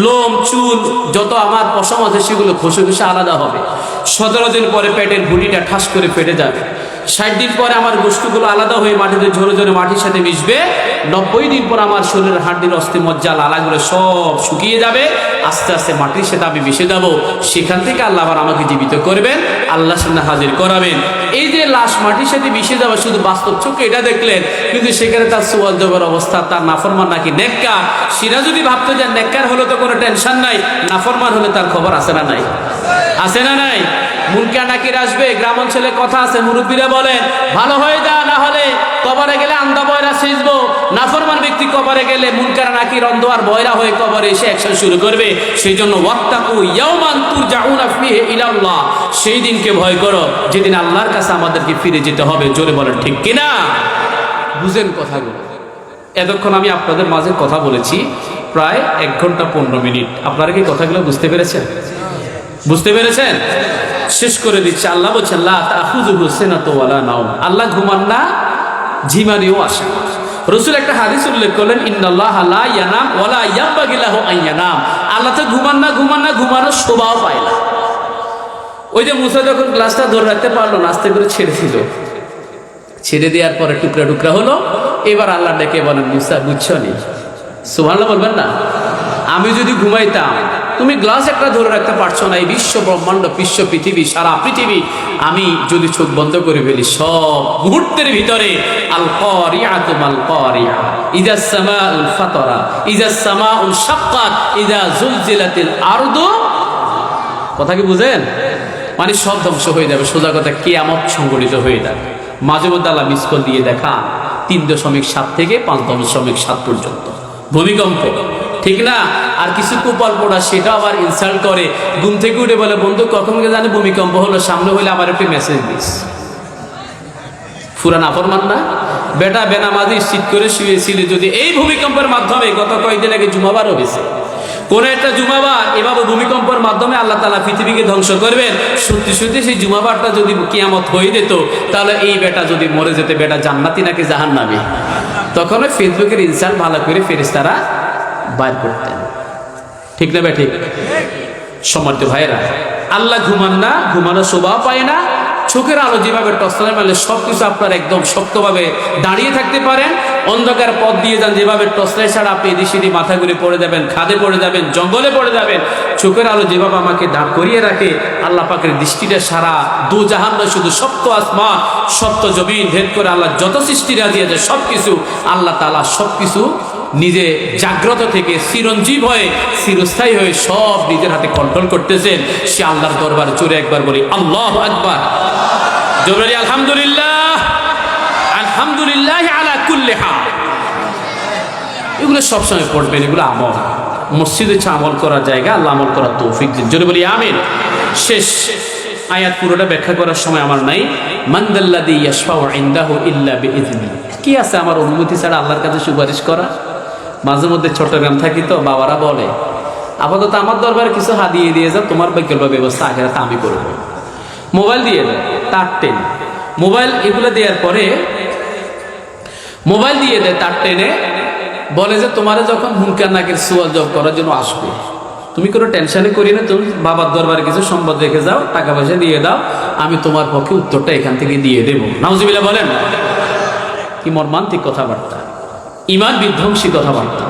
লোম চুল যত আমার পশম আছে সেগুলো খসে খসে আলাদা হবে, 17 দিন পরে পেটের ভুঁড়িটা ঠাস করে ফেটে যাবে, 60 দিন পরে আমার গোষ্ঠগুলো আলাদা হয়ে মাটিতে ঝরে ঝরে মাটির সাথে মিশবে, 90 দিন পর আমার শরীরের হাড্ডির অস্থি মজ্জা লালাগুলো সব শুকিয়ে যাবে, আস্তে আস্তে মাটির সাথে আমি মিশে যাব। সেখান থেকে আল্লাহ আবার আমাকে জীবিত করবেন, আল্লাহর সামনে হাজির করাবেন। এই যে লাশ মাটির সাথে মিশে যাবে শুধু বাস্তব চোখে এটা দেখলেন, কিন্তু সেখানে তার সুয়াল জবের অবস্থা, তার নাফরমান নাকি নেককার, সেটা যদি ভাবতো যে নেককার হলে তো কোনো টেনশন নাই, নাফরমান হলে তার খবর আছে না নাই? আছে না নাই? মুনকার নাকির আসবে, গ্রাম অঞ্চলে কথা আছে, মুরব্বীরা বলেন ভালো হয়ে যা, না হলে কবরে গেলে আন্দা বয়রা সেজবো। নাফরমান ব্যক্তি কবরে গেলে মুনকার নাকির অন্ধ আর বয়রা হয়ে কবরে এসে অ্যাকশন শুরু করবে। সেই জন্য ওয়াত্তাকু ইয়াওমান তুরজাউনা ফিহি ইলাল্লাহ, সেই দিনকে ভয় করো যেদিন আল্লাহর কাছে আমাদেরকে ফিরে যেতে হবে। জোরে বলেন ঠিক কিনা? বুঝেন কথাগুলো। এতক্ষণ আমি আপনাদের মাঝে কথা বলেছি প্রায় 1 ঘন্টা 15 মিনিট। আপনারা কি কথাগুলো বুঝতে পেরেছেন? বুঝতে পেরেছেন? শেষ করে দিচ্ছে। আল্লাহ বলছেন লা তাখুযুহু সিনাতুন ওয়ালা নাওম, আল্লাহ ঘুমান না, ঝিমানিও আসে না। রাসূল একটা হাদিস উল্লেখ করলেন ইন্নাল্লাহা লা ইয়ানাম ওয়ালা ইয়ানবাগি লাহু আন ইয়ানাম, আল্লাহ তো ঘুমান না, ঘুমানোর শোভাও পায় না। ওই যে মুসা যখন গ্লাসটা ধরে রাখতে পারলো না, আস্তে করে ছেড়ে দিল, ছেড়ে দেওয়ার পরে টুকরা টুকরা হলো। এবার আল্লাহ ডেকে বলেন মুসা বুঝছো নি? সুবহানাল্লাহ বলবেন না? আমি যদি ঘুমাইতাম, তুমি গ্লাস একটা ধরে রাখতে পারছো না, এই বিশ্ব ব্রহ্মাণ্ড, বিশ্ব পৃথিবী, সারা পৃথিবী আমি যদি চোখ বন্ধ করে ফেলি, সব মুহূর্তের ভিতরে আল কারিআতু মাল কারিআ, ইযাস সামাউল ফাতারা, ইযাস সামাউল শাক্কাত, ইযা জুলজিলাতিল আরদু। কথা কি বুঝেন? মানে সব ধ্বংস হয়ে যাবে, সোজা কথা কিয়ামত সংঘটিত হয়ে যাবে। মাঝে মধ্যে আল্লাহ মিস কল দিয়ে দেখা 3.7 থেকে 5.7 পর্যন্ত ভূমিকম্প, ঠিক না? আর কিছু কুপাল পড়া, সেটা আবার ইনসাল্ট করে, ঘুম থেকে উঠে বলে বন্ধু কখন জানে ভূমিকম্প হলো, সামনে হইলে আমার একটু মেসেজ দিস। ফুরান আফরমান না? বেটা বেনামাজি শীত করে শুয়েছিল, যদি এই ভূমিকম্পের মাধ্যমে, গত কয়েকদিন আগে জুমাবার হয়েছে, কোন একটা জুমাবার এভাবে ভূমিকম্পের মাধ্যমে আল্লাহ তাআলা পৃথিবীকে ধ্বংস করবেন, সত্যি সত্যি সেই জুমাবারটা যদি কিয়ামত হয়ে যেত, তাহলে এই বেটা যদি মরে যেতে, বেটা জান্নাতি নাকি জাহান্নামী, তখন ওই ফেসবুকের ইনসাল্ট ভালো করে ফেরেশতারা বাইর করতেন, ঠিক না বে ঠিক? সম্মানিত ভাইয়েরা, আল্লাহ ঘুমান না, ঘুমানো শোভা পায় না। চোখের আলো যেভাবে টর্চলাইট মারলে সবকিছু আপনার একদম শক্তভাবে দাঁড়িয়ে থাকতে পারেন, অন্ধকার পথ দিয়ে যান যেভাবে টর্চলাইট ছাড়া আপনি এদিক সেদিক মাথা ঘুরে পড়ে যাবেন, খাদে পড়ে যাবেন, জঙ্গলে পড়ে যাবেন। চোখের আলো যেভাবে আমাকে দাঁড় করিয়ে রাখে, আল্লাহ পাকের দৃষ্টিটা সারা দু জাহান নয়, শুধু সপ্ত আসমান সপ্ত জমিন ভেদ করে আল্লাহ যত সৃষ্টি রাজি আছে সবকিছু আল্লাহ তাআলা সবকিছু নিজে জাগ্রত থেকে চিরঞ্জীব হয়ে চিরস্থায়ী হয়ে সব নিজের হাতে কন্ট্রোল করতেছেন। সে আল্লাহর দরবার জোরে একবার বলি আল্লাহু আকবার, জোরে আলহামদুলিল্লাহ, আলহামদুলিল্লাহ আলা কুল্লি হাল। এগুলো সবসময় পড়বেন, এগুলো আমল, মসজিদে আমল করার জায়গা, আল্লাহ আমল করার তৌফিক দিন, জোরে বলি আমিন। শেষ আয়াত পুরোটা ব্যাখ্যা করার সময় আমার নাই। মানদাল্লাযী ইয়াশফাউ ইনদাহু ইল্লা বিইযনি, কি আছে আমার অনুমতি ছাড়া আল্লাহর কাছে সুপারিশ করা? মাঝে মধ্যে চট্টগ্রাম থাকি তো বাবারা বলে আপাতত আমার দরবারে কিছু হাদিয়ে দিয়ে যাও, তোমার বিকল্প ব্যবস্থা আখেরাতে আমি করব। মোবাইল দিয়ে দেয়, তার টেনে মোবাইল, এগুলো দেওয়ার পরে মোবাইল দিয়ে দেয় তার টেনে, বলে যে তোমারে যখন মুনকার নাকির সুয়াল জব করার জন্য আসবে, তুমি কোনো টেনশনে করি না, তুমি বাবার দরবারে কিছু সম্পদ রেখে যাও, টাকা পয়সা দিয়ে দাও, আমি তোমার পক্ষে উত্তরটা এখান থেকে দিয়ে দেবো। নাউজুবিল্লাহ বলেন। কি মর্মান্তিক কথাবার্তা, ইমান বিধ্বংসী কথাবার্তা,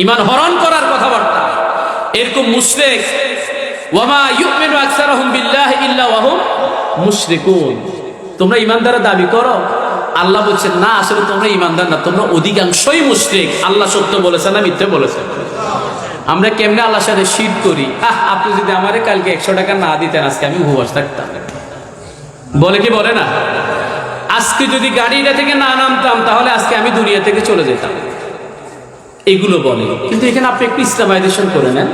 ইমান হরণ করার কথাবার্তা। এরকম মুশরিক, ওয়ামা ইউমিনু আকসারুহুম বিল্লাহি ইল্লা ওয়া হুম মুশরিকুন, তোমরা ইমানদার দাবি করো, আল্লাহ বলছেন না, আসলে তোমরা ইমানদার না, তোমরা অধিকাংশই মুশরিক। আল্লাহ সত্য বলেছেন না মিথ্যে বলেছেন? আমরা কেমনে আল্লাহর সাথে শিরক করি। আপনি যদি আমারে কালকে 100 টাকা না দিতেন, আজকে আমি উপবাস থাকতাম। বলে কি বলে না? আজকে যদি গাড়িটা থেকে না নামতাম তাহলে আজকে আমি দুনিয়া থেকে চলে যেতাম, এগুলো বলে। কিন্তু এখানে আপনি একটু ইসলামাইজেশন করে নেন,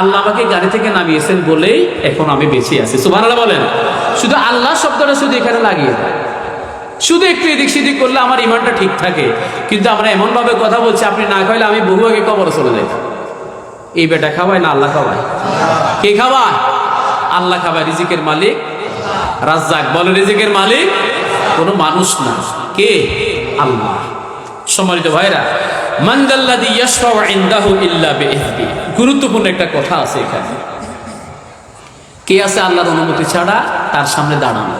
আল্লাহ আমাকে গাড়ি থেকে নামিয়েছেন বলেই এখন আমি বেঁচে আছি, সুবহানাল্লাহ বলেন। শুধু আল্লাহ শব্দটা শুধু এখানে লাগিয়ে দেয়, শুধু একটু এদিক সেদিক করলে আমার ইমানটা ঠিক থাকে। কিন্তু আমরা এমন ভাবে কথা বলছি, আপনি না খাইলে আমি বহু আগে কবরে চলে যাই। এই বেটা খাওয়ায় না আল্লাহ খাওয়ায়? কে খাওয়ায়? আল্লাহ খাওয়ায়। রিজিকের মালিক রাজ্জাক, বলে রিজিকের মালিক কোনো মানুষ না, কে? আল্লাহ। সম্মানিত ভাইরা, মানদাল্লাযী ইয়াশফাউ ইনদাহু ইল্লা বিইذনি, গুরুত্বপূর্ণ একটা কথা আছে এখানে। কে আছে আল্লাহর অনুমতি ছাড়া তার সামনে দাঁড়ানো?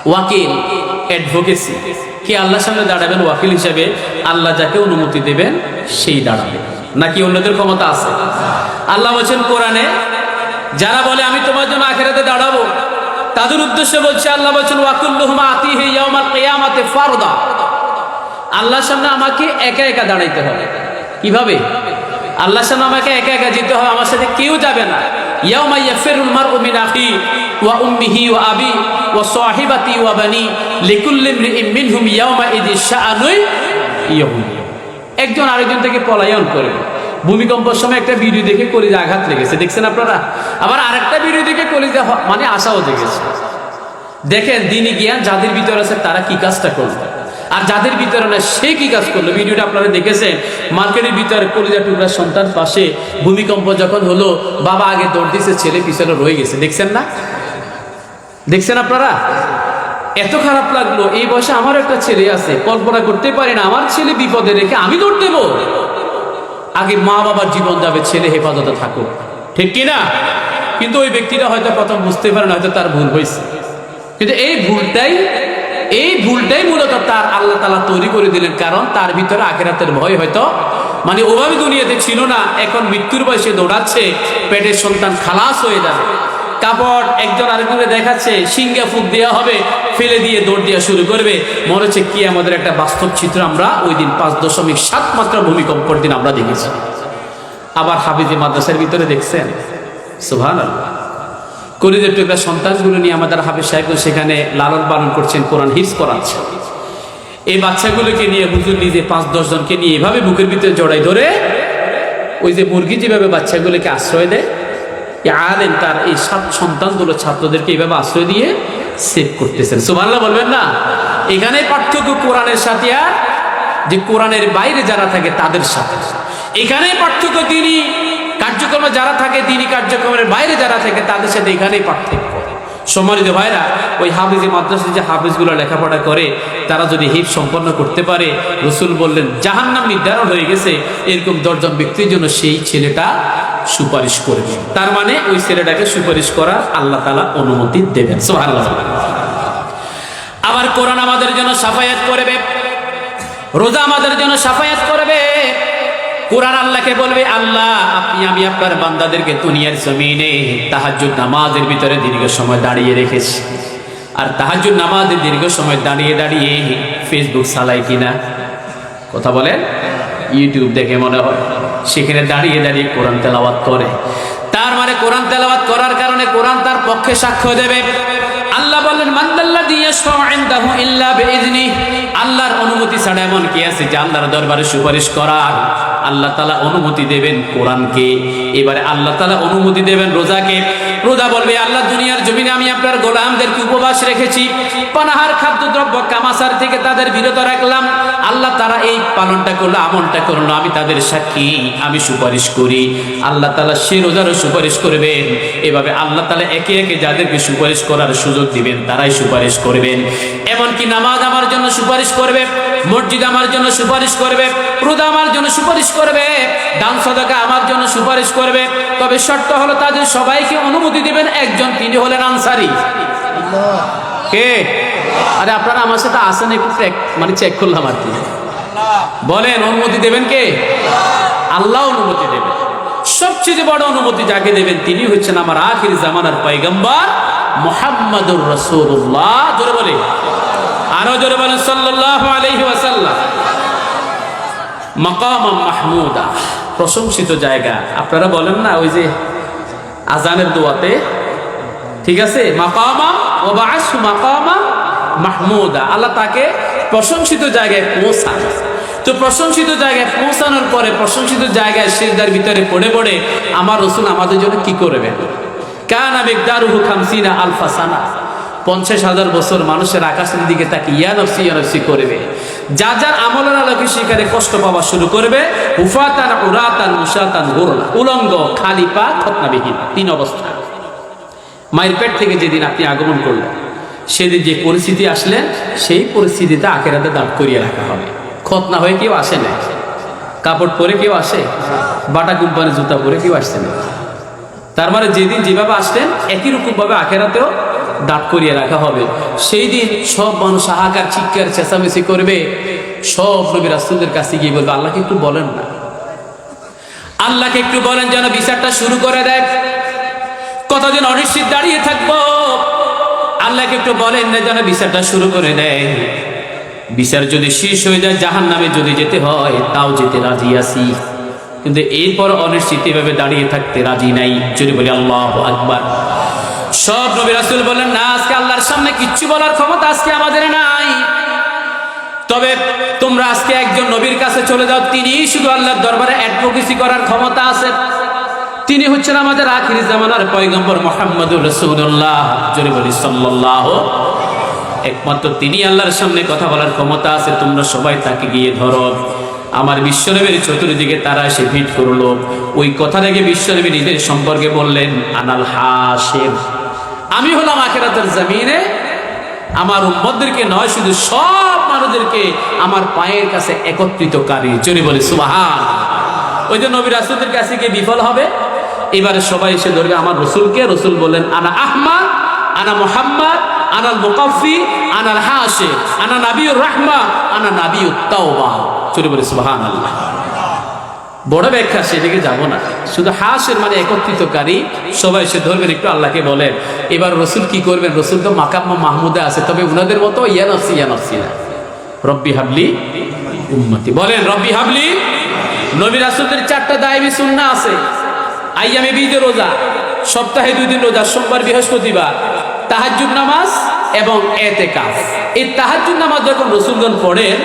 ওয়াকিল, অ্যাডভোকেসি। কে আল্লাহর সামনে দাঁড়াবেন ওয়াকিল হিসেবে? আল্লাহ যাকে অনুমতি দেবেন সেই দাঁড়াবে, নাকি অন্যদের ক্ষমতা আছে? আল্লাহ বলেন কোরআনে, যারা বলে আমি তোমার জন্য আখিরাতে দাঁড়াবো, তাদের উদ্দেশ্যে বলছে আল্লাহ বলেন ওয়াকুল্লুহুম আতিহি ইয়াউমাল কিয়ামাতি ফারদা, আল্লাহর সামনে আমাকে একা একা দাঁড়াইতে হবে। কিভাবে? আল্লাহর সামনে আমাকে একা একা যেতে হবে, আমার সাথে কেউ যাবে না। ইয়াউমা ইয়াফিরুল মারউ মিন আখি ওয়া উম্মিহি ওয়া আবি ওয়া সাহিবাতি ওয়া বানি লিকুল্লি ইমরিইন মিনহুম ইয়াউমা ইযি শাআনুন ইয়ুগনি। একজন আরেকজন থেকে পলায়ন করবে। ভূমিকম্পের সময় একটা ভিডিও দেখে কলিজা আঘাত লেগেছে, দেখছেন আপনারা? আবার আরেকটা ভিডিও দেখে কলিজা মানে আশাও জেগেছে। দেখেন দিনই জ্ঞান যাদের ভিতরে আছে তারা কি কাজটা করবে, আর যাদের ভিতরে না সে কি কাজ করলো। ভিডিওটা আপনারা দেখেছেন, মার্কেটের ভিতরে কলিজা টুকরা সন্তান পাশে, ভূমিকম্প যখন হলো বাবা আগে দৌড় দিয়েছে, ছেলে পিছনে রয়ে গেছে, দেখছেন না? দেখছেন আপনারা? এত খারাপ লাগলো। এই বয়সে আমার একটা ছেলে আছে, কল্পনা করতে পারি না আমার ছেলে বিপদে রেখে আমি দৌড় দেবো। আগে মা বাবার জীবন যাবে, ছেলে হেফাজতে থাকুক, ঠিক কিনা? কিন্তু ওই ব্যক্তিটা হয়তো প্রথম বুঝতে পারে না, হয়তো তার ভুল হয়েছে। কিন্তু এই ভুলটাই মূলত তার আল্লাহ তাআলা তৈরি করে দিলেন, কারণ তার ভিতরে আখিরাতের ভয় হয়তো মানে ওভাবে দুনিয়াতে ছিল না। এখন মৃত্যুর বয়সে দৌড়াচ্ছে, পেটের সন্তান খালাস হয়ে যাবে। কাপড় একজন আরেকজনে দেখাচ্ছে, সিঙ্গা ফুক দেওয়া হবে, ফেলে দিয়ে দৌড় দেওয়া শুরু করবে। মনে হচ্ছে কি আমাদের একটা বাস্তব চিত্র আমরা ওই দিন 5.7 মাত্রা ভূমিকম্পের দিন আমরা দেখেছি। আবার হাফিজি মাদ্রাসার ভিতরে দেখছেন, সুবহানাল্লাহ, কলিজার টুকরা সন্তানগুলো নিয়ে আমাদের হাফিজ সাহেব সেখানে লালন পালন করছেন, কোরআন হিফজ করাচ্ছেন। এই বাচ্চাগুলোকে নিয়ে হুজুর নিজে 5-10 জনকে নিয়ে এভাবে বুকের ভিতরে জড়াই ধরে, ওই যে মুরগি যেভাবে বাচ্চাগুলোকে আশ্রয় দেয়, আলেম তার এই 7 সন্তানগুলো ছাত্রদেরকে এইভাবে আশ্রয় দিয়ে সেভ করতেছেন। সুবহানাল্লাহ বলবেন না? এখানে পার্থক্য কোরআনের সাথে আর যে কোরআনের বাইরে যারা থাকে তাদের সাথে। এখানে পার্থক্য দিনই কার্যক্রমে যারা থাকে, দিনই কার্যক্রমের বাইরে যারা থাকে তাদের সাথে, এখানেই পার্থক্য। সম্মানিত ভাইরা, ওই হাফিজি মাদ্রাসায় যে হাফিজগুলো লেখাপড়া করে তারা যদি হিফজ সম্পন্ন করতে পারে, রাসূল বললেন জাহান্নাম নির্ধারণ হয়ে গেছে, এরকম 10 জন ব্যক্তির জন্য সেই ছেলেটা সুপারিশ করবে। তার মানে ওই ছেলেটাকে সুপারিশ করার আল্লাহ তাআলা অনুমতি দেবেন। সুবহানাল্লাহ। আবার কোরআন আমাদের জন্য শাফায়াত করবে, রোজা আমাদের জন্য শাফায়াত করবে। কোরআন আল্লাহকে বলবে, আল্লাহ আমি আপনার বান্দাদেরকে দুনিয়ার জমিনে তাহাজ্জুদ নামাজের ভিতরে দীর্ঘ সময় দাঁড়িয়ে রেখেছি। আর তাহাজ্জুদ নামাজের দীর্ঘ সময় দাঁড়িয়ে দাঁড়িয়ে ফেসবুক চালায় কিনা? কথা বলেন? ইউটিউব দেখে মনে হয় সেখানে দাঁড়িয়ে দাঁড়িয়ে কোরআন তেলাওয়াত করে। তার মানে কোরআন তেলাওয়াত করার কারণে কোরআন তার পক্ষে সাক্ষ্য দেবে। আল্লাহ বলেন মানদাল্লাযী ইয়াশফাউ ইনদাহু ইল্লা বিইذনি, আল্লাহর অনুমতি ছাড়া এমন কি আছে যে আল্লাহর দরবারে সুপারিশ করার? আল্লাহ তাআলা অনুমতি দেবেন কোরআনকে। এবারে আল্লাহ তাআলা অনুমতি দেবেন রোজাকে। রোজা বলবে, আল্লাহ দুনিয়ার জমিনে আমি আপনার গোলামদেরকে উপবাস রেখেছি, পানাহার খাদ্যদ্রব্য কামাসার থেকে তাদের বিরত রাখলাম। আল্লাহ তারা এই পালনটা করলো, আমলটা করলো, আমি তাদের সাক্ষী, আমি সুপারিশ করি। আল্লাহ তাআলা সে রোজারও সুপারিশ করবেন। এভাবে আল্লাহ তাআলা একে একে যাদেরকে সুপারিশ করার সুযোগ দিবেন তারাই সুপারিশ করবেন। এমনকি নামাজ আমার জন্য সুপারিশ করবে, মসজিদ আমার জন্য সুপারিশ করবে, রোজা আমার জন্য সুপারিশ করবে, দান সাদাকা আমার জন্য সুপারিশ করবে। তবে শর্ত হলো তাদের সবাইকে অনুমতি দিবেন একজন, তিনি হলেন আনসারী। কে? আরে আপনারা আমার সাথে আসেন, একটু মানে চেক করলাম আর কি। বলেন অনুমতি দেবেন কে? আল্লাহ অনুমতি দেবেন। সবচেয়ে বড় অনুমতি যাকে দেবেন তিনি হচ্ছেন আমার আখির জামানার পয়গম্বর মুহাম্মাদুর রাসূলুল্লাহ। জোরে বলে, আরো জোরে বলেন সাল্লাল্লাহু আলাইহি ওয়াসাল্লাম। মাকাম মাহমুদা, প্রশংসিত জায়গা। আপনারা বলেন না ওই যে আজানের দোয়াতে, ঠিক আছে, মাকাম ওয়া বা'আসহু মাকামা মাহমুদা, আল্লাহ তাকে প্রশংসিত জায়গায় পৌঁছান। তো প্রশংসিত জায়গায় পৌঁছানোর পরে প্রশংসিত জায়গায় সিজদার ভিতরে পড়ে পড়ে আমার রাসূল আমাদের জন্য কি করবেন? কানা মিকদারুহু 50 আলফা সানা, 50,000 বছর মানুষের আকাশের দিকে তাকে ইয়া নফসি করবে। যার যার আমলের আলোকে সেখানে কষ্ট পাওয়া শুরু করবে। উফাতান উরাতান মুসাতান গুরলা, উলঙ্গ, খালি পা, খতনাবিহীন, 3 অবস্থা। মায়ের পেট থেকে যেদিন আপনি আগমন করলেন সেদিন যে পরিস্থিতি আসলেন সেই পরিস্থিতিতে আখিরাতে দাঁড় করিয়ে রাখা হবে। খতনা হয়ে কেউ আসে না, কাপড় পরে কেউ আসে, বাটা কোম্পানির জুতা পরে কেউ আসছে না। তার মানে যেদিন যেভাবে আসলেন একই রকমভাবে আখিরাতেও দাঁড় করিয়ে রাখা হবে। সেই দিন সব মানুষ হাহাকার, চিৎকার, চেঁচামেচি করবে। সব নবী রাসূলদের কাছে গিয়ে বলবে, আল্লাহকে একটু বলেন না, আল্লাহকে একটু বলেন যেন বিচারটা শুরু করে দেয়। কতদিন অনিশ্চিত দাঁড়িয়ে থাকবো, আল্লাহকে একটু বলেন না যেন বিচারটা শুরু করে দেয়। বিচার যদি শেষ হয়ে যায়, জাহান্নামে যদি যেতে হয় তাও যেতে রাজি আছি, কিন্তু এরপর অনিশ্চিত এভাবে দাঁড়িয়ে থাকতে রাজি নাই। যদি বলি আল্লাহু আকবার। সব নবী রাসূল বলেন, না, আজকে আল্লাহর সামনে কিচ্ছু বলার ক্ষমতা আজকে আমাদের নাই। তবে তোমরা আজকে একজন নবীর কাছে চলে যাও, তিনি শুধু আল্লাহর দরবারে অ্যাডভোকেসি করার ক্ষমতা আছে। তিনি হচ্ছেন আমাদের আখির জামানার পয়গম্বর মুহাম্মদুর রাসূলুল্লাহ। যদি বলি সাল্লাল্লাহু, একমাত্র তিনি আল্লাহর সামনে কথা বলার ক্ষমতা আছে। তোমরা সবাই তাকে গিয়ে ধরো। আমার বিশ্বনবীর চতুর্দিকে তারা এসে ভিড় করলো। ওই কথা থেকে বিশ্বনবী নিজের সম্পর্কে বললেন, আনাল হাশির, আমি হলাম আখিরাতের জমিনে আমার উম্মতদেরকে নয়, শুধু সব মানুষদেরকে আমার পায়ের কাছে একত্রিতকারী। যদি বলি সুবহান। ওই যে নবী রাসূলদের কাছে গিয়ে বিফল হবে, এবারে সবাই এসে ধরবে আমার রসুলকে। রসুল বললেন, আনা আহমদ, আনা মুহাম্মদ, আনাল মুকাফফি, আনাল হাশির, আনা নাবিয়ুর রাহমা, আনা নাবিয়ুত তাওবা। চলে বলে সুবহানাল্লাহ। বড় ব্যাখ্যা, সেদিকে যাব না। শুধু হাশির মানে একত্রিতকারী। সবাই এসে ধরবেন, একটু আল্লাহকে বলেন। এবার রসুল কি করবেন? রসুল তো মাকাম মাহমুদে আছে, তবে উনাদের মতো ইয়া নফসি না। রব্বি হাবলি উম্মতি বলেন, রব্বি হাবলি। নবী রাসূলদের 4টা দায়মি সুন্নাহ আছে। আইয়ামে বীজের রোজা, সপ্তাহে 2 দিন রোজা, সোমবার বৃহস্পতিবার, তাহাজ্জুদ নামাজ এবং ইতিকাফ। এই তাহাজ্জুদ নামাজ যখন রাসূলগণ পড়েন,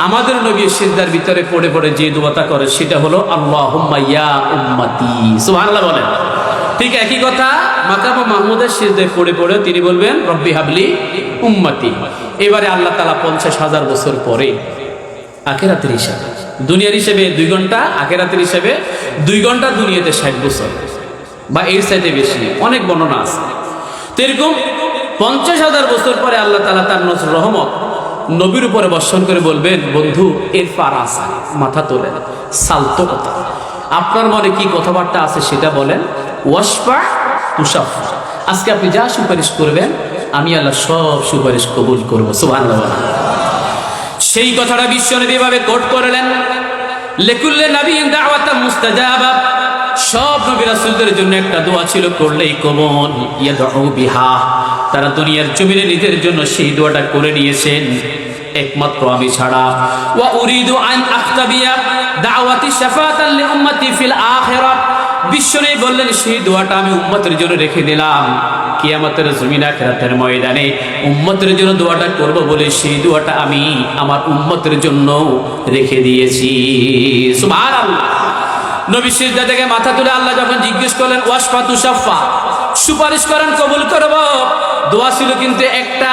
আমাদের নবী সিজদার ভিতরে পড়ে পড়ে যে দোয়াটা করে সেটা হলো আল্লাহুম্মা ইয়া উম্মতি। সুবহানাল্লাহ বলেন। ঠিক একই কথা মাকাম মাহমুদের সিজদায় পড়ে পড়ে তিনি বলবেন, রব্বি হাবলি উম্মতি। এবারে আল্লাহ তাআলা 50,000 বছর পরে আখিরাতের হিসাবে, দুনিয়ার হিসেবে 2 ঘন্টা, আখিরাতের হিসেবে 2 ঘন্টা, দুনিয়াতে 60 বছর বা এর চাইতে বেশি, অনেক বর্ণনা আছে। তো এরকম 50,000 বছর পরে আল্লাহ তাআলা তার নজর রহমত নবীর উপরে বর্ষণ করে বলবেন, বন্ধু এর ফারাসা, মাথা তোলেন, সালতো কথা, আপনার মনে কি কথাবার্তা আছে সেটা বলেন। ওয়াশফা তুশাফা, আজকে আপনি যা সুপারিশ করবেন আমি আল্লাহ সব সুপারিশ কবুল করবো। সুবহানাল্লাহ। সেই কথাটা বিশ্বনবী এভাবে কোট করলেন, লিকুল্লি নাবিয়্যিন দাওয়াতান মুস্তাজাবা। সব নবী রাসূলদের জন্য একটা দোয়া ছিল, করলেই কবুল। ইয়াদউ বিহা, তারা দুনিয়ার জমিনে নিজের জন্য সেই দোয়াটা করে নিয়েছেন, একমাত্র আমি ছাড়া। ওয়া উরিদু আন আখতাবিয়া দাওয়াতি শাফাআতান লি উম্মতি ফিল আখিরাহ। বিশ্বনবী বললেন, সেই দোয়াটা আমি উম্মতের জন্য রেখে দিলাম, কিয়ামতের জমিন আখিরাতের ময়দানে উম্মতের জন্য দোয়াটা করব বলে সেই দোয়াটা আমি আমার উম্মতের জন্য রেখে দিয়েছি। সুবহানাল্লাহ। নবী সিজদা থেকে মাথা তুলে আল্লাহ যখন জিজ্ঞেস করলেন, ওয়াশফা তুশাফা, সুপারিশ করেন কবুল করব। দোয়া ছিল কিন্তু একটা,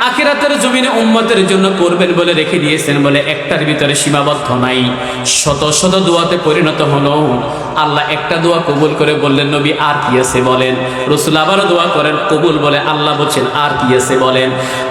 আখিরাতের জমিনে উম্মতের জন্য করবেন বলে রেখে দিয়েছেন বলে একটার ভিতরে সীমাবদ্ধ নাই, শত শত দোয়াতে পরিণত হলো। আল্লাহ একটা দোয়া কবুল করে বললেন, নবী আর কি আছে বলেন। রাসূল আবারও দোয়া করেন, কবুল বলে আল্লাহ বলছেন আর কি আছে বলেন।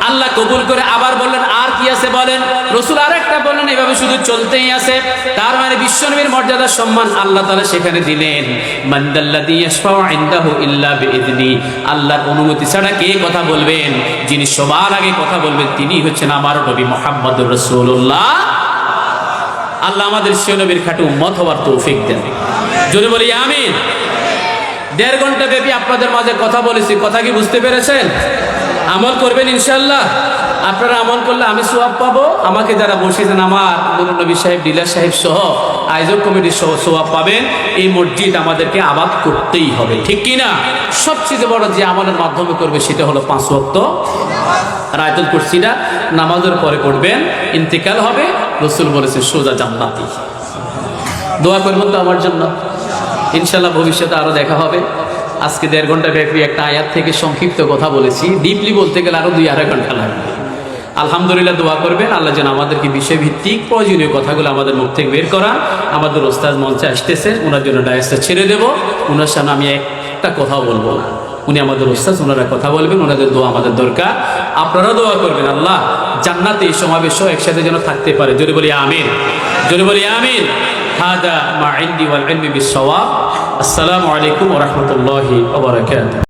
আল্লাহ কবুল করে আবার বললেন আর কি আছে বলেন। রাসূল আরেকটা বললেন, এভাবে শুধু চলতেই আছে। তার মানে বিশ্বনবীর মর্যাদা সম্মান আল্লাহ তাআলা সেখানে দিলেন। মানদাল্লাযী ইয়াশফাউ ইনদাহু ইল্লা বিইذনি, আল্লাহর অনুমতি ছাড়া কে কথা বলবেন? যিনি সবার আগে কথা বলবেন তিনি হচ্ছেন আমার নবী মুহাম্মদুর রাসূলুল্লাহ। আল্লাহ আমাদের সেই নবীর খাঁটি উম্মত হওয়ার তৌফিক দেন। জোরে বলি আমিন। 1.5 ঘন্টা ব্যাপী আপনাদের মাঝে কথা বলেছি, কথা কি বুঝতে পেরেছেন? আমল করবেন ইনশাআল্লাহ। আপনারা আমল করলে আমি সওয়াব পাবো, আমাকে যারা বসিয়েছেন আমার নূর নবী সাহেব, ডিলার সাহেব সহ আয়োজক কমিটির সওয়াব পাবেন। এই মসজিদ আমাদেরকে আবাদ করতেই হবে, ঠিক কি না? সবচেয়ে বড় যে আমলের মাধ্যমে করবে সেটা হলো 5 ওয়াক্ত আয়াতুল কুরসিটা নামাজের পরে করবেন, ইন্তেকাল হবে, রাসূল বলেছে সোজা জান্নাতি। দোয়া করবেন তো আমার জন্য, ইনশাআল্লাহ ভবিষ্যতে আরো দেখা হবে। আজকে 1.5 ঘন্টা ব্যাপী একটা আয়াত থেকে সংক্ষিপ্ত কথা বলেছি, ডিপলি বলতে গেলে আরো 2-2.5 ঘন্টা লাগবে। আলহামদুলিল্লাহ দোয়া করবেন আল্লাহ যেন আমাদেরকে বিষয়ভিত্তিক প্রয়োজনীয় কথাগুলো আমাদের মুখ থেকে বের করা। আমাদের ওস্তাদ মঞ্চে আসতেছে, ওনার জন্য ডায়াসটা ছেড়ে দেব। ওনার সামনে আমি একটা কথাও বলবো না, উনি আমাদের ওস্তাদ, ওনারা কথা বলবেন, ওনাদের দোয়া আমাদের দরকার। আপনারা দোয়া করবেন আল্লাহ জান্নাতে এই সমাবেশ একসাথে যেন থাকতে পারে। জোরে বলি আমিন, জোরে বলি আমিন। হাদা মা ইনদি ওয়াল ইলমি বিস-সাওয়াব। আসসালামু আলাইকুম ওয়া রাহমাতুল্লাহি ওয়া বারাকাতুহু।